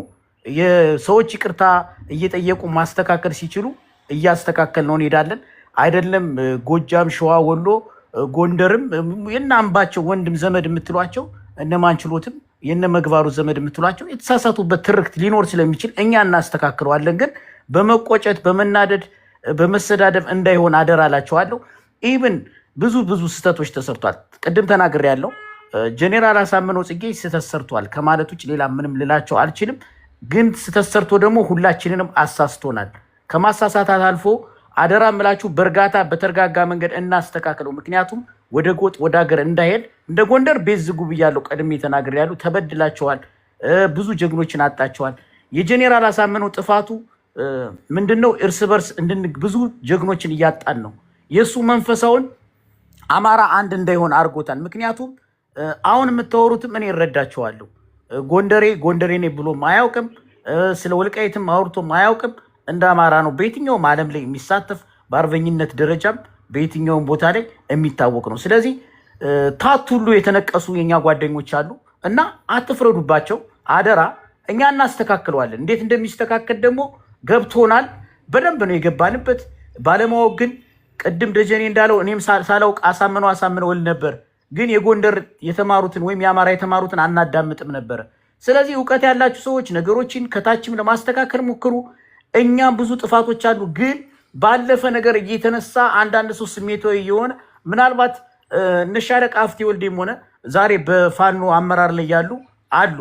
የሰዎች ይቅርታ እየጠየቁ ማስተካከል ሲችሉ እያስተካከል ነው እንሄዳለን። አይደለም ጎጃም፣ ሸዋ፣ ወሎ፣ ጎንደርም የነ አምባቸው ወንድም ዘመድ የምትሏቸው እነ ማንችሎትም የነ መግባሩ ዘመድ የምትሏቸው የተሳሳቱበት ትርክት ሊኖር ስለሚችል እኛ እናስተካክለዋለን። ግን በመቆጨት በመናደድ በመሰዳደብ እንዳይሆን አደራላቸዋለሁ። ኢቭን ብዙ ስህተቶች ተሰርቷል። ቅድም ተናግሬ ያለው ጄኔራል አሳምነው ጽጌ ስህተት ሰርቷል ከማለት ውጭ ሌላ ምንም ልላቸው አልችልም። ግን ስህተት ሰርቶ ደግሞ ሁላችንንም አሳስቶናል። ከማሳሳታት አልፎ አደራ ምላችሁ በእርጋታ በተረጋጋ መንገድ እናስተካክለው። ምክንያቱም ወደ ጎጥ ወደ ሀገር እንዳይሄድ እንደ ጎንደር ቤት ዝጉ ብያለሁ። ቀድሜ ተናግሬ ያሉ ተበድላቸዋል። ብዙ ጀግኖችን አጣቸዋል። የጄኔራል አሳምነው ጥፋቱ ምንድነው? እርስ በርስ ብዙ ጀግኖችን እያጣን ነው። የእሱ መንፈሳውን አማራ አንድ እንዳይሆን አድርጎታል። ምክንያቱም አሁን የምታወሩትም እኔ እረዳቸዋለሁ። ጎንደሬ ነኝ ብሎ አያውቅም። ስለ ወልቃይትም አውርቶ አያውቅም። እንደ አማራ ነው በየትኛውም ዓለም ላይ የሚሳተፍ በአርበኝነት ደረጃም በየትኛውም ቦታ ላይ የሚታወቅ ነው። ስለዚህ ታት ሁሉ የተነቀሱ የኛ ጓደኞች አሉ እና አትፍረዱባቸው አደራ። እኛ እናስተካክለዋለን። እንዴት እንደሚስተካከል ደግሞ ገብቶናል። በደንብ ነው የገባንበት። ባለማወቅ ግን ቅድም ደጀኔ እንዳለው እኔም ሳላውቅ አሳምነው ወል ነበር። ግን የጎንደር የተማሩትን ወይም የአማራ የተማሩትን አናዳምጥም ነበረ። ስለዚህ እውቀት ያላችሁ ሰዎች ነገሮችን ከታችም ለማስተካከል ሞክሩ። እኛም ብዙ ጥፋቶች አሉ። ግን ባለፈ ነገር እየተነሳ አንዳንድ ሰው ስሜታዊ የሆነ ምናልባት እነሻለቃ አፍቴ ወልዴም ሆነ ዛሬ በፋኖ አመራር ላይ ያሉ አሉ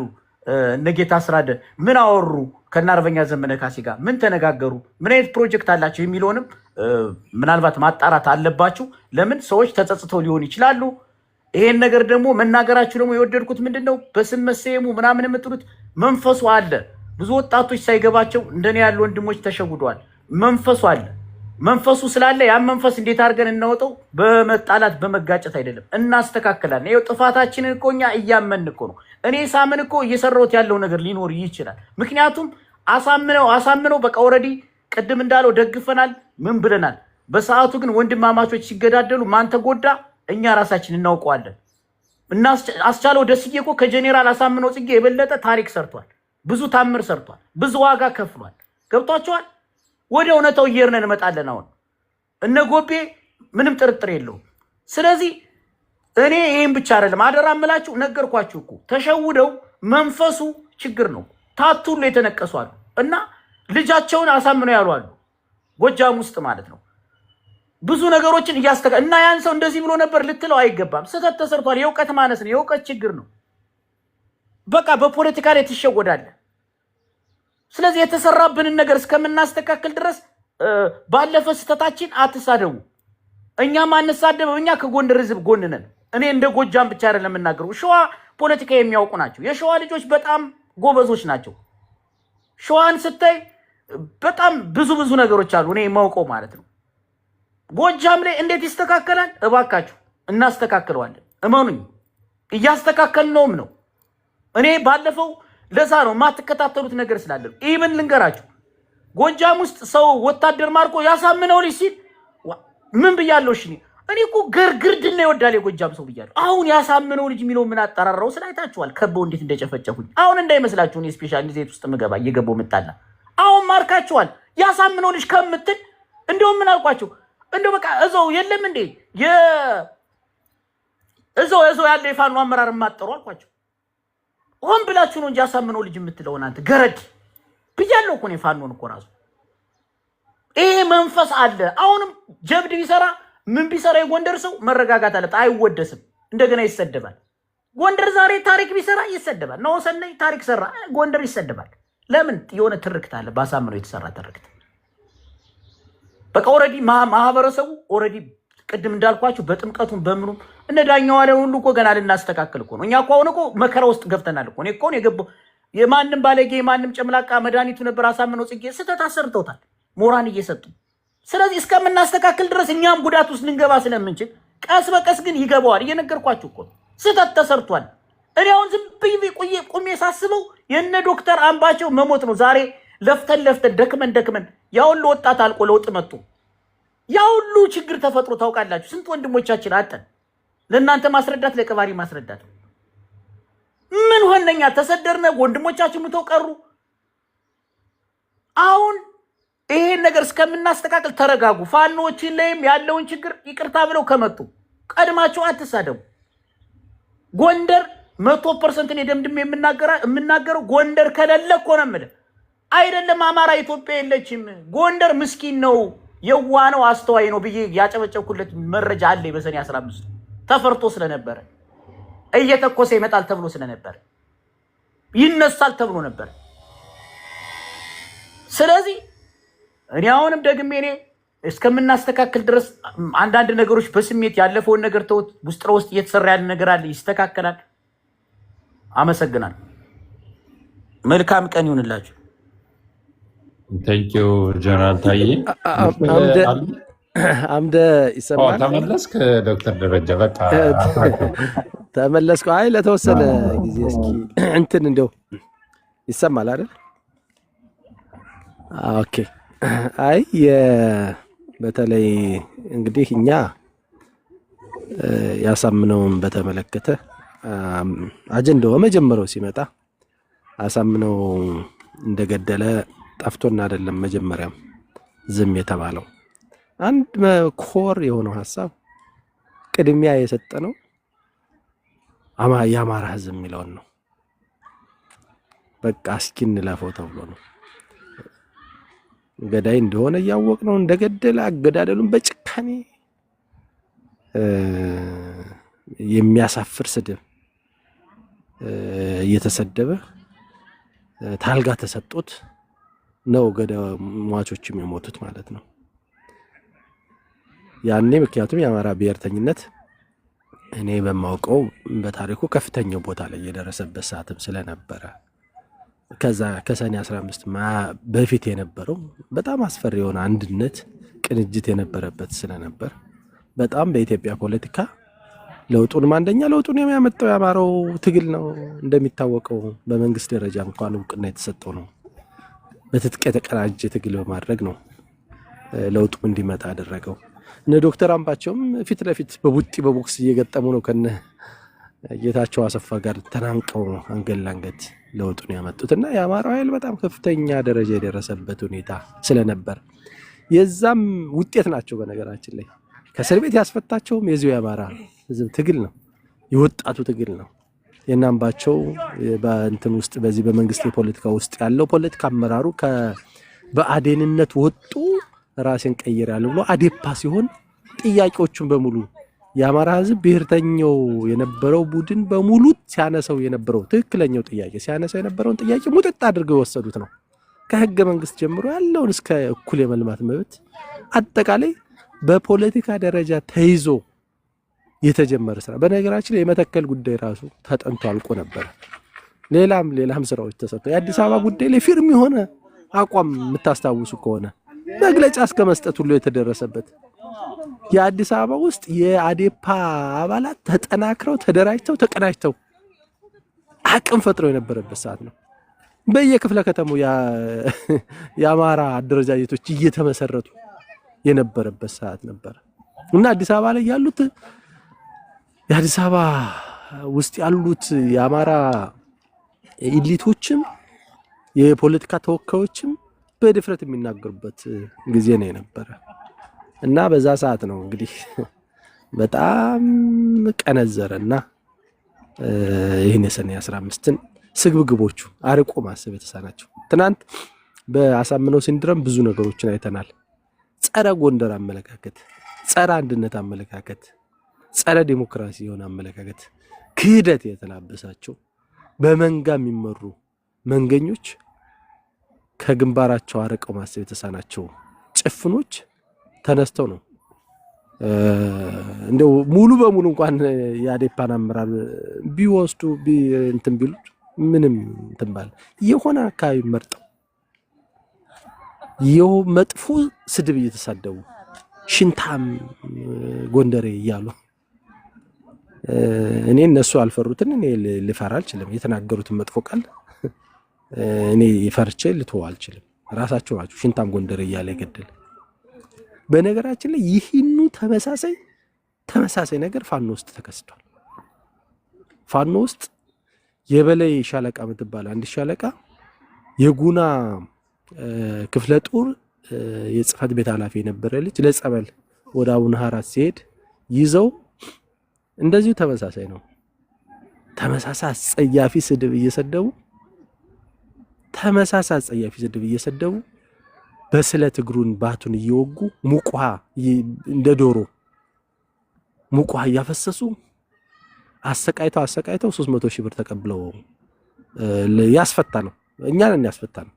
እነጌታ አስራደ ምን አወሩ ከነ አርበኛ ዘመነ ካሴ ጋር ምን ተነጋገሩ፣ ምን አይነት ፕሮጀክት አላቸው የሚለውንም ምናልባት ማጣራት አለባችሁ። ለምን ሰዎች ተጸጽተው ሊሆን ይችላሉ። ይሄን ነገር ደግሞ መናገራችሁ ደግሞ የወደድኩት ምንድነው በስም መሰየሙ ምናምን የምትሉት መንፈሱ አለ። ብዙ ወጣቶች ሳይገባቸው እንደኔ ያሉ ወንድሞች ተሸውደዋል። መንፈሱ አለ። መንፈሱ ስላለ ያን መንፈስ እንዴት አድርገን እናወጣው? በመጣላት በመጋጨት አይደለም፣ እናስተካክላለን። ይኸው ጥፋታችንን እኮ እኛ እያመን እኮ ነው። እኔ ሳምን እኮ እየሰራሁት ያለው ነገር ሊኖር ይችላል። ምክንያቱም አሳምነው በቃ ኦልሬዲ ቅድም እንዳለው ደግፈናል፣ ምን ብለናል። በሰዓቱ ግን ወንድማማቾች ሲገዳደሉ ማን ተጎዳ? እኛ ራሳችን እናውቀዋለን። እና አስቻለው ደስዬ እኮ ከጄኔራል አሳምነው ጽጌ የበለጠ ታሪክ ሰርቷል። ብዙ ታምር ሰርቷል። ብዙ ዋጋ ከፍሏል። ገብቷቸዋል። ወደ እውነታው እየሄድን እንመጣለን። አሁን እነ ጎቤ ምንም ጥርጥር የለውም። ስለዚህ እኔ ይሄን ብቻ አይደለም አደራ እምላችሁ፣ ነገርኳችሁ እኮ ተሸውደው መንፈሱ ችግር ነው። ታቱ ሁሉ የተነቀሱ አሉ እና ልጃቸውን አሳምነው ያሉ አሉ፣ ጎጃም ውስጥ ማለት ነው። ብዙ ነገሮችን እና ያን ሰው እንደዚህ ብሎ ነበር ልትለው አይገባም። ስህተት ተሰርቷል። የእውቀት ማነስ ነው፣ የእውቀት ችግር ነው። በቃ በፖለቲካ ላይ ትሸወዳለህ። ስለዚህ የተሰራብንን ነገር እስከምናስተካክል ድረስ ባለፈ ስህተታችን አትሳደቡ። እኛም አንሳደብም። እኛ ከጎንደር ህዝብ ጎን ነን። እኔ እንደ ጎጃም ብቻ አይደለም የምናገረው። ሸዋ ፖለቲካ የሚያውቁ ናቸው። የሸዋ ልጆች በጣም ጎበዞች ናቸው። ሸዋን ስታይ በጣም ብዙ ነገሮች አሉ እኔ የማውቀው ማለት ነው። ጎጃም ላይ እንዴት ይስተካከላል? እባካችሁ እናስተካክለዋለን። እመኑኝ፣ እያስተካከልነውም ነው። እኔ ባለፈው ለዛ ነው የማትከታተሉት ነገር ስላለ ኢቭን ልንገራችሁ፣ ጎጃም ውስጥ ሰው ወታደር ማርኮ ያሳምነው ልጅ ሲል ምን ብያለሁ? እኔ እኮ ግርግርድና ይወዳል የጎጃም ሰው ብያለሁ። አሁን ያሳምነው ልጅ የሚለው ምን አጠራራው ስላይታችኋል። ከበው እንዴት እንደጨፈጨፉኝ አሁን እንዳይመስላችሁ እኔ ስፔሻል ዜት ውስጥ ምገባ እየገባው ምጣላ አሁን ማርካችኋል። ያሳምነው ልጅ ከምትል እንደውም ምን አልኳቸው? እንደው በቃ እዛው የለም እንዴ እዛው ያለ የፋኖ አመራር ማጠሩ አልኳቸው። ሆን ብላችሁ ነው እንጂ ያሳምነው ልጅ የምትለው እናንተ ገረድ ብያለሁ እኮ ነው። ፋኖን እኮ ራሱ ይሄ መንፈስ አለ። አሁንም ጀብድ ቢሰራ ምን ቢሰራ የጎንደር ሰው መረጋጋት አለበት። አይወደስም፣ እንደገና ይሰደባል። ጎንደር ዛሬ ታሪክ ቢሰራ ይሰደባል። ነው ሰነይ ታሪክ ሰራ ጎንደር ይሰደባል። ለምን? የሆነ ትርክት አለ፣ ባሳምነው የተሰራ ትርክት። በቃ ኦሬዲ ማህበረሰቡ ኦሬዲ ቅድም እንዳልኳችሁ በጥምቀቱም በምኑም እነ ዳኛው አለ ሁሉ እኮ ገና ልናስተካክል እኮ ነው። እኛ እኮ አሁን እኮ መከራ ውስጥ ገብተናል እኮ። እኔ እኮ ነው የገባው። የማንም ባለጌ የማንም ጨምላቃ መድኃኒቱ ነበር። አሳምነው ጽጌ ስህተት አሰርተውታል፣ ሞራን እየሰጡ። ስለዚህ እስከምናስተካክል ድረስ እኛም ጉዳት ውስጥ ልንገባ ስለምንችል ቀስ በቀስ ግን ይገባዋል። እየነገርኳችሁ እኮ ስህተት ተሰርቷል። እኔ አሁን ዝም ብዬ ቁሜ ሳስበው የነ ዶክተር አምባቸው መሞት ነው። ዛሬ ለፍተን ደክመን ያ ሁሉ ወጣት አልቆ ለውጥ መጡ። ያ ሁሉ ችግር ተፈጥሮ ታውቃላችሁ። ስንት ወንድሞቻችን አጠን። ለእናንተ ማስረዳት ለቀባሪ ማስረዳት ምን ሆነኛ? ተሰደርነ፣ ወንድሞቻችን ሙተው ቀሩ። አሁን ይሄን ነገር እስከምናስተካክል ተረጋጉ። ፋኖችን ላይም ያለውን ችግር ይቅርታ ብለው ከመጡ ቀድማቸው አትሳደቡ። ጎንደር 100% እኔ ደምድሜ የምናገረው ጎንደር ከሌለ እኮ ነው የምልህ። አይደለም አማራ ኢትዮጵያ የለችም። ጎንደር ምስኪን ነው፣ የዋ ነው፣ አስተዋይ ነው ብዬ ያጨበጨብኩለት መረጃ አለ። በሰኔ 15 ተፈርቶ ስለነበረ እየተኮሰ ይመጣል ተብሎ ስለነበረ ይነሳል ተብሎ ነበር። ስለዚህ እኔ አሁንም ደግሜ እኔ እስከምናስተካክል ድረስ አንዳንድ ነገሮች በስሜት ያለፈውን ነገር ተውት። ውስጥ ለውስጥ እየተሰራ ያለ ነገር አለ፣ ይስተካከላል። አመሰግናለሁ። መልካም ቀን ይሁንላችሁ።
ቴንኪው ጀነራል ታዬ።
አምደ ይሰማል?
ተመለስክ ዶክተር ደረጃ? በቃ
ተመለስኩ። አይ ለተወሰነ ጊዜ እስኪ እንትን እንደው ይሰማል አይደል? ኦኬ። አይ በተለይ እንግዲህ እኛ ያሳምነውን በተመለከተ አጀንዳው መጀመሪያው ሲመጣ አሳምነው እንደገደለ ጠፍቶና አይደለም መጀመሪያም ዝም የተባለው። አንድ ኮር የሆነው ሐሳብ ቅድሚያ የሰጠነው የአማራ ሕዝብ የሚለውን ነው። በቃ እስኪ እንለፈው ተብሎ ነው። ገዳይ እንደሆነ እያወቅነው እንደገደለ አገዳደሉን በጭካኔ የሚያሳፍር ስድብ እየተሰደበ ታልጋ ተሰጦት ነው ሟቾችም የሞቱት ማለት ነው። ያኔ ምክንያቱም የአማራ ብሔርተኝነት እኔ በማውቀው በታሪኩ ከፍተኛው ቦታ ላይ የደረሰበት ሰዓትም ስለነበረ ከዛ ከሰኔ 15 በፊት የነበረው በጣም አስፈሪ የሆነ አንድነት ቅንጅት የነበረበት ስለነበር በጣም በኢትዮጵያ ፖለቲካ ለውጡን አንደኛ ለውጡን የሚያመጣው የአማራው ትግል ነው። እንደሚታወቀው በመንግስት ደረጃ እንኳን እውቅና የተሰጠው ነው። በትጥቅ የተቀናጀ ትግል በማድረግ ነው ለውጡ እንዲመጣ ያደረገው። እነ ዶክተር አምባቸውም ፊት ለፊት በቡጢ በቦክስ እየገጠሙ ነው ከነ ጌታቸው አሰፋ ጋር ተናንቀው አንገት ለአንገት ለውጡን ያመጡትና የአማራው ኃይል በጣም ከፍተኛ ደረጃ የደረሰበት ሁኔታ ስለነበር የዛም ውጤት ናቸው። በነገራችን ላይ ከእስር ቤት ያስፈታቸውም የዚሁ የአማራ ህዝብ ትግል ነው፣ የወጣቱ ትግል ነው። የናምባቸው በእንትን ውስጥ በዚህ በመንግስት የፖለቲካ ውስጥ ያለው ፖለቲካ አመራሩ በአዴንነት ወጡ ራሴን ቀይራለሁ ብሎ አዴፓ ሲሆን ጥያቄዎቹን በሙሉ የአማራ ህዝብ ብሔርተኛው የነበረው ቡድን በሙሉ ሲያነሳው የነበረው ትክክለኛው ጥያቄ ሲያነሳው የነበረውን ጥያቄ ሙጥጥ አድርገው ወሰዱት ነው። ከህገ መንግስት ጀምሮ ያለውን እስከ እኩል የመልማት መብት አጠቃላይ በፖለቲካ ደረጃ ተይዞ የተጀመረ ስራ። በነገራችን ላይ የመተከል ጉዳይ ራሱ ተጠንቶ አልቆ ነበር። ሌላም ስራዎች ተሰጥተው የአዲስ አበባ ጉዳይ ላይ ፊርም የሆነ አቋም የምታስታውሱ ከሆነ መግለጫ እስከ መስጠት ሁሉ የተደረሰበት የአዲስ አበባ ውስጥ የአዴፓ አባላት ተጠናክረው ተደራጅተው ተቀናጅተው አቅም ፈጥረው የነበረበት ሰዓት ነው። በየክፍለ ከተማው የአማራ አደረጃጀቶች እየተመሰረቱ የነበረበት ሰዓት ነበር እና አዲስ አበባ ላይ ያሉት የአዲስ አበባ ውስጥ ያሉት የአማራ ኢሊቶችም የፖለቲካ ተወካዮችም በድፍረት የሚናገሩበት ጊዜ ነው የነበረ እና በዛ ሰዓት ነው እንግዲህ በጣም ቀነዘረና ይህን የሰኔ 15ን ስግብግቦቹ አርቆ ማሰብ የተሳናቸው። ትናንት በአሳምነው ሲንድረም ብዙ ነገሮችን አይተናል። ጸረ ጎንደር አመለካከት፣ ጸረ አንድነት አመለካከት፣ ጸረ ዲሞክራሲ የሆነ አመለካከት፣ ክህደት የተላበሳቸው በመንጋ የሚመሩ መንገኞች ከግንባራቸው አርቀው ማሰብ የተሳናቸው ጭፍኖች ተነስተው ነው እንደው ሙሉ በሙሉ እንኳን የአዴፓን አመራር ቢወስዱ እንትን ቢሉት ምንም እንትን ባለ የሆነ አካባቢ መርጠው መጥፎ ስድብ እየተሳደቡ ሽንታም ጎንደሬ እያሉ እኔ እነሱ አልፈሩትን እኔ ልፈራ አልችልም። የተናገሩትን መጥፎ ቃል እኔ ይፈርቼ ልተው አልችልም። ራሳቸው ናቸው ሽንታም ጎንደሬ እያለ ይገደል። በነገራችን ላይ ይህኑ ተመሳሳይ ነገር ፋኖ ውስጥ ተከስቷል። ፋኖ ውስጥ የበላይ ሻለቃ ምትባል አንድ ሻለቃ የጉና ክፍለ ጦር የጽፈት ቤት ኃላፊ የነበረ ልጅ ለጸበል ወደ አቡነ ሐራት ሲሄድ ይዘው እንደዚሁ ተመሳሳይ ነው። ተመሳሳይ አጸያፊ ስድብ እየሰደቡ በስለት እግሩን ባቱን እየወጉ ሙቋ እንደ ዶሮ ሙቋ እያፈሰሱ አሰቃይተው 300 ሺህ ብር ተቀብለው ያስፈታ ነው። እኛን ያስፈታ ነው።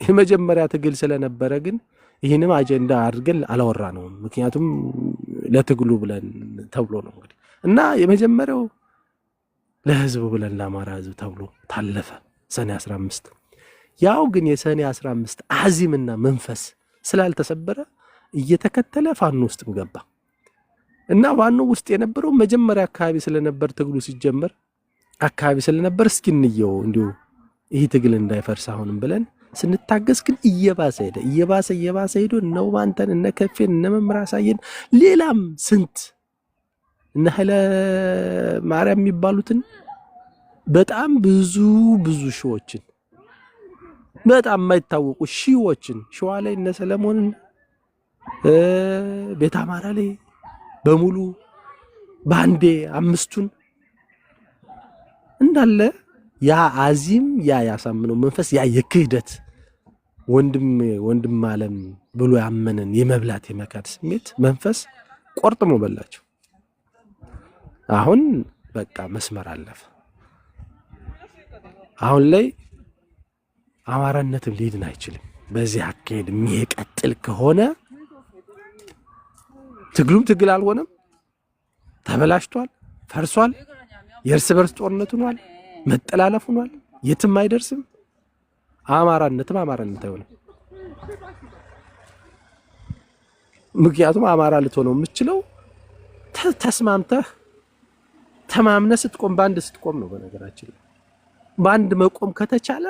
የመጀመሪያ ትግል ስለነበረ ግን ይህንም አጀንዳ አድርገን አላወራ ነው። ምክንያቱም ለትግሉ ብለን ተብሎ ነው እንግዲህ እና የመጀመሪያው ለህዝቡ ብለን ለአማራ ህዝብ ተብሎ ታለፈ ሰኔ 15። ያው ግን የሰኔ 15 አዚምና መንፈስ ስላልተሰበረ እየተከተለ ፋኖ ውስጥም ገባ እና ፋኖ ውስጥ የነበረው መጀመሪያ አካባቢ ስለነበር ትግሉ ሲጀመር አካባቢ ስለነበር እስኪ እንየው እንዲሁ ይህ ትግል እንዳይፈርስ አሁንም ብለን ስንታገስ ግን እየባሰ ሄዶ ነው ማንተን እነ ከፌን እነ መምራ ሳየን ሌላም ስንት እነ ኃይለ ማርያም የሚባሉትን በጣም ብዙ ሺዎችን በጣም የማይታወቁ ሺዎችን ሸዋ ላይ እነ ሰለሞንን ቤተ አማራ ላይ በሙሉ ባንዴ 5ቱን እንዳለ ያ አዚም ያሳምነው መንፈስ ያ የክህደት ወንድም ዓለም ብሎ ያመነን የመብላት የመካድ ስሜት መንፈስ ቆርጥሞ በላቸው። አሁን በቃ መስመር አለፈ። አሁን ላይ አማራነትም ሊድን አይችልም። በዚህ አካሄድ የሚቀጥል ከሆነ ትግሉም ትግል አልሆነም፣ ተበላሽቷል፣ ፈርሷል፣ የእርስ በርስ ጦርነት ሆኗል፣ መጠላለፍ ሆኗል፣ የትም አይደርስም። አማራነትም አማራነት አይሆንም። ምክንያቱም አማራ ልትሆነው የምትችለው ተስማምተህ ተማምነህ ስትቆም በአንድ ስትቆም ነው። በነገራችን በአንድ መቆም ከተቻለ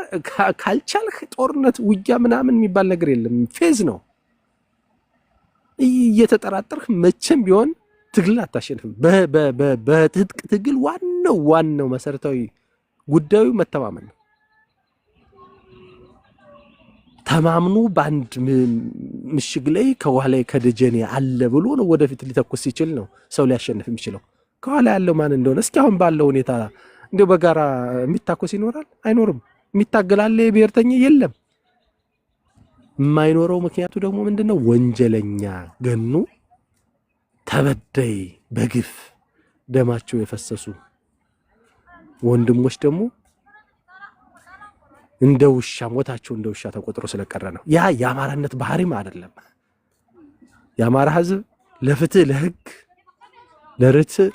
ካልቻልህ ጦርነት ውጊያ ምናምን የሚባል ነገር የለም። ፌዝ ነው። እየተጠራጠርህ መቼም ቢሆን ትግል አታሸንፍም። በትጥቅ ትግል ዋና ዋናው መሰረታዊ ጉዳዩ መተማመን ነው። ተማምኑ በአንድ ምሽግ ላይ ከኋላ ከደጀኔ አለ ብሎ ነው ወደፊት ሊተኩስ ሲችል ነው ሰው ሊያሸንፍ የሚችለው። ከኋላ ያለው ማን እንደሆነ እስኪ አሁን ባለው ሁኔታ እንደው በጋራ የሚታኮስ ይኖራል? አይኖርም። የሚታገላለ ብሔርተኛ የለም። የማይኖረው ምክንያቱ ደግሞ ምንድነው? ወንጀለኛ ገኑ ተበዳይ በግፍ ደማቸው የፈሰሱ ወንድሞች ደግሞ እንደ ውሻ ሞታቸው እንደ ውሻ ተቆጥሮ ስለቀረ ነው። ያ የአማራነት ባህሪም አይደለም። የአማራ ህዝብ ለፍትህ፣ ለህግ፣ ለርትዕ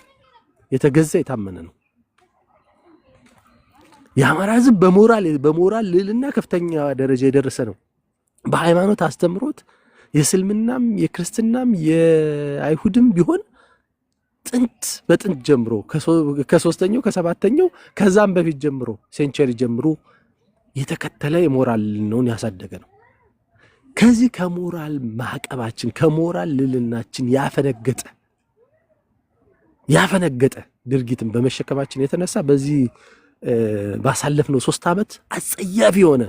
የተገዛ የታመነ ነው። የአማራ ህዝብ በሞራል ልዕልና ከፍተኛ ደረጃ የደረሰ ነው። በሃይማኖት አስተምሮት የእስልምናም የክርስትናም የአይሁድም ቢሆን በጥንት ጀምሮ ከ3ኛው ከ7ኛው ከዛም በፊት ጀምሮ ሴንቸሪ ጀምሮ የተከተለ የሞራል ነውን ያሳደገ ነው። ከዚህ ከሞራል ማዕቀባችን ከሞራል ልዕልናችን ያፈነገጠ ድርጊትን በመሸከማችን የተነሳ በዚህ ባሳለፍነው 3 ዓመት አጸያፊ የሆነ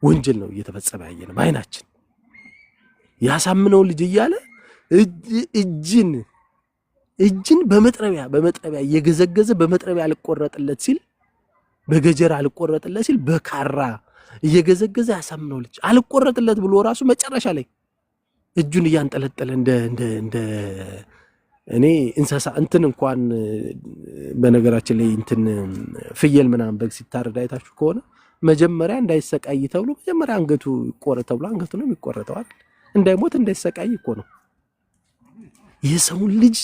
ወንጀል ነው እየተፈጸመ ያየነው በአይናችን። ያሳምነው ልጅ እያለ እጅን በመጥረቢያ እየገዘገዘ በመጥረቢያ አልቆረጥለት ሲል በገጀራ አልቆረጥለት ሲል በካራ እየገዘገዘ ያሳምነው ልጅ አልቆረጥለት ብሎ ራሱ መጨረሻ ላይ እጁን እያንጠለጠለ እንደ እኔ እንስሳ እንትን እንኳን በነገራችን ላይ እንትን ፍየል ምናምን በግ ሲታረድ አይታችሁ ከሆነ መጀመሪያ እንዳይሰቃይ ተብሎ መጀመሪያ አንገቱ ይቆረጥ ተብሎ አንገቱ ነው የሚቆረጠው አይደል? እንዳይሞት እንዳይሰቃይ እኮ ነው። የሰውን ልጅ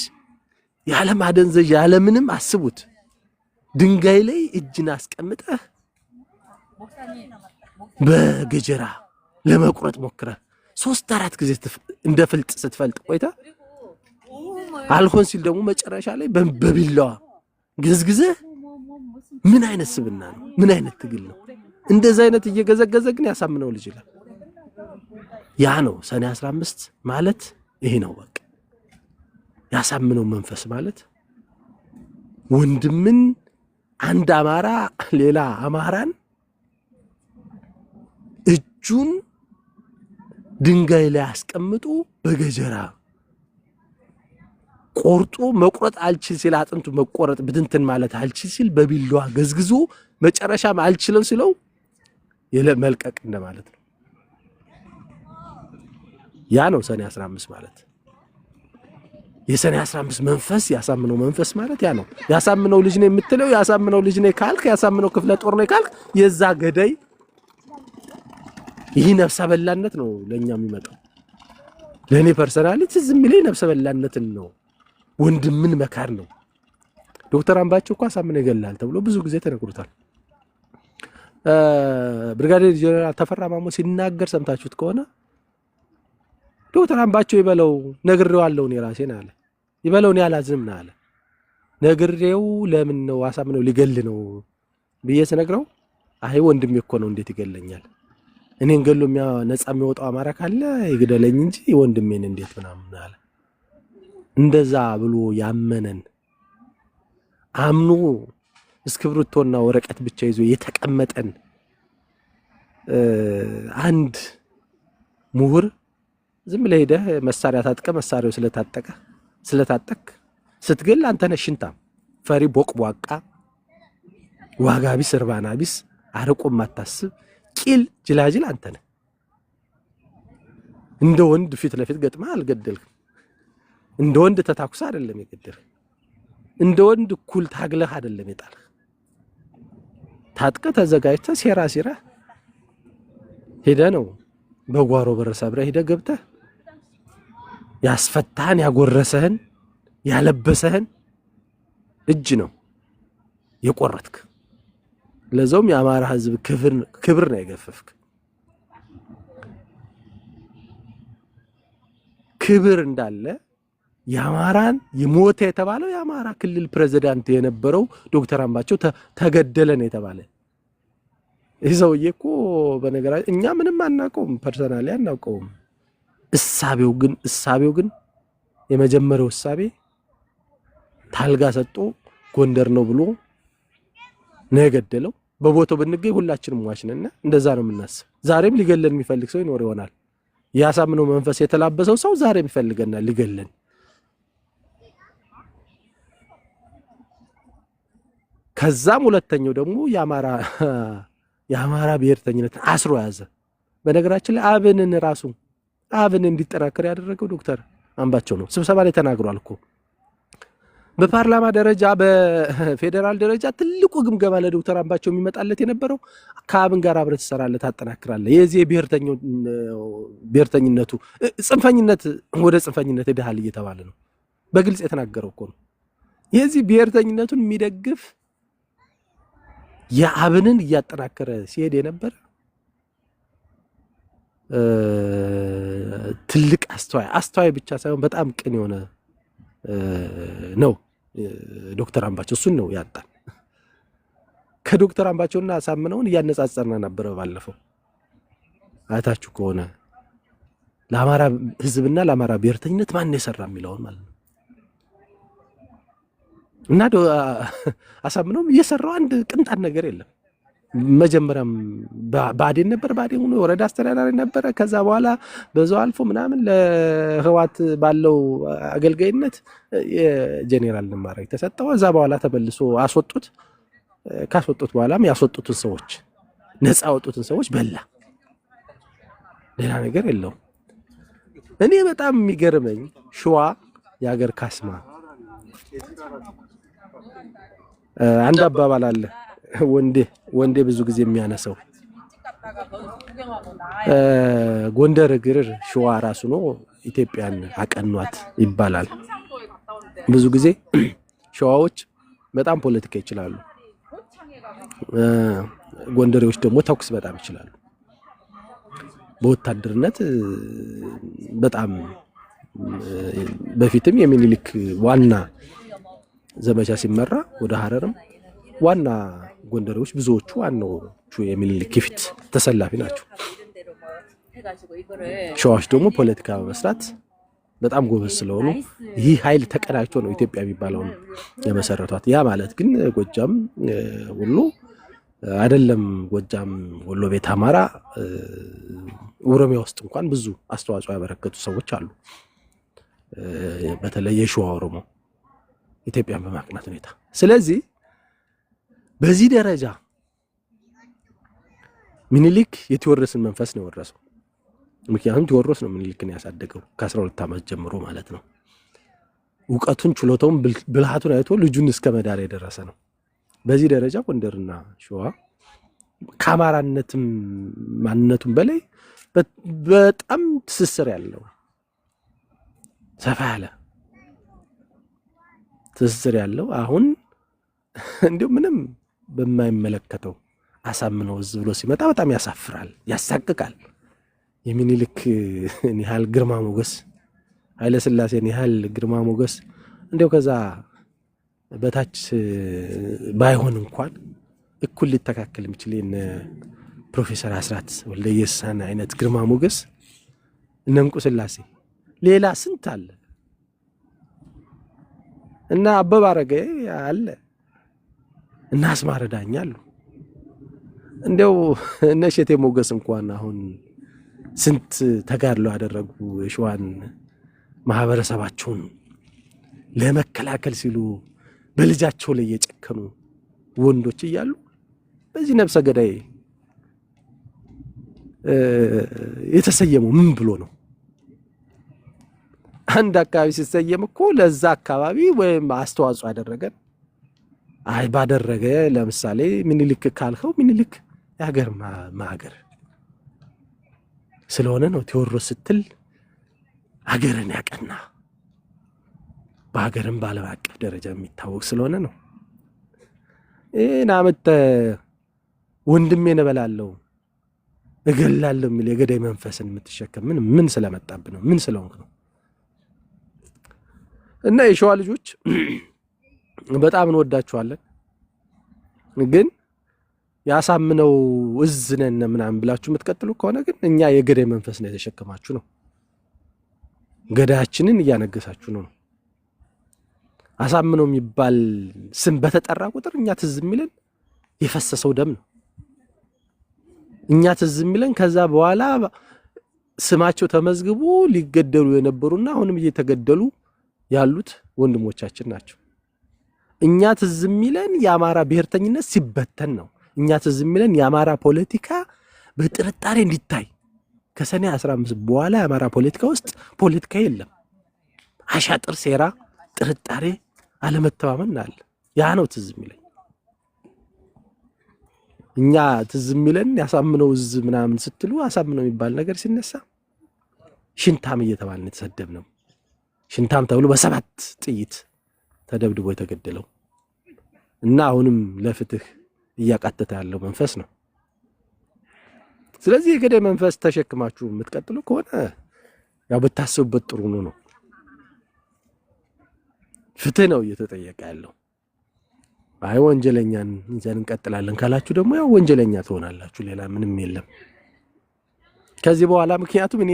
ያለ ማደንዘዣ ያለ ምንም አስቡት። ድንጋይ ላይ እጅን አስቀምጠህ በገጀራ ለመቁረጥ ሞክረህ 3-4 ጊዜ እንደ ፍልጥ ስትፈልጥ ቆይታ አልሆን ሲል ደግሞ መጨረሻ ላይ በቢላዋ ገዝግዘህ ምን አይነት ስብና ነው? ምን አይነት ትግል ነው? እንደዛ አይነት እየገዘገዘ ግን ያሳምነው ልጅ ይላል። ያ ነው ሰኔ 15 ማለት ይሄ ነው። በቃ ያሳምነው መንፈስ ማለት ወንድምን አንድ አማራ ሌላ አማራን እጁን ድንጋይ ላይ አስቀምጦ በገጀራ ቆርጦ መቁረጥ አልችል ሲል አጥንቱ መቆረጥ ብትንትን ማለት አልችል ሲል በቢላዋ ገዝግዞ መጨረሻም አልችልም ሲለው መልቀቅ እንደማለት ነው። ያ ነው ሰኔ 15 ማለት። የሰኔ 15 መንፈስ ያሳምነው መንፈስ ማለት ያ ነው። ያሳምነው ልጅ ነው የምትለው ያሳምነው ልጅ ነው ካልክ ያሳምነው ክፍለ ጦር ነው ካልክ የዛ ገዳይ ይህ ነፍሰ በላነት ነው ለኛ የሚመጣው። ለኔ ፐርሰናሊቲ ዝም ብለ ነፍሰ በላነትን ነው ወንድምን መካር ነው። ዶክተር አምባቸው እኮ አሳምነው ይገላል ተብሎ ብዙ ጊዜ ተነግሮታል። ብርጋዴር ጀነራል ተፈራ ማሞ ሲናገር ሰምታችሁት ከሆነ ዶክተር አምባቸው ይበለው ነግሬዋለሁ እኔ ራሴን አለ። ይበለው እኔ አላዝንም አለ። ነግሬው ለምን ነው አሳምነው ሊገል ነው ብዬ ስነግረው አይ ወንድሜ እኮ ነው እንዴት ይገለኛል? እኔን ገሎ ነፃ የሚወጣው አማራ ካለ ይግደለኝ እንጂ ወንድሜን እንዴት ምናምን አለ። እንደዛ ብሎ ያመነን አምኖ እስክብርቶና ወረቀት ብቻ ይዞ የተቀመጠን አንድ ምሁር ዝም ብለህ ሄደህ መሳሪያ ታጥቀ መሳሪያው ስለታጠቅ ስትገል አንተ ነህ ሽንታም፣ ፈሪ፣ ቦቅቧቃ፣ ዋጋ ቢስ፣ እርባና ቢስ፣ አርቆ ማታስብ ቂል ጅላጅል አንተ ነህ። እንደ ወንድ ፊት ለፊት ገጥማ አልገደልክም። እንደ ወንድ ተታኩሳ አይደለም የገደልህ። እንደ ወንድ እኩል ታግለህ አይደለም የጣልህ። ታጥቀ ተዘጋጅተህ ሴራ ሄደህ ነው በጓሮ በር ሰብረህ ሄደህ ገብተህ ያስፈታህን ያጎረሰህን ያለበሰህን እጅ ነው የቆረጥክ። ለዛውም የአማራ ህዝብ ክብር ነው የገፈፍክ። ክብር እንዳለ የአማራን የሞተ የተባለው የአማራ ክልል ፕሬዝዳንት የነበረው ዶክተር አምባቸው ተገደለ ነው የተባለ። ይህ ሰውዬ እኮ በነገራችን እኛ ምንም አናውቀውም፣ ፐርሰናሊ አናውቀውም። እሳቤው ግን የመጀመሪያው እሳቤ ታልጋ ሰጥቶ ጎንደር ነው ብሎ ነው የገደለው። በቦታው ብንገኝ ሁላችንም ሟች ነን። እንደዛ ነው የምናስብ። ዛሬም ሊገለን የሚፈልግ ሰው ይኖር ይሆናል። ያሳምነው መንፈስ የተላበሰው ሰው ዛሬም ይፈልገናል ሊገለን። ከዛም ሁለተኛው ደግሞ የአማራ ብሔርተኝነት አስሮ ያዘ። በነገራችን ላይ አብን እንዲጠራከር ያደረገው ዶክተር አምባቸው ነው። ስብሰባ ላይ ተናግሯል እኮ በፓርላማ ደረጃ በፌዴራል ደረጃ ትልቁ ግምገማ ለዶክተር አምባቸው የሚመጣለት የነበረው ከአብን ጋር አብረህ ትሰራለህ፣ ታጠናክራለህ፣ የዚህ ብሔርተኝነቱ ጽንፈኝነት ወደ ጽንፈኝነት ሄደሃል እየተባለ ነው። በግልጽ የተናገረው እኮ ነው። የዚህ ብሔርተኝነቱን የሚደግፍ የአብንን እያጠናከረ ሲሄድ የነበረ ትልቅ አስተዋይ ብቻ ሳይሆን በጣም ቅን የሆነ ነው ዶክተር አምባቸው። እሱን ነው ያጣን። ከዶክተር አምባቸውና አሳምነውን እያነጻጸርና ነበረ ባለፈው አይታችሁ ከሆነ ለአማራ ህዝብና ለአማራ ብሔርተኝነት ማን የሰራ የሚለውን ማለት ነው። እና አሳምነውም እየሰራው አንድ ቅንጣት ነገር የለም። መጀመሪያም ባዴን ነበር፣ ባዴን ሆኖ ወረዳ አስተዳዳሪ ነበረ። ከዛ በኋላ በዛው አልፎ ምናምን ለህዋት ባለው አገልጋይነት የጄኔራል ማዕረግ ተሰጠው። እዛ በኋላ ተበልሶ አስወጡት። ካስወጡት በኋላም ያስወጡትን ሰዎች ነፃ ያወጡትን ሰዎች በላ። ሌላ ነገር የለውም። እኔ በጣም የሚገርመኝ ሸዋ የሀገር ካስማ አንድ አባባል አለ ወንዴ ብዙ ጊዜ የሚያነሳው ጎንደር እግር ሸዋ ራሱ ነው ኢትዮጵያን አቀኗት ይባላል። ብዙ ጊዜ ሸዋዎች በጣም ፖለቲካ ይችላሉ፣ ጎንደሬዎች ደግሞ ተኩስ በጣም ይችላሉ። በወታደርነት በጣም በፊትም የሚኒሊክ ዋና ዘመቻ ሲመራ ወደ ሐረርም ዋና ጎንደሬዎች ብዙዎቹ ዋናዎቹ የሚኒሊክ ፊት ተሰላፊ ናቸው። ሸዋዎች ደግሞ ፖለቲካ በመስራት በጣም ጎበዝ ስለሆኑ ይህ ኃይል ተቀናጅቶ ነው ኢትዮጵያ የሚባለውን የመሰረቷት። ያ ማለት ግን ጎጃም ወሎ አይደለም፣ ጎጃም ወሎ ቤት አማራ ኦሮሚያ ውስጥ እንኳን ብዙ አስተዋጽኦ ያበረከቱ ሰዎች አሉ። በተለይ የሸዋ ኦሮሞ ኢትዮጵያን በማቅናት ሁኔታ። ስለዚህ በዚህ ደረጃ ሚኒሊክ የቴዎድሮስን መንፈስ ነው የወረሰው። ምክንያቱም ቴዎድሮስ ነው ሚኒሊክን ያሳደገው ከ12 ዓመት ጀምሮ ማለት ነው። እውቀቱን ችሎታውን ብልሃቱን አይቶ ልጁን እስከ መዳር የደረሰ ነው። በዚህ ደረጃ ጎንደርና ሸዋ ከአማራነትም ማንነቱም በላይ በጣም ትስስር ያለው ሰፋ ያለ ትስስር ያለው አሁን እንዲሁ ምንም በማይመለከተው አሳምነው እዝ ብሎ ሲመጣ በጣም ያሳፍራል፣ ያሳቅቃል። የሚኒሊክ ያህል ግርማ ሞገስ፣ ኃይለ ሥላሴን ያህል ግርማ ሞገስ እንዲያው ከዛ በታች ባይሆን እንኳን እኩል ሊተካከል የሚችል ፕሮፌሰር አስራት ወልደየስን አይነት ግርማ ሞገስ እነ እንቁ ሥላሴ ሌላ ስንት አለ እና አበበ አረጋይ አለ እና አስማረ ዳኛ አሉ። እንዲያው እነ እሸቴ ሞገስ እንኳን አሁን ስንት ተጋድሎ ያደረጉ የሸዋን ማህበረሰባቸውን ለመከላከል ሲሉ በልጃቸው ላይ የጨከኑ ወንዶች እያሉ በዚህ ነፍሰ ገዳይ የተሰየመው ምን ብሎ ነው? አንድ አካባቢ ሲሰየም እኮ ለዛ አካባቢ ወይም አስተዋጽኦ ያደረገን ባደረገ ለምሳሌ ሚኒሊክ ካልኸው ሚኒሊክ የሀገር ማገር ስለሆነ ነው። ቴዎድሮስ ስትል ሀገርን ያቀና በሀገርም በዓለም አቀፍ ደረጃ የሚታወቅ ስለሆነ ነው። ይህን አመት ወንድሜን እበላለሁ እገላለሁ የሚል የገዳይ መንፈስን የምትሸከም ምን ስለመጣብ ነው? ምን ስለሆንክ ነው? እና የሸዋ ልጆች በጣም እንወዳችኋለን፣ ግን ያሳምነው እዝ ነን ምናምን ብላችሁ የምትቀጥሉ ከሆነ ግን እኛ የገዳይ መንፈስ ነው የተሸከማችሁ ነው። ገዳያችንን እያነገሳችሁ ነው። አሳምነው የሚባል ስም በተጠራ ቁጥር እኛ ትዝ የሚለን የፈሰሰው ደም ነው። እኛ ትዝ የሚለን ከዛ በኋላ ስማቸው ተመዝግቦ ሊገደሉ የነበሩና አሁንም እየተገደሉ ያሉት ወንድሞቻችን ናቸው። እኛ ትዝ የሚለን የአማራ ብሔርተኝነት ሲበተን ነው። እኛ ትዝ የሚለን የአማራ ፖለቲካ በጥርጣሬ እንዲታይ ከሰኔ 15 በኋላ የአማራ ፖለቲካ ውስጥ ፖለቲካ የለም። አሻጥር፣ ሴራ፣ ጥርጣሬ፣ አለመተማመን አለ። ያ ነው ትዝ የሚለን። እኛ ትዝ የሚለን ያሳምነው እዝ ምናምን ስትሉ አሳምነው የሚባል ነገር ሲነሳ ሽንታም እየተባልን የተሰደብነው ሽንታም ተብሎ በ7 ጥይት ተደብድቦ የተገደለው እና አሁንም ለፍትህ እያቃተተ ያለው መንፈስ ነው። ስለዚህ የገዳይ መንፈስ ተሸክማችሁ የምትቀጥሉ ከሆነ ያው ብታስቡበት ጥሩ ነው። ፍትህ ነው እየተጠየቀ ያለው። አይ ወንጀለኛን ይዘን እንቀጥላለን ካላችሁ ደግሞ ያው ወንጀለኛ ትሆናላችሁ። ሌላ ምንም የለም ከዚህ በኋላ። ምክንያቱም እኔ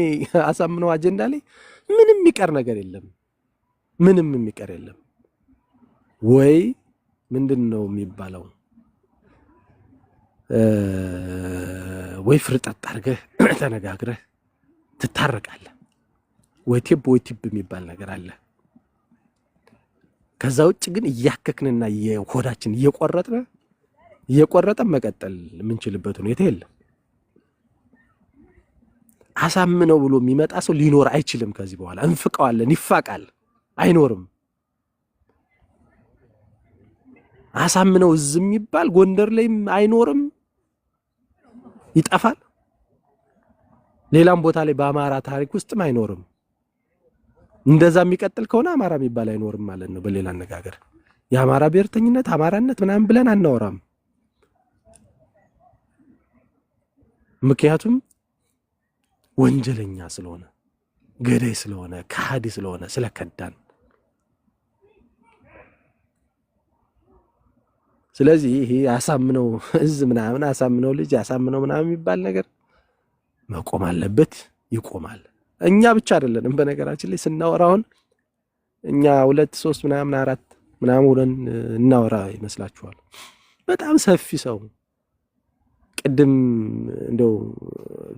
አሳምነው አጀንዳ ላይ ምንም የሚቀር ነገር የለም። ምንም የሚቀር የለም። ወይ ምንድነው የሚባለው? ወይ ፍርጠጥ አድርገህ ተነጋግረህ ትታረቃለህ፣ ወይ ቲብ የሚባል ነገር አለ። ከዛ ውጭ ግን እያከክንና የሆዳችን እየቆረጠን መቀጠል የምንችልበት ሁኔታ የለም። አሳምነው ብሎ የሚመጣ ሰው ሊኖር አይችልም። ከዚህ በኋላ እንፍቀዋለን፣ ይፋቃል፣ አይኖርም። አሳምነው እዝም የሚባል ጎንደር ላይም አይኖርም፣ ይጠፋል። ሌላም ቦታ ላይ በአማራ ታሪክ ውስጥም አይኖርም። እንደዛ የሚቀጥል ከሆነ አማራ የሚባል አይኖርም ማለት ነው። በሌላ አነጋገር የአማራ ብሔርተኝነት አማራነት ምናምን ብለን አናወራም። ምክንያቱም ወንጀለኛ ስለሆነ፣ ገዳይ ስለሆነ፣ ከሃዲ ስለሆነ፣ ስለከዳን። ስለዚህ ይሄ አሳምነው እዝ ምናምን አሳምነው ልጅ አሳምነው ምናምን የሚባል ነገር መቆም አለበት፣ ይቆማል። እኛ ብቻ አይደለንም በነገራችን ላይ ስናወራውን እኛ 2 3 ምናምን 4 ምናምን ሆነን እናወራ ይመስላችኋል? በጣም ሰፊ ሰው ቅድም እንደው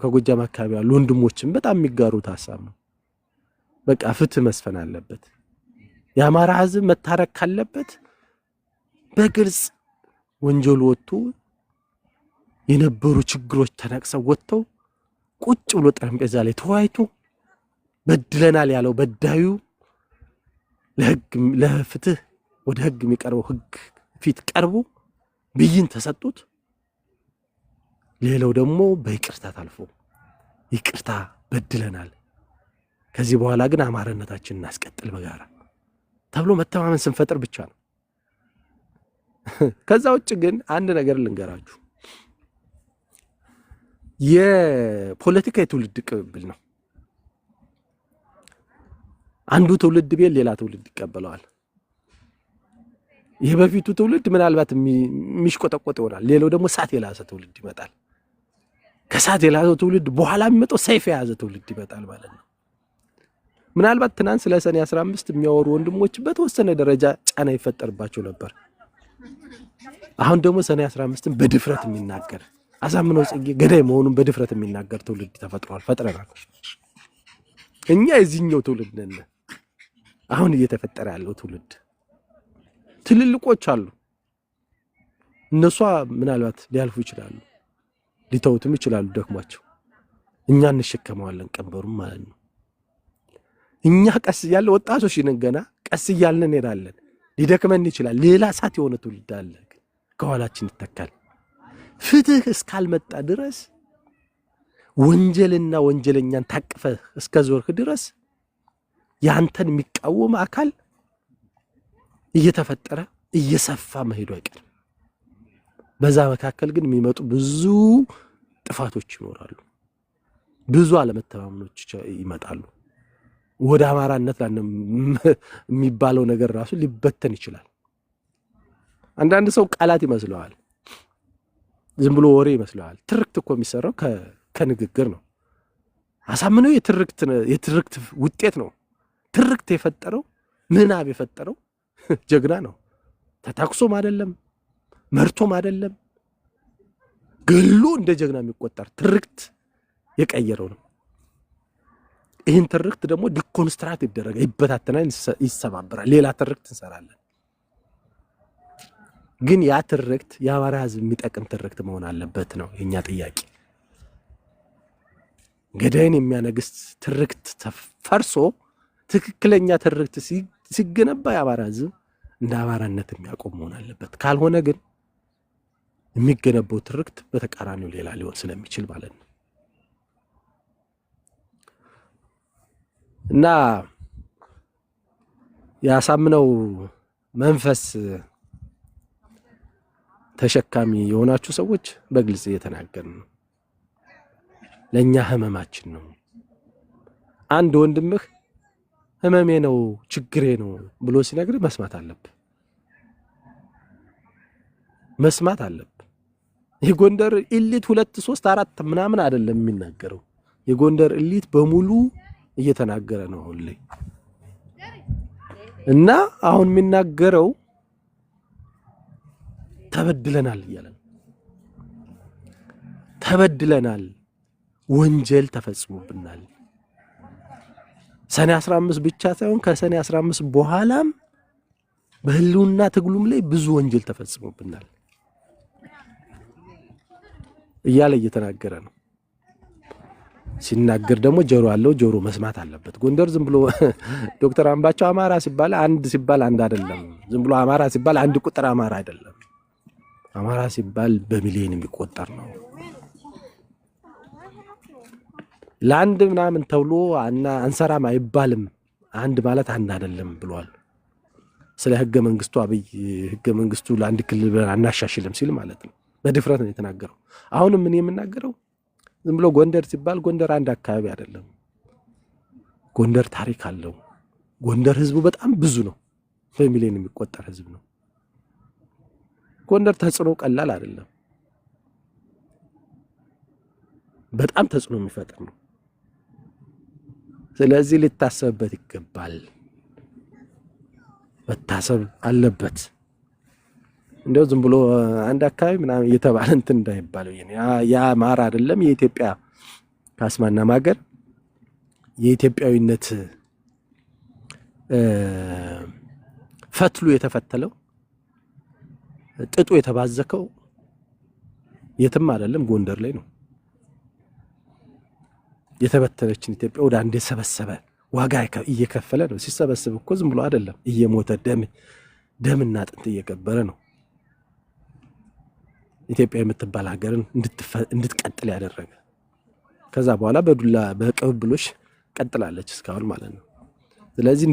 ከጎጃም አካባቢ ያሉ ወንድሞችም በጣም የሚጋሩት ሐሳብ ነው። በቃ ፍትህ መስፈን አለበት። የአማራ ሕዝብ መታረቅ ካለበት በግልጽ ወንጀሉ ወጥቶ የነበሩ ችግሮች ተነቅሰው ወጥተው ቁጭ ብሎ ጠረጴዛ ላይ ተወያይቶ በድለናል ያለው በዳዩ ለፍትህ ወደ ህግ የሚቀርበው ህግ ፊት ቀርቦ ብይን ተሰጥቶት ሌላው ደግሞ በይቅርታ ታልፎ ይቅርታ በድለናል፣ ከዚህ በኋላ ግን አማራነታችንን እናስቀጥል በጋራ ተብሎ መተማመን ስንፈጥር ብቻ ነው። ከዛ ውጭ ግን አንድ ነገር ልንገራችሁ፣ የፖለቲካ የትውልድ ቅብብል ነው። አንዱ ትውልድ ቤት ሌላ ትውልድ ይቀበለዋል። ይሄ በፊቱ ትውልድ ምናልባት የሚሽቆጠቆጥ ይሆናል። ሌላው ደግሞ ሳት የላሰ ትውልድ ይመጣል። ከሳት የላሰው ትውልድ በኋላ የሚመጣው ሰይፍ የያዘ ትውልድ ይመጣል ማለት ነው። ምናልባት ትናንት ስለ ሰኔ 15 የሚያወሩ ወንድሞች በተወሰነ ደረጃ ጫና ይፈጠርባቸው ነበር። አሁን ደግሞ ሰኔ 15ን በድፍረት የሚናገር አሳምነው ጽጌ ገዳይ መሆኑን በድፍረት የሚናገር ትውልድ ፈጥረናል። እኛ የዚህኛው ትውልድ ነን። አሁን እየተፈጠረ ያለው ትውልድ ትልልቆች አሉ። እነሷ ምናልባት ሊያልፉ ይችላሉ፣ ሊተውትም ይችላሉ ደክሟቸው። እኛ እንሸከመዋለን ቀንበሩም ማለት ነው። እኛ ቀስ እያለ ወጣቶች ነን፣ ገና ቀስ እያልን እንሄዳለን። ሊደክመን ይችላል። ሌላ ሳት የሆነ ትውልድ አለ ከኋላችን ይተካል። ፍትህ እስካልመጣ ድረስ ወንጀልና ወንጀለኛን ታቅፈህ እስከ ዞርክ ድረስ ያንተን የሚቃወም አካል እየተፈጠረ እየሰፋ መሄዱ አይቀርም። በዛ መካከል ግን የሚመጡ ብዙ ጥፋቶች ይኖራሉ፣ ብዙ አለመተማመኖች ይመጣሉ። ወደ አማራነት የሚባለው ነገር ራሱ ሊበተን ይችላል። አንዳንድ ሰው ቃላት ይመስለዋል፣ ዝም ብሎ ወሬ ይመስለዋል። ትርክት እኮ የሚሰራው ከንግግር ነው። አሳምነው የትርክት ውጤት ነው። ትርክት የፈጠረው ምናብ የፈጠረው ጀግና ነው። ተታክሶም አይደለም መርቶም አይደለም ገሎ እንደ ጀግና የሚቆጠር ትርክት የቀየረው ነው። ይህን ትርክት ደግሞ ዲኮንስትራክት ይደረጋል፣ ይበታተናል፣ ይሰባበራል። ሌላ ትርክት እንሰራለን። ግን ያ ትርክት የአማራ ህዝብ የሚጠቅም ትርክት መሆን አለበት ነው የኛ ጥያቄ። ገዳይን የሚያነግስ ትርክት ተፈርሶ ትክክለኛ ትርክት ሲገነባ የአማራ ህዝብ እንደ አማራነት የሚያቆም መሆን አለበት። ካልሆነ ግን የሚገነባው ትርክት በተቃራኒው ሌላ ሊሆን ስለሚችል ማለት ነው። እና ያሳምነው መንፈስ ተሸካሚ የሆናችሁ ሰዎች በግልጽ እየተናገርን ነው። ለኛ ህመማችን ነው። አንድ ወንድምህ ህመሜ ነው ችግሬ ነው ብሎ ሲነግር መስማት አለብህ። መስማት አለብህ። የጎንደር ኢሊት 2 3 4 ምናምን አይደለም የሚናገረው። የጎንደር ኢሊት በሙሉ እየተናገረ ነው አሁን ላይ። እና አሁን የሚናገረው ተበድለናል እያለ ነው። ተበድለናል፣ ወንጀል ተፈጽሞብናል። ሰኔ 15 ብቻ ሳይሆን ከሰኔ 15 በኋላም በህልውና ትግሉም ላይ ብዙ ወንጀል ተፈጽሞብናል እያለ እየተናገረ ነው። ሲናገር ደግሞ ጆሮ አለው፣ ጆሮ መስማት አለበት። ጎንደር ዝም ብሎ ዶክተር አምባቸው አማራ ሲባል አንድ አይደለም። ዝም ብሎ አማራ ሲባል አንድ ቁጥር አማራ አይደለም። አማራ ሲባል በሚሊዮን የሚቆጠር ነው። ለአንድ ምናምን ተብሎ አንሰራም አይባልም። አንድ ማለት አንድ አይደለም ብሏል። ስለ ህገ መንግስቱ አብይ ህገ መንግስቱ ለአንድ ክልል አናሻሽልም ሲል ማለት ነው። በድፍረት ነው የተናገረው። አሁንም ምን የምናገረው ዝም ብሎ ጎንደር ሲባል ጎንደር አንድ አካባቢ አይደለም። ጎንደር ታሪክ አለው። ጎንደር ህዝቡ በጣም ብዙ ነው። በሚሊዮን የሚቆጠር ህዝብ ነው። ጎንደር ተጽዕኖ ቀላል አይደለም። በጣም ተጽዕኖ የሚፈጥር ነው። ስለዚህ ሊታሰብበት ይገባል። መታሰብ አለበት። እንደው ዝም ብሎ አንድ አካባቢ ምናምን እየተባለ እንትን እንዳይባለው ያ አማራ አይደለም። የኢትዮጵያ ካስማና ማገር የኢትዮጵያዊነት ፈትሉ የተፈተለው ጥጡ የተባዘከው የትም አይደለም፣ ጎንደር ላይ ነው። የተበተነችን ኢትዮጵያ ወደ አንድ የሰበሰበ ዋጋ እየከፈለ ነው። ሲሰበስብ እኮ ዝም ብሎ አይደለም፣ እየሞተ ደምና አጥንት እየቀበረ ነው ኢትዮጵያ የምትባል ሀገርን እንድትቀጥል ያደረገ። ከዛ በኋላ በዱላ በቅብብሎሽ ቀጥላለች እስካሁን ማለት ነው። ስለዚህ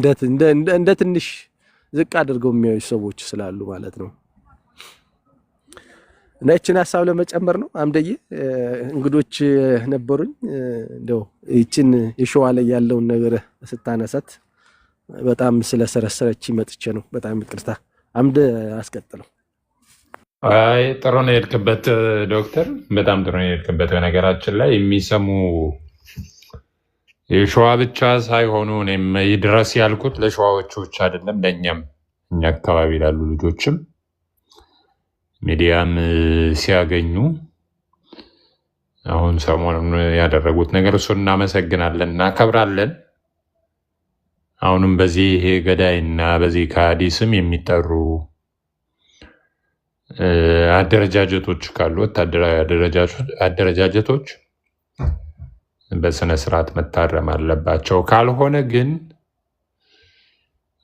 እንደ ትንሽ ዝቅ አድርገው የሚያዩ ሰዎች ስላሉ ማለት ነው። እና ይችን ሀሳብ ለመጨመር ነው። አምደዬ እንግዶች ነበሩኝ። እንደው ይችን የሸዋ ላይ ያለውን ነገር ስታነሳት በጣም ስለሰረሰረች መጥቼ ነው። በጣም ይቅርታ። አምደ አስቀጥለው።
አይ ጥሩ ነው የሄድክበት ዶክተር፣ በጣም ጥሩ ነው የሄድክበት። በነገራችን ላይ የሚሰሙ የሸዋ ብቻ ሳይሆኑ እኔም ይድረስ ያልኩት ለሸዋዎቹ ብቻ አይደለም፣ ለእኛም እኛ አካባቢ ላሉ ልጆችም ሚዲያም ሲያገኙ አሁን ሰሞኑን ያደረጉት ነገር እሱን እናመሰግናለን፣ እናከብራለን። አሁንም በዚህ ገዳይና በዚህ ከሃዲ ስም የሚጠሩ አደረጃጀቶች ካሉ ወታደራዊ አደረጃጀቶች በስነ ስርዓት መታረም አለባቸው። ካልሆነ ግን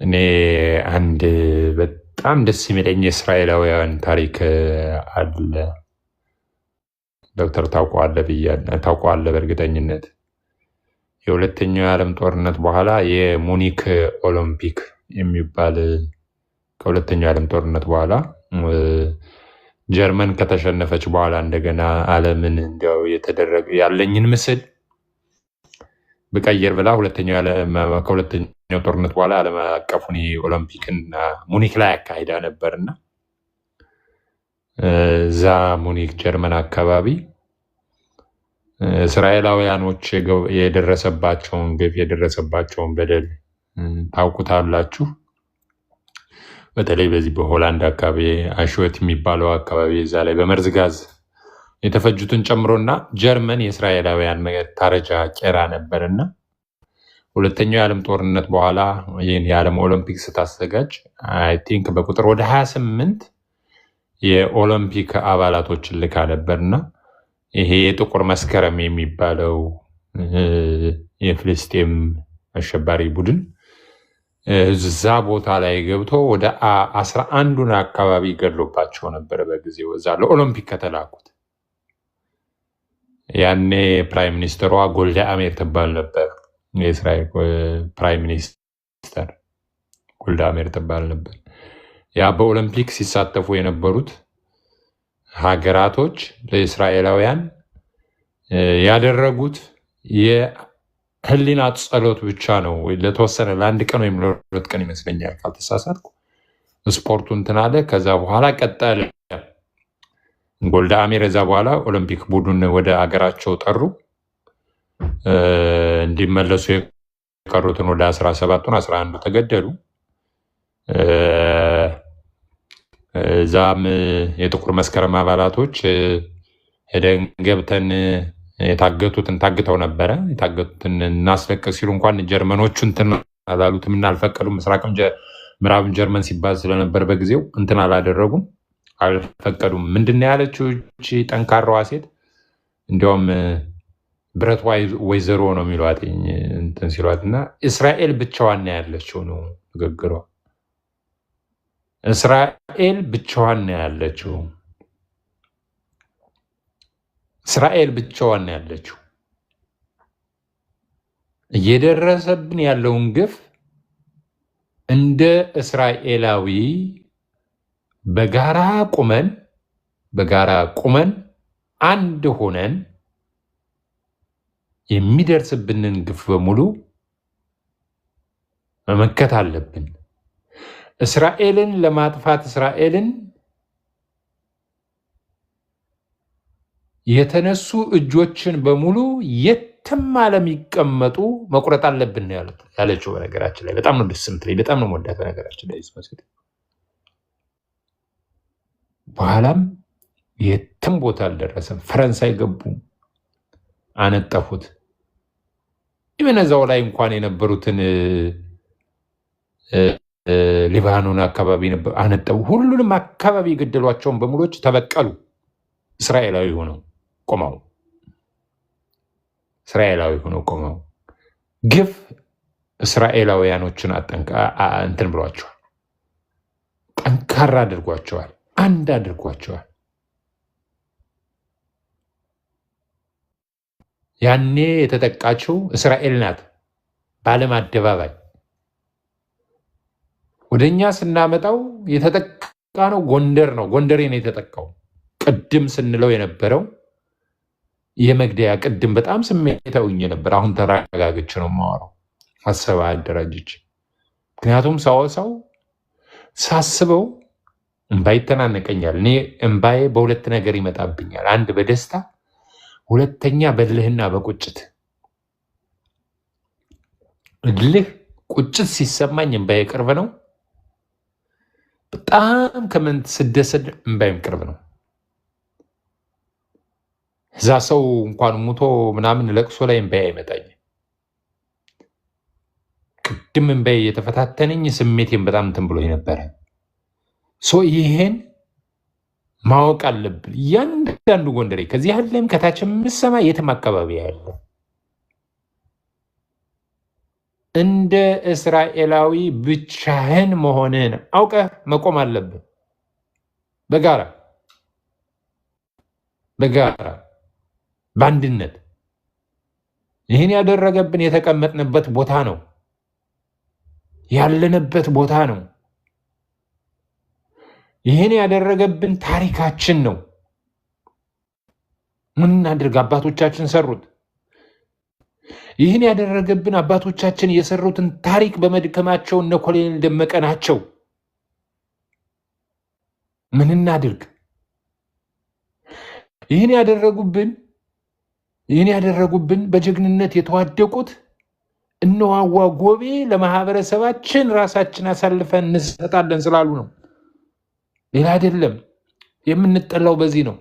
እኔ አንድ በጣም ደስ የሚለኝ የእስራኤላውያን ታሪክ አለ። ዶክተር ታውቀዋለህ በእርግጠኝነት። የሁለተኛው የዓለም ጦርነት በኋላ የሙኒክ ኦሎምፒክ የሚባል ከሁለተኛው የዓለም ጦርነት በኋላ ጀርመን ከተሸነፈች በኋላ እንደገና ዓለምን እንዲያው የተደረገ ያለኝን ምስል ብቀየር ብላ ከሁለተኛው ጦርነት በኋላ ዓለም አቀፉን ኦሎምፒክን ሙኒክ ላይ አካሂዳ ነበርና እዛ ሙኒክ ጀርመን አካባቢ እስራኤላውያኖች የደረሰባቸውን ግፍ የደረሰባቸውን በደል ታውቁታላችሁ። በተለይ በዚህ በሆላንድ አካባቢ አሽወት የሚባለው አካባቢ እዛ ላይ በመርዝ ጋዝ የተፈጁትን ጨምሮና ጀርመን የእስራኤላውያን መታረጃ ቄራ ነበርና ሁለተኛው የዓለም ጦርነት በኋላ ይህን የዓለም ኦሎምፒክ ስታዘጋጅ አይ ቲንክ በቁጥር ወደ 28 የኦሎምፒክ አባላቶችን ልካ ነበርና ይሄ የጥቁር መስከረም የሚባለው የፍልስጤም አሸባሪ ቡድን እዛ ቦታ ላይ ገብቶ ወደ 11ዱን አካባቢ ገድሎባቸው ነበር በጊዜው እዛ ለኦሎምፒክ ከተላኩት። ያኔ ፕራይም ሚኒስትሯ ጎልዳ አሜር ትባል ነበር። የእስራኤል ፕራይም ሚኒስተር ጎልዳ አሜር ትባል ነበር። ያ በኦሎምፒክ ሲሳተፉ የነበሩት ሀገራቶች ለእስራኤላውያን ያደረጉት የህሊና ጸሎት ብቻ ነው። ለተወሰነ ለአንድ ቀን ወይም ለሁለት ቀን ይመስለኛል ካልተሳሳትኩ ስፖርቱ እንትን አለ። ከዛ በኋላ ቀጠለ። ጎልዳ አሜር እዛ በኋላ ኦሎምፒክ ቡድን ወደ አገራቸው ጠሩ። እንዲመለሱ የቀሩትን ወደ 17ቱን 11 ተገደሉ። እዛም የጥቁር መስከረም አባላቶች ሄደን ገብተን የታገቱትን ታግተው ነበረ። የታገቱትን እናስለቀቅ ሲሉ እንኳን ጀርመኖቹ እንትን አላሉትም እና አልፈቀዱም። ምዕራብ ጀርመን ሲባል ስለነበር በጊዜው እንትን አላደረጉም፣ አልፈቀዱም። ምንድነው ያለችው እቺ ጠንካራዋ ሴት? እንዲያውም ብረት ወይዘሮ ነው የሚሏት እንትን ሲሏት እና እስራኤል ብቻዋን ያለችው ነው ንግግሯ። እስራኤል ብቻዋን ያለችው፣ እስራኤል ብቻዋን ያለችው። እየደረሰብን ያለውን ግፍ እንደ እስራኤላዊ በጋራ ቁመን አንድ ሆነን የሚደርስብንን ግፍ በሙሉ መመከት አለብን። እስራኤልን ለማጥፋት እስራኤልን የተነሱ እጆችን በሙሉ የትም ዓለም ይቀመጡ መቁረጥ አለብን ያለችው። በነገራችን ላይ በጣም ነው ደስ የምትለኝ፣ በጣም ነው የምወዳት። በነገራችን ላይ በኋላም የትም ቦታ አልደረሰም። ፈረንሳይ ገቡ፣ አነጠፉት። የመነዛው ላይ እንኳን የነበሩትን ሊባኖን አካባቢ ነበር አነጠቡ። ሁሉንም አካባቢ የገደሏቸውን በሙሎች ተበቀሉ። እስራኤላዊ ሆነው ቆመው ግፍ እስራኤላውያኖችን እንትን ብሏቸዋል፣ ጠንካራ አድርጓቸዋል፣ አንድ አድርጓቸዋል። ያኔ የተጠቃችው እስራኤል ናት በዓለም አደባባይ። ወደኛ ስናመጣው የተጠቃ ነው ጎንደር ነው። ጎንደሬ ነው የተጠቃው። ቅድም ስንለው የነበረው የመግደያ ቅድም በጣም ስሜታዊ ነበር። አሁን ተረጋግቼ ነው የማወራው፣ ሀሳብ አደራጅቼ። ምክንያቱም ሰው ሳስበው እምባይ ይተናነቀኛል። እኔ እምባዬ በሁለት ነገር ይመጣብኛል። አንድ በደስታ፣ ሁለተኛ በልህና በቁጭት። እልህ ቁጭት ሲሰማኝ እምባዬ ቅርብ ነው። በጣም ከምን ስደሰድ እምባይም ቅርብ ነው። እዛ ሰው እንኳን ሙቶ ምናምን ለቅሶ ላይ እምባዬ አይመጣኝ። ቅድም እምባዬ እየተፈታተነኝ ስሜቴን በጣም እንትን ብሎ ነበረ። ይሄን ማወቅ አለብን እያንዳንዱ ጎንደሬ፣ ከዚህ ያለም ከታች የምሰማ የትም አካባቢ ያለ እንደ እስራኤላዊ ብቻህን መሆንህን አውቀህ መቆም አለብን። በጋራ በአንድነት። ይህን ያደረገብን የተቀመጥንበት ቦታ ነው፣ ያለንበት ቦታ ነው። ይህን ያደረገብን ታሪካችን ነው። ምን እናድርግ? አባቶቻችን ሰሩት። ይህን ያደረገብን አባቶቻችን የሰሩትን ታሪክ በመድከማቸው እነ ኮሎኔል ደመቀ ናቸው። ምን እናድርግ? ይህን ያደረጉብን በጀግንነት የተዋደቁት
እነዋዋ ጎቤ ለማህበረሰባችን ራሳችን አሳልፈን እንሰጣለን ስላሉ ነው። ሌላ አይደለም። የምንጠላው በዚህ ነው።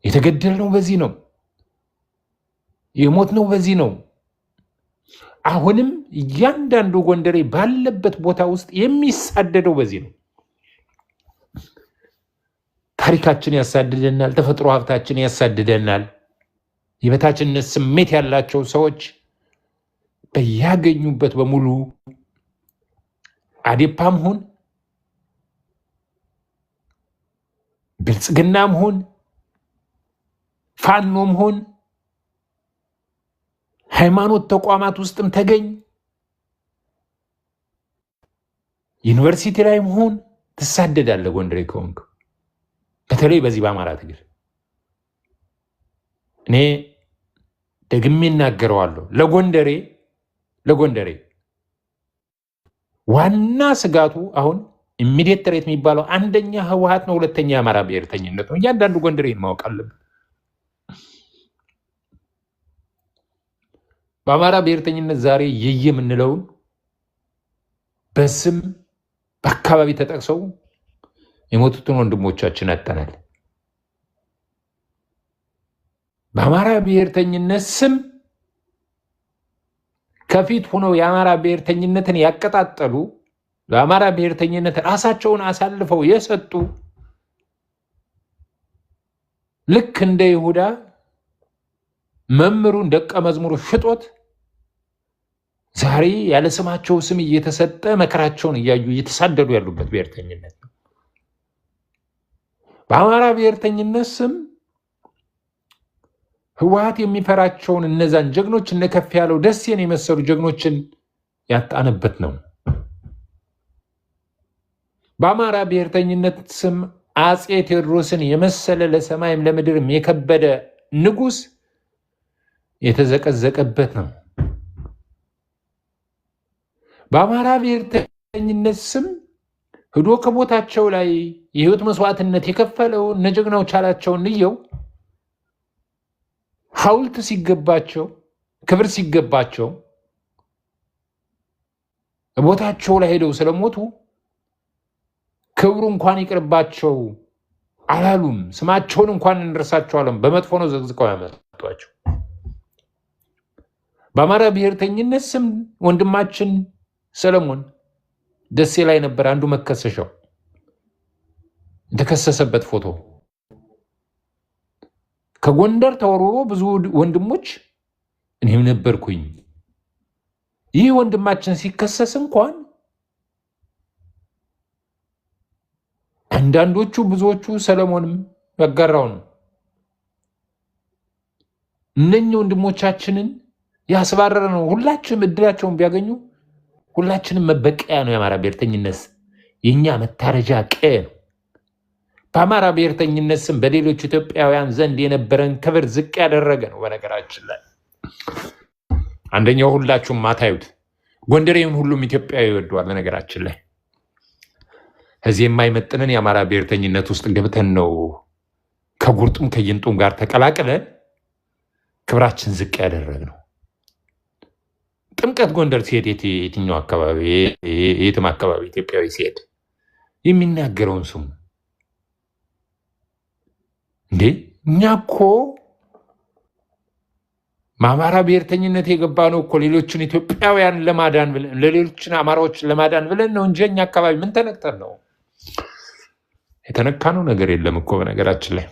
የተገደልነው በዚህ ነው። የሞትነው በዚህ ነው። አሁንም እያንዳንዱ ጎንደሬ ባለበት ቦታ ውስጥ የሚሳደደው በዚህ ነው። ታሪካችን ያሳድደናል። ተፈጥሮ ሀብታችን ያሳድደናል። የበታችነት ስሜት ያላቸው ሰዎች በያገኙበት በሙሉ አዴፓም ሁን ብልጽግናም ሁን ፋኖም ሁን ሃይማኖት ተቋማት ውስጥም ተገኝ ዩኒቨርሲቲ ላይም ሁን ትሳደዳለህ ጎንደሬ ከሆንክ። በተለይ በዚህ በአማራ ትግል እኔ ደግሜ እናገረዋለሁ። ለጎንደሬ ዋና ስጋቱ አሁን ኢሚዲየት ተሬት የሚባለው አንደኛ ህወሓት ነው፣ ሁለተኛ የአማራ ብሔርተኝነት ነው። እያንዳንዱ ጎንደሬን ማወቅ አለብን። በአማራ ብሔርተኝነት ዛሬ የምንለውን በስም በአካባቢ ተጠቅሰው የሞቱትን ወንድሞቻችን አጠናል። በአማራ ብሔርተኝነት ስም ከፊት ሆነው የአማራ ብሔርተኝነትን ያቀጣጠሉ በአማራ ብሔርተኝነት ራሳቸውን አሳልፈው የሰጡ ልክ እንደ ይሁዳ መምህሩን ደቀ መዝሙሩ ሽጦት ዛሬ ያለ ስማቸው ስም እየተሰጠ መከራቸውን እያዩ እየተሳደዱ ያሉበት ብሔርተኝነት ነው። በአማራ ብሔርተኝነት ስም ህወሓት የሚፈራቸውን እነዛን ጀግኖች እነከፍ ያለው ደሴን የመሰሉ ጀግኖችን ያጣነበት ነው። በአማራ ብሔርተኝነት ስም አጼ ቴዎድሮስን የመሰለ ለሰማይም ለምድርም የከበደ ንጉስ የተዘቀዘቀበት ነው። በአማራ ብሔርተኝነት ስም ሄዶ ከቦታቸው ላይ የህይወት መስዋዕትነት የከፈለው እነጀግናው ቻላቸውን ንየው ሐውልት ሲገባቸው ክብር ሲገባቸው ቦታቸው ላይ ሄደው ስለሞቱ ክብሩ እንኳን ይቅርባቸው አላሉም። ስማቸውን እንኳን እንረሳቸው አለም። በመጥፎ ነው ዘግዝቀው ያመጧቸው። በአማራ ብሔርተኝነት ስም ወንድማችን ሰለሞን ደሴ ላይ ነበር አንዱ መከሰሻው የተከሰሰበት ፎቶ ከጎንደር ተወርሮ ብዙ ወንድሞች እኔም ነበርኩኝ። ይህ ወንድማችን ሲከሰስ እንኳን አንዳንዶቹ ብዙዎቹ ሰለሞንም ያጋራው ነው እነኚህ ወንድሞቻችንን ያስባረረ ነው። ሁላችንም እድላቸውን ቢያገኙ ሁላችንም መበቀያ ነው። የአማራ ብሔርተኝነት የኛ መታረጃ ቀ ነው። በአማራ ብሔርተኝነት ስም በሌሎች ኢትዮጵያውያን ዘንድ የነበረን ክብር ዝቅ ያደረገ ነው። በነገራችን ላይ አንደኛው ሁላችሁም ማታዩት ጎንደሬውን ሁሉም ኢትዮጵያዊ ይወደዋል። በነገራችን ላይ እዚህ የማይመጥንን የአማራ ብሔርተኝነት ውስጥ ገብተን ነው ከጉርጡም ከይንጡም ጋር ተቀላቅለን ክብራችን ዝቅ ያደረግ ነው። ጥምቀት ጎንደር ሲሄድ የትኛው አካባቢ የትም አካባቢ ኢትዮጵያዊ ሲሄድ የሚናገረውን ስሙ እንዴ። እኛ እኮ በአማራ ብሔርተኝነት የገባ ነው እኮ ሌሎችን ኢትዮጵያውያን ለማዳን ብለን ለሌሎችን አማራዎችን ለማዳን ብለን ነው እንጂ እኛ አካባቢ ምን ተነክተን ነው? የተነካ ነው ነገር የለም እኮ። በነገራችን ላይ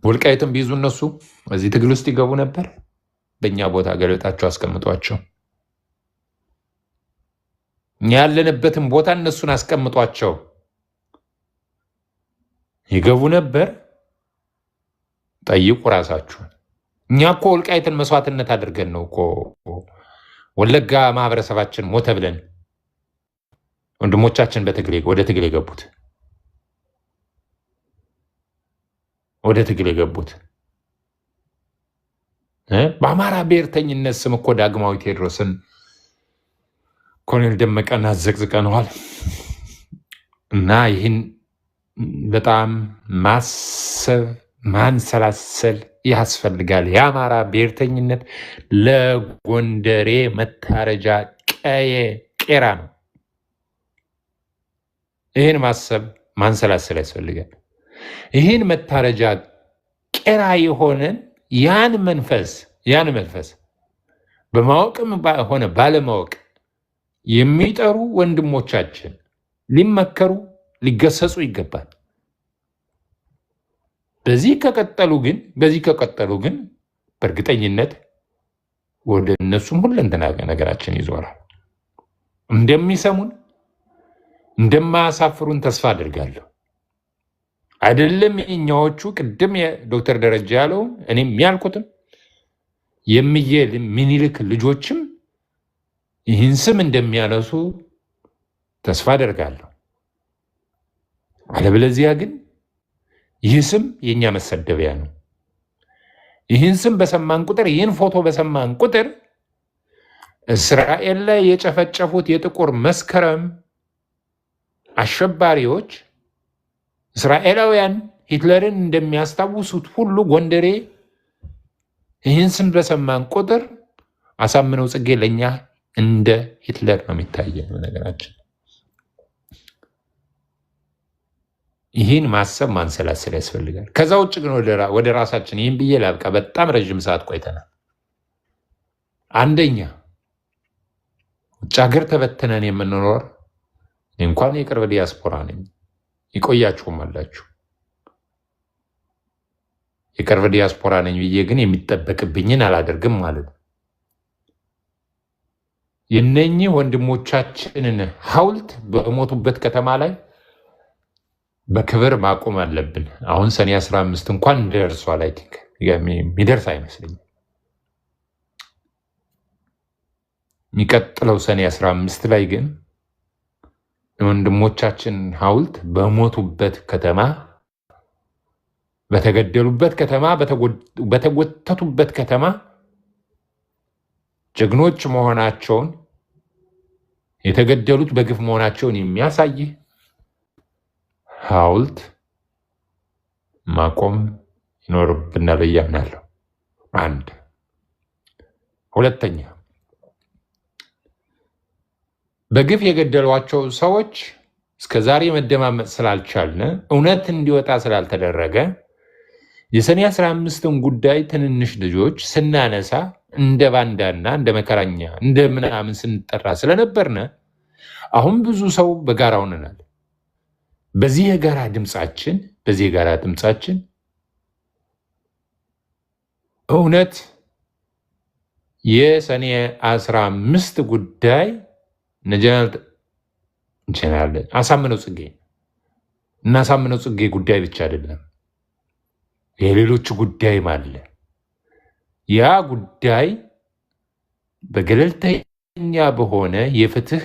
ወልቃይትም ቢይዙ እነሱ እዚህ ትግል ውስጥ ይገቡ ነበር። በእኛ ቦታ ገለጣቸው አስቀምጧቸው። እኛ ያለንበትን ቦታ እነሱን አስቀምጧቸው ይገቡ ነበር። ጠይቁ ራሳችሁ። እኛ እኮ ወልቃይትን መስዋዕትነት አድርገን ነው እኮ ወለጋ ማህበረሰባችን ሞተ ብለን ወንድሞቻችን ወደ ትግል የገቡት በአማራ ብሔርተኝነት ስም እኮ ዳግማዊ ቴዎድሮስን ኮሎኔል ደመቀን አዘቅዝቀነዋል። እና ይህን በጣም ማሰብ ማንሰላሰል ያስፈልጋል። የአማራ ብሔርተኝነት ለጎንደሬ መታረጃ ቄራ ነው። ይህን ማሰብ ማንሰላሰል ያስፈልጋል። ይህን መታረጃ ቄራ የሆነን ያን መንፈስ በማወቅም ሆነ ባለማወቅ የሚጠሩ ወንድሞቻችን ሊመከሩ ሊገሰጹ ይገባል። በዚህ ከቀጠሉ ግን በእርግጠኝነት ወደ እነሱም ሁለንተና ነገራችን ይዞራል። እንደሚሰሙን እንደማያሳፍሩን ተስፋ አድርጋለሁ። አይደለም እኛዎቹ ቅድም የዶክተር ደረጃ ያለውን እኔም ያልኩትም የሚዬ ምኒልክ ልጆችም ይህን ስም እንደሚያነሱ ተስፋ አደርጋለሁ። አለበለዚያ ግን ይህ ስም የኛ መሰደቢያ ነው። ይህን ስም በሰማን ቁጥር፣ ይህን ፎቶ በሰማን ቁጥር እስራኤል ላይ የጨፈጨፉት የጥቁር መስከረም አሸባሪዎች እስራኤላውያን ሂትለርን እንደሚያስታውሱት ሁሉ ጎንደሬ ይህን ስም በሰማን ቁጥር አሳምነው ጽጌ ለእኛ እንደ ሂትለር ነው የሚታየን። ነገራችን ይህን ማሰብ ማንሰላሰል ያስፈልጋል። ከዛ ውጭ ግን ወደ ራሳችን ይህን ብዬ ላብቃ። በጣም ረዥም ሰዓት ቆይተናል። አንደኛ ውጭ ሀገር ተበትነን የምንኖር እንኳን የቅርብ ዲያስፖራ ነኝ፣ ይቆያችሁም አላችሁ። የቅርብ ዲያስፖራ ነኝ ብዬ ግን የሚጠበቅብኝን አላደርግም ማለት ነው። የነኚህ ወንድሞቻችንን ሐውልት በሞቱበት ከተማ ላይ በክብር ማቆም አለብን። አሁን ሰኔ 15 እንኳን ደርሷል። አይ ቲንክ የሚደርስ አይመስለኝም። የሚቀጥለው ሰኔ 15 ላይ ግን ወንድሞቻችን ሐውልት በሞቱበት ከተማ፣ በተገደሉበት ከተማ፣ በተጎተቱበት ከተማ ጀግኖች መሆናቸውን፣ የተገደሉት በግፍ መሆናቸውን የሚያሳይ ሐውልት ማቆም ይኖርብናል ብዬ አምናለሁ። አንድ ሁለተኛ በግፍ የገደሏቸው ሰዎች እስከዛሬ መደማመጥ ስላልቻልን፣ እውነት እንዲወጣ ስላልተደረገ የሰኔ 15ን ጉዳይ ትንንሽ ልጆች ስናነሳ እንደ ባንዳና እንደ መከራኛ እንደ ምናምን ስንጠራ ስለነበርነ አሁን ብዙ ሰው በጋራ ሆነናል። በዚህ የጋራ ድምፃችን እውነት የሰኔ 15 ጉዳይ ጀነራል አሳምነው ጽጌ እና አሳምነው ጽጌ ጉዳይ ብቻ አይደለም፣ የሌሎች ጉዳይም አለ። ያ ጉዳይ በገለልተኛ በሆነ የፍትህ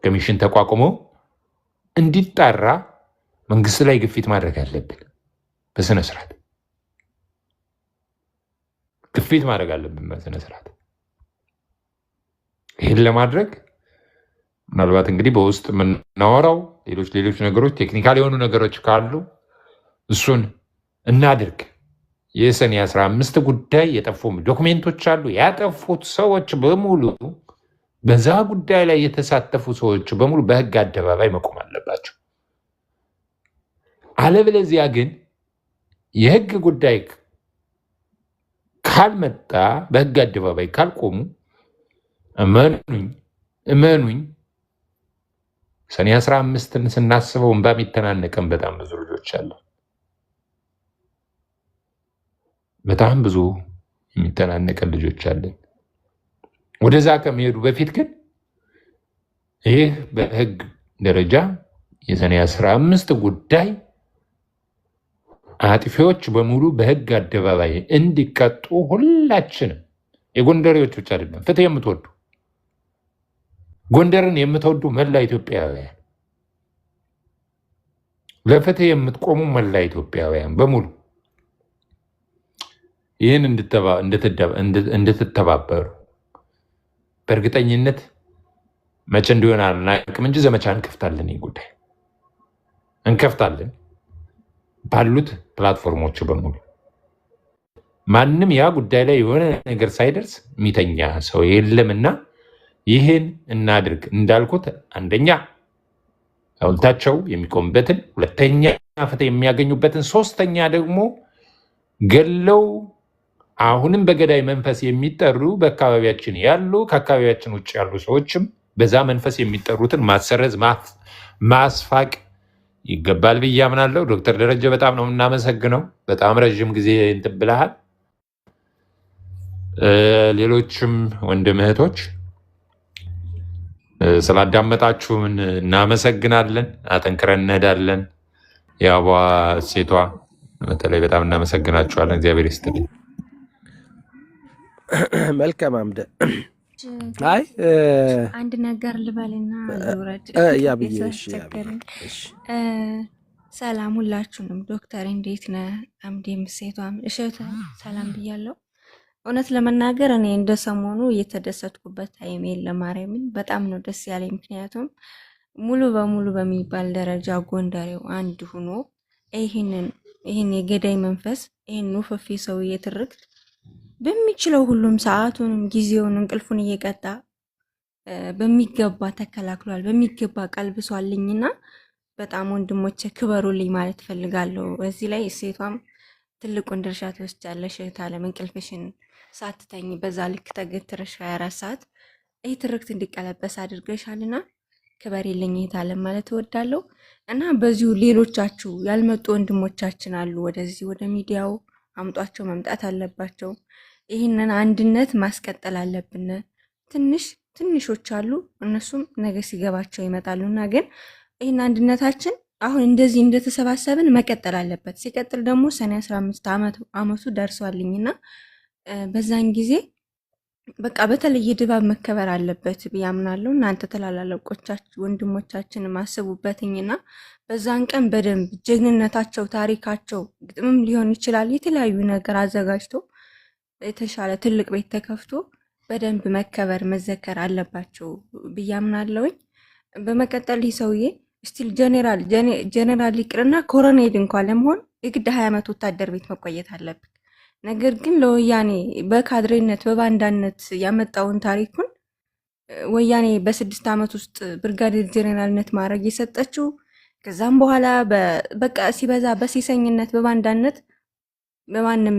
ኮሚሽን ተቋቁሞ እንዲጣራ መንግስት ላይ ግፊት ማድረግ አለብን። በስነ ስርዓት ግፊት ማድረግ አለብን በስነ ስርዓት። ይህን ለማድረግ ምናልባት እንግዲህ በውስጥ የምናወራው ሌሎች ነገሮች ቴክኒካል የሆኑ ነገሮች ካሉ እሱን እናድርግ። የሰኔ 15 ጉዳይ የጠፉ ዶክሜንቶች አሉ። ያጠፉት ሰዎች በሙሉ በዛ ጉዳይ ላይ የተሳተፉ ሰዎች በሙሉ በህግ አደባባይ መቆም አለባቸው። አለበለዚያ ግን የህግ ጉዳይ ካልመጣ በህግ አደባባይ ካልቆሙ እመኑኝ ሰኔ 15ን ስናስበው እንባ የሚተናነቀን በጣም ብዙ ልጆች አሉ። በጣም ብዙ የሚተናነቀን ልጆች አለን። ወደዛ ከመሄዱ በፊት ግን ይህ በህግ ደረጃ የሰኔ 15 ጉዳይ አጥፊዎች በሙሉ በህግ አደባባይ እንዲቀጡ ሁላችንም፣ የጎንደሬዎች ብቻ አይደለም፣ ፍትህ የምትወዱ ጎንደርን የምትወዱ መላ ኢትዮጵያውያን፣ ለፍትህ የምትቆሙ መላ ኢትዮጵያውያን በሙሉ ይህን እንድትተባበሩ በእርግጠኝነት መቼ እንዲሆን አናውቅም እንጂ ዘመቻ እንከፍታለን። ይህ ጉዳይ እንከፍታለን ባሉት ፕላትፎርሞች በሙሉ ማንም ያ ጉዳይ ላይ የሆነ ነገር ሳይደርስ የሚተኛ ሰው የለምና ይህን እናድርግ። እንዳልኩት አንደኛ ሐውልታቸው የሚቆምበትን፣ ሁለተኛ ፍትህ የሚያገኙበትን፣ ሶስተኛ ደግሞ ገለው አሁንም በገዳይ መንፈስ የሚጠሩ በአካባቢያችን ያሉ ከአካባቢያችን ውጭ ያሉ ሰዎችም በዛ መንፈስ የሚጠሩትን ማሰረዝ ማስፋቅ ይገባል ብዬ አምናለሁ። ዶክተር ደረጀ በጣም ነው የምናመሰግነው። በጣም ረዥም ጊዜ እንትን ብለሃል። ሌሎችም ወንድም እህቶች ስላዳመጣችሁን እናመሰግናለን። አጠንክረን እንሄዳለን። የአቧ ሴቷ በተለይ በጣም እናመሰግናችኋለን። እግዚአብሔር ይስጥልኝ።
መልካም አምደ አይ
አንድ ነገር ልበልና ልውረድ
ያብዬ
ስላስቸገረኝ። ሰላም ሁላችሁንም። ዶክተር እንዴት ነህ? አምዴም ሴቷም እሸት ሰላም ብያለሁ። እውነት ለመናገር እኔ እንደ ሰሞኑ እየተደሰትኩበት ታይም የለም። ማርያምን በጣም ነው ደስ ያለኝ። ምክንያቱም ሙሉ በሙሉ በሚባል ደረጃ ጎንደሬው አንድ ሆኖ ይህን የገዳይ መንፈስ ይህን ውፍፊ ሰውዬ ትርክት በሚችለው ሁሉም ሰዓቱንም ጊዜውን እንቅልፉን እየቀጣ በሚገባ ተከላክሏል፣ በሚገባ ቀልብሷልኝና በጣም ወንድሞቼ ክበሩልኝ ማለት ፈልጋለሁ። እዚህ ላይ ሴቷም ትልቁን ድርሻ ትወስጃለሽ። እህታለም እንቅልፍሽን ሳትተኝ በዛ ልክ ተገትረሽ 24 ሰዓት ይህ ትርክት እንዲቀለበስ አድርገሻልና ክበሪልኝ እህታለም ማለት እወዳለሁ። እና በዚሁ ሌሎቻችሁ ያልመጡ ወንድሞቻችን አሉ፣ ወደዚህ ወደ ሚዲያው አምጧቸው፣ መምጣት አለባቸው። ይህንን አንድነት ማስቀጠል አለብን። ትንሾች አሉ፣ እነሱም ነገ ሲገባቸው ይመጣሉና ግን ይህን አንድነታችን አሁን እንደዚህ እንደተሰባሰብን መቀጠል አለበት። ሲቀጥል ደግሞ ሰኔ 15 ዓመቱ ደርሷልኝና በዛን ጊዜ በቃ በተለየ ድባብ መከበር አለበት ብዬ አምናለሁ። እናንተ ተላላለቆቻችሁ ወንድሞቻችን ማስቡበትኝና በዛን ቀን በደንብ ጀግንነታቸው፣ ታሪካቸው ግጥምም ሊሆን ይችላል የተለያዩ ነገር አዘጋጅቶ የተሻለ ትልቅ ቤት ተከፍቶ በደንብ መከበር መዘከር አለባቸው ብዬ አምናለሁኝ። በመቀጠል ይህ ሰውዬ ስቲል ጀኔራል ይቅርና ኮሎኔል እንኳን ለመሆን የግድ 20 ዓመት ወታደር ቤት መቆየት አለብን። ነገር ግን ለወያኔ በካድሬነት በባንዳነት ያመጣውን ታሪኩን ወያኔ በ6 ዓመት ውስጥ ብርጋዴር ጀኔራልነት ማድረግ የሰጠችው ከዛም በኋላ በቃ ሲበዛ በሲሰኝነት በባንዳነት በማንም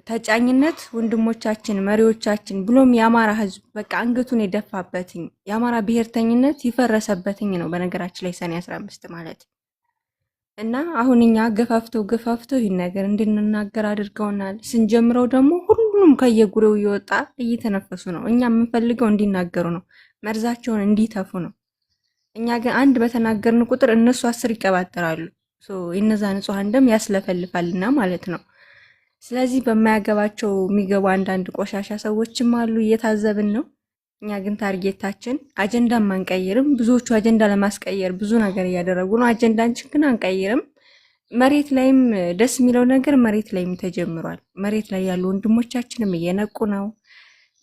ተጫኝነት ወንድሞቻችን መሪዎቻችን ብሎም የአማራ ሕዝብ በቃ አንገቱን የደፋበትኝ የአማራ ብሔርተኝነት ይፈረሰበትኝ ነው በነገራችን ላይ ሰኔ 15 ማለት እና አሁን እኛ ገፋፍተው ይህን ነገር እንድንናገር አድርገውናል። ስንጀምረው ደግሞ ሁሉም ከየጉሬው እየወጣ እየተነፈሱ ነው። እኛ የምንፈልገው እንዲናገሩ ነው፣ መርዛቸውን እንዲተፉ ነው። እኛ ግን አንድ በተናገርን ቁጥር እነሱ 10 ይቀባጠራሉ። የነዛ ንጹሐን ደም ያስለፈልፋልና ማለት ነው። ስለዚህ በማያገባቸው የሚገቡ አንዳንድ ቆሻሻ ሰዎችም አሉ፣ እየታዘብን ነው። እኛ ግን ታርጌታችን አጀንዳ አንቀይርም። ብዙዎቹ አጀንዳ ለማስቀየር ብዙ ነገር እያደረጉ ነው። አጀንዳችን ግን አንቀይርም። መሬት ላይም ደስ የሚለው ነገር መሬት ላይም ተጀምሯል። መሬት ላይ ያሉ ወንድሞቻችንም እየነቁ ነው።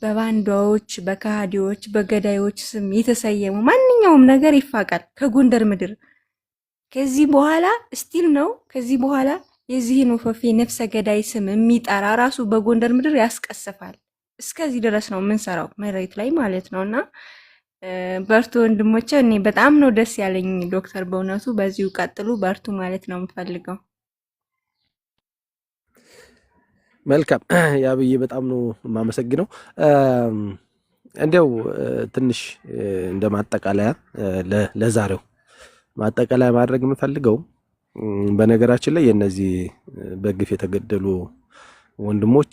በባንዳዎች፣ በካሃዲዎች፣ በገዳዮች ስም የተሰየሙ ማንኛውም ነገር ይፋቃል ከጎንደር ምድር። ከዚህ በኋላ ስቲል ነው ከዚህ በኋላ የዚህን ወፈፌ ነፍሰ ገዳይ ስም የሚጠራ ራሱ በጎንደር ምድር ያስቀስፋል። እስከዚህ ድረስ ነው የምንሰራው መሬት ላይ ማለት ነው። እና በርቱ ወንድሞቼ፣ እኔ በጣም ነው ደስ ያለኝ ዶክተር፣ በእውነቱ በዚሁ ቀጥሉ፣ በርቱ ማለት ነው የምፈልገው።
መልካም ያብዬ፣ በጣም ነው የማመሰግነው። እንዲያው ትንሽ እንደ ማጠቃለያ ለዛሬው ማጠቃለያ ማድረግ የምፈልገው በነገራችን ላይ የነዚህ በግፍ የተገደሉ ወንድሞች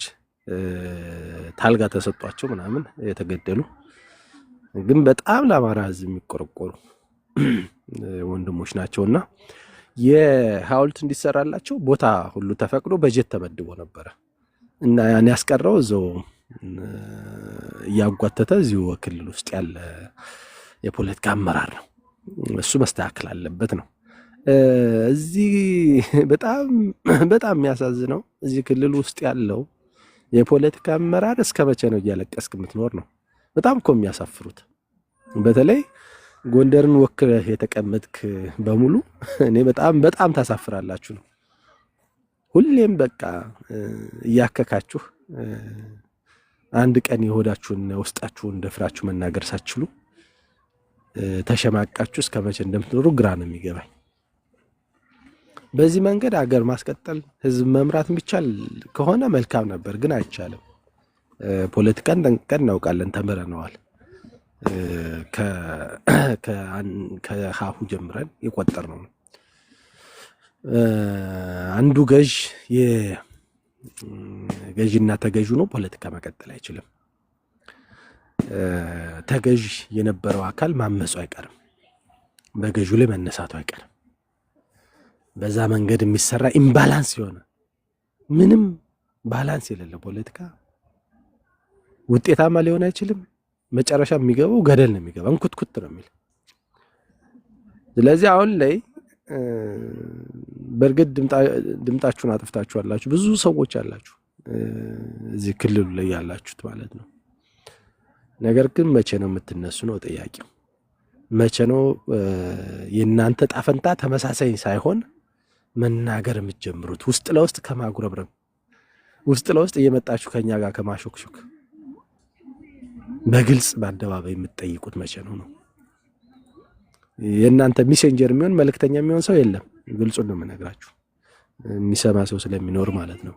ታልጋ ተሰጧቸው ምናምን የተገደሉ ግን በጣም ለአማራ ሕዝብ የሚቆረቆሩ ወንድሞች ናቸውና የሐውልት እንዲሰራላቸው ቦታ ሁሉ ተፈቅዶ በጀት ተመድቦ ነበረ እና ያን ያስቀረው እዛው እያጓተተ እዚሁ ክልል ውስጥ ያለ የፖለቲካ አመራር ነው። እሱ መስተካከል አለበት ነው። እዚህ በጣም የሚያሳዝነው እዚህ ክልል ውስጥ ያለው የፖለቲካ አመራር እስከ መቼ ነው እያለቀስክ የምትኖር ነው? በጣም እኮ የሚያሳፍሩት። በተለይ ጎንደርን ወክለህ የተቀመጥክ በሙሉ እኔ በጣም ታሳፍራላችሁ ነው። ሁሌም በቃ እያከካችሁ አንድ ቀን የሆዳችሁን ውስጣችሁን ደፍራችሁ መናገር ሳትችሉ ተሸማቃችሁ እስከመቼ እንደምትኖሩ ግራ ነው የሚገባኝ። በዚህ መንገድ አገር ማስቀጠል ህዝብ መምራት የሚቻል ከሆነ መልካም ነበር፣ ግን አይቻልም። ፖለቲካን ጠንቅቀን እናውቃለን፣ ተምረነዋል። ከሀሁ ጀምረን የቆጠርነው ነው። አንዱ ገዥ ገዥና ተገዥ ነው፣ ፖለቲካ መቀጠል አይችልም። ተገዥ የነበረው አካል ማመፁ አይቀርም፣ በገዢው ላይ መነሳቱ አይቀርም። በዛ መንገድ የሚሰራ ኢምባላንስ የሆነ ምንም ባላንስ የሌለ ፖለቲካ ውጤታማ ሊሆን አይችልም። መጨረሻ የሚገባው ገደል ነው የሚገባው፣ እንኩትኩት ነው የሚል። ስለዚህ አሁን ላይ በእርግጥ ድምጣችሁን አጥፍታችኋላችሁ፣ ብዙ ሰዎች አላችሁ እዚህ ክልሉ ላይ ያላችሁት ማለት ነው። ነገር ግን መቼ ነው የምትነሱ ነው ጥያቄው። መቼ ነው የእናንተ ጣፈንታ ተመሳሳይ ሳይሆን መናገር የምትጀምሩት? ውስጥ ለውስጥ ከማጉረብረብ ውስጥ ለውስጥ እየመጣችሁ ከኛ ጋር ከማሾክሾክ በግልጽ በአደባባይ የምትጠይቁት መቼ ነው ነው? የእናንተ ሜሴንጀር የሚሆን መልእክተኛ የሚሆን ሰው የለም። ግልጹን ነው የምነግራችሁ፣ የሚሰማ ሰው ስለሚኖር ማለት ነው።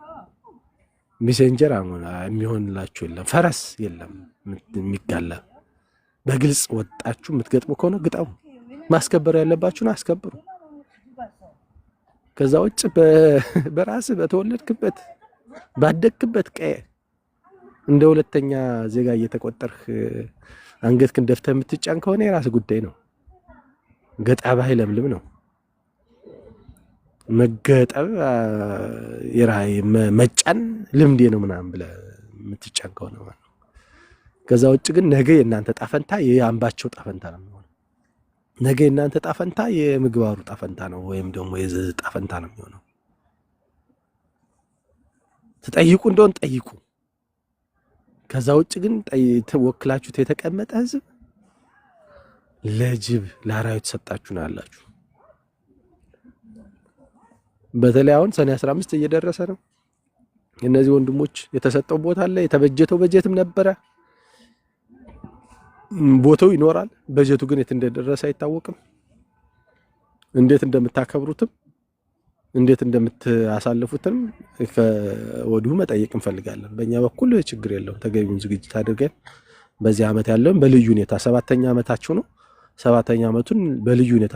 ሜሴንጀር የሚሆንላችሁ የለም፣ ፈረስ የለም የሚጋላ። በግልጽ ወጣችሁ የምትገጥሙ ከሆነ ግጠሙ፣ ማስከበር ያለባችሁን አስከብሩ። ከዛ ውጭ በራስ በተወለድክበት ባደግክበት ቀየ እንደ ሁለተኛ ዜጋ እየተቆጠርህ አንገትክን ደፍተህ የምትጫን ከሆነ የራስ ጉዳይ ነው። ገጣባ ለምልም ነው መገጠብ፣ የራይ መጫን ልምዴ ነው ምናምን ብለህ የምትጫን ከሆነ ማለት ነው። ከዛ ውጭ ግን ነገ የእናንተ ጣፈንታ የአምባቸው ጣፈንታ ነው የሚሆነው። ነገ የእናንተ ጣፈንታ የምግባሩ ጣፈንታ ነው፣ ወይም ደግሞ የዘዝ ጣፈንታ ነው የሚሆነው። ትጠይቁ እንደሆን ጠይቁ። ከዛ ውጭ ግን ወክላችሁት የተቀመጠ ህዝብ ለጅብ ለአራዊት ሰጣችሁን አላችሁ። በተለይ አሁን ሰኔ 15 እየደረሰ ነው። እነዚህ ወንድሞች የተሰጠው ቦታ አለ፣ የተበጀተው በጀትም ነበረ፣ ቦታው ይኖራል። በጀቱ ግን የት እንደደረሰ አይታወቅም። እንዴት እንደምታከብሩትም እንዴት እንደምታሳልፉትም ከወዲሁ መጠየቅ እንፈልጋለን። በእኛ በኩል ችግር የለውም፣ ተገቢውን ዝግጅት አድርገን በዚህ ዓመት ያለውን በልዩ ሁኔታ 7ኛ ዓመታችሁ ነው። 7ኛ ዓመቱን በልዩ ሁኔታ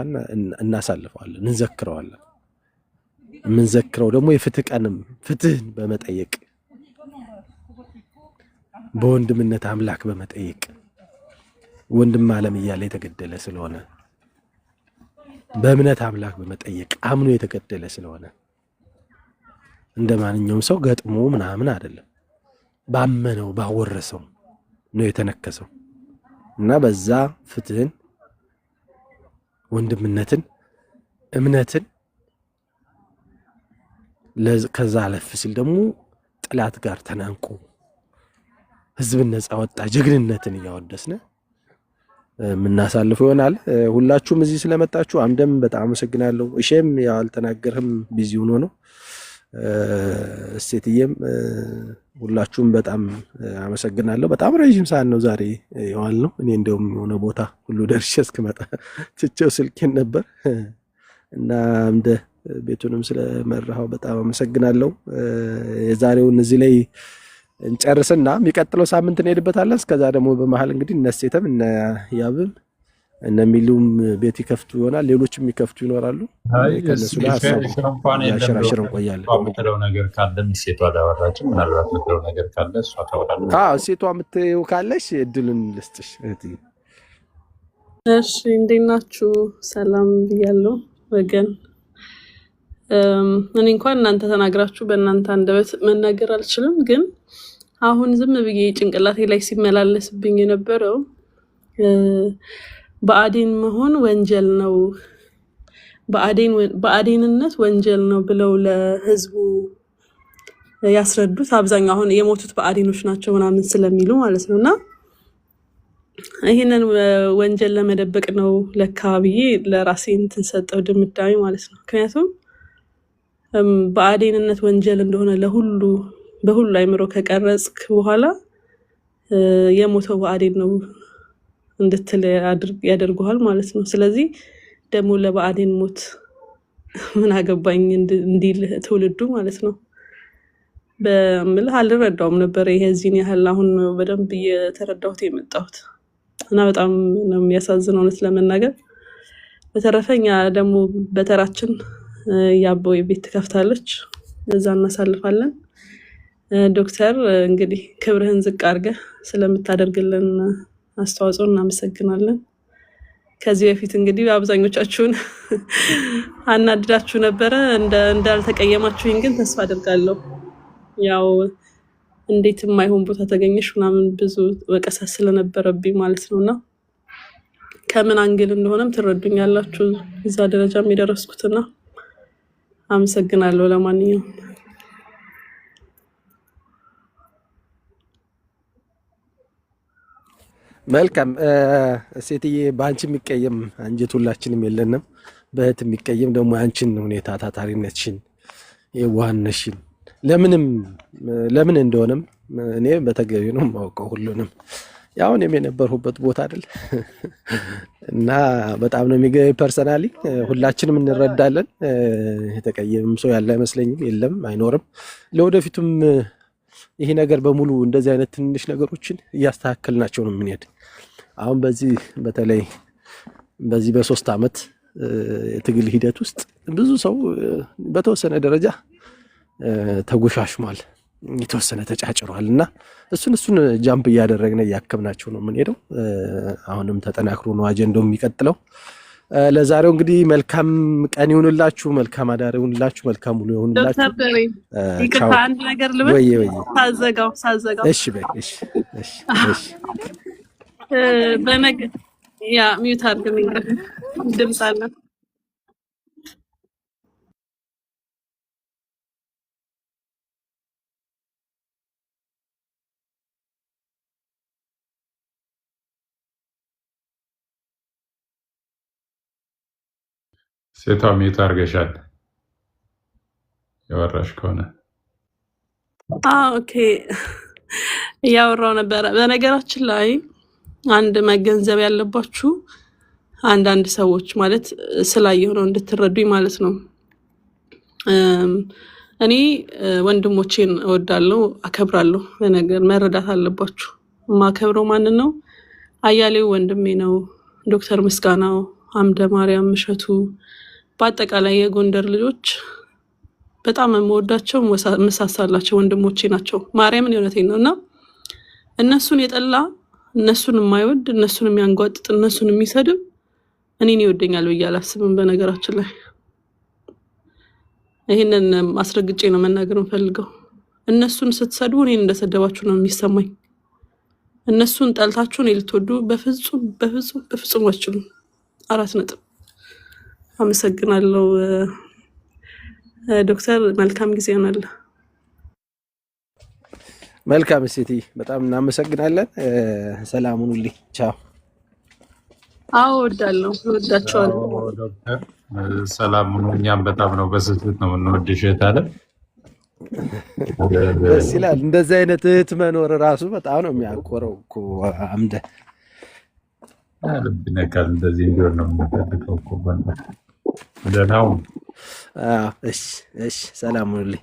እናሳልፈዋለን፣ እንዘክረዋለን። የምንዘክረው ደግሞ የፍትህ ቀንም ፍትህን በመጠየቅ በወንድምነት አምላክ በመጠየቅ ወንድም ዓለም እያለ የተገደለ ስለሆነ በእምነት አምላክ በመጠየቅ አምኖ የተገደለ ስለሆነ እንደ ማንኛውም ሰው ገጥሞ ምናምን አይደለም፣ ባመነው ባወረሰው ነው የተነከሰው እና በዛ ፍትህን፣ ወንድምነትን፣ እምነትን ከዛ አለፍ ሲል ደግሞ ጥላት ጋር ተናንቆ ህዝብን ነፃ ወጣ ጀግንነትን እያወደስነ የምናሳልፈው ይሆናል። ሁላችሁም እዚህ ስለመጣችሁ አምደም በጣም አመሰግናለሁ። እሺም ያልተናገርህም ቢዚ ሆኖ ነው። እሴትዬም ሁላችሁም በጣም አመሰግናለሁ። በጣም ረጅም ሰዓት ነው ዛሬ የዋል ነው። እኔ እንደውም የሆነ ቦታ ሁሉ ደርሼ እስክመጣ ትቼው ስልኬን ነበር እና አምደ ቤቱንም ስለመራው በጣም አመሰግናለሁ። የዛሬውን እዚህ ላይ እንጨርስና የሚቀጥለው ሳምንት እንሄድበታለን። እስከዛ ደግሞ በመሀል እንግዲህ እነሴተም እነ ያብም እነ ሚሉም ቤት ይከፍቱ ይሆናል፣ ሌሎችም ይከፍቱ ይኖራሉ። ከነሱ ጋር ያሸራሽረን ቆያለን።
የምትለው ነገር ካለ ሴቷ ዳወራችን ምናልባት የምትለው ነገር ካለ እሷ ታወራለች።
ሴቷ የምትይው ካለሽ እድሉን ልስጥሽ እህትዬ።
እሺ፣ እንዴት ናችሁ? ሰላም ብያለሁ ወገን። እኔ እንኳን እናንተ ተናግራችሁ በእናንተ አንደበት መናገር አልችልም፣ ግን አሁን ዝም ብዬ ጭንቅላቴ ላይ ሲመላለስብኝ የነበረው ብአዴን መሆን ወንጀል ነው፣ ብአዴንነት ወንጀል ነው ብለው ለህዝቡ ያስረዱት አብዛኛው አሁን የሞቱት ብአዴኖች ናቸው ምናምን ስለሚሉ ማለት ነው። እና ይህንን ወንጀል ለመደበቅ ነው ለካ ብዬ ለራሴ እንትን ሰጠው ድምዳሜ ማለት ነው። ምክንያቱም በአዴንነት ወንጀል እንደሆነ ለሁሉ በሁሉ አይምሮ ከቀረጽክ በኋላ የሞተው በአዴን ነው እንድትል ያደርጉሃል ማለት ነው። ስለዚህ ደግሞ ለበአዴን ሞት ምን አገባኝ እንዲል ትውልዱ ማለት ነው። በምልህ አልረዳውም ነበር ይሄ እዚህን ያህል አሁን በደንብ እየተረዳሁት የመጣሁት እና በጣም ነው የሚያሳዝነው እውነት ለመናገር። በተረፈኛ ደግሞ በተራችን ያቦይ ቤት ትከፍታለች፣ እዛ እናሳልፋለን። ዶክተር እንግዲህ ክብርህን ዝቅ አድርገህ ስለምታደርግልን አስተዋጽኦ እናመሰግናለን። ከዚህ በፊት እንግዲህ አብዛኞቻችሁን አናድዳችሁ ነበረ፣ እንዳልተቀየማችሁኝ ግን ተስፋ አደርጋለሁ። ያው እንዴት የማይሆን ቦታ ተገኘሽ ምናምን ብዙ ወቀሳ ስለነበረብኝ ማለት ነውና ከምን አንግል እንደሆነም ትረዱኛላችሁ እዛ ደረጃም የደረስኩትና አመሰግናለሁ። ለማንኛውም
መልካም ሴትዬ፣ በአንቺ የሚቀየም አንጀት ሁላችንም የለንም። በእህት የሚቀየም ደግሞ አንቺን ሁኔታ ታታሪነትሽን፣ የዋህነትሽን ለምን እንደሆነም እኔ በተገቢ ነው የማውቀው ሁሉንም። ያው እኔም የነበርሁበት ቦታ አይደል እና በጣም ነው የሚገርም። ፐርሰናሊ ሁላችንም እንረዳለን። የተቀየመም ሰው ያለ አይመስለኝም፣ የለም አይኖርም። ለወደፊቱም ይሄ ነገር በሙሉ እንደዚህ አይነት ትንሽ ነገሮችን እያስተካከልናቸው ነው የምንሄድ። አሁን በተለይ በዚህ በ3 ዓመት የትግል ሂደት ውስጥ ብዙ ሰው በተወሰነ ደረጃ ተጎሻሽሟል፣ የተወሰነ ተጫጭሯል እና እሱን ጃምፕ እያደረግን እያከምናቸው ነው የምንሄደው። አሁንም ተጠናክሮ ነው አጀንዳው የሚቀጥለው። ለዛሬው እንግዲህ መልካም ቀን ይሁንላችሁ፣ መልካም አዳር ይሁንላችሁ፣ መልካም ሙሉ ይሁንላችሁ።
ዶክተር ይቅርታ አንድ ነገር ልበል ሳዘጋው።
እሺ በይ። እሺ
ያ ሚውት አድርገኝ፣ ድምፅ አለ።
ሴቷ ሚዩት አድርገሻል ያወራሽ ከሆነ።
ኦኬ እያወራው ነበረ። በነገራችን ላይ አንድ መገንዘብ ያለባችሁ አንዳንድ ሰዎች ማለት ስላየሁ ነው እንድትረዱኝ ማለት ነው። እኔ ወንድሞቼን እወዳለሁ፣ አከብራለሁ። በነገር መረዳት አለባችሁ። የማከብረው ማንን ነው? አያሌው ወንድሜ ነው፣ ዶክተር ምስጋናው፣ አምደ ማርያም እሸቱ፣ በአጠቃላይ የጎንደር ልጆች በጣም የምወዳቸው መሳሳላቸው ወንድሞቼ ናቸው። ማርያምን የእውነቴን ነው። እና እነሱን የጠላ እነሱን የማይወድ እነሱን የሚያንጓጥጥ እነሱን የሚሰድብ እኔን ይወደኛል ብዬ አላስብም። በነገራችን ላይ ይህንን አስረግጬ ነው መናገር የምፈልገው። እነሱን ስትሰድቡ እኔን እንደሰደባችሁ ነው የሚሰማኝ። እነሱን ጠልታችሁ እኔን ልትወዱ በፍጹም አትችሉም። 4 ነጥብ። አመሰግናለሁ ዶክተር። መልካም ጊዜ ይሆናል።
መልካም ሴቲ፣ በጣም እናመሰግናለን። ሰላም ሁኑልኝ። ቻው።
አዎ እወዳቸዋለሁ
ዶክተር። ሰላም ሁኑ። እኛም በጣም ነው በስስት ነው የምንወድሽ እህት አለ።
ደስ ይላል። እንደዚህ አይነት እህት መኖር ራሱ በጣም ነው የሚያኮረው እኮ አምደ
ልብ ይነካል። እንደዚህ እንዲሆን ነው የምንፈልገው እኮ። ደህና ሁኑ።
እሺ፣ ሰላም ሁኑልኝ።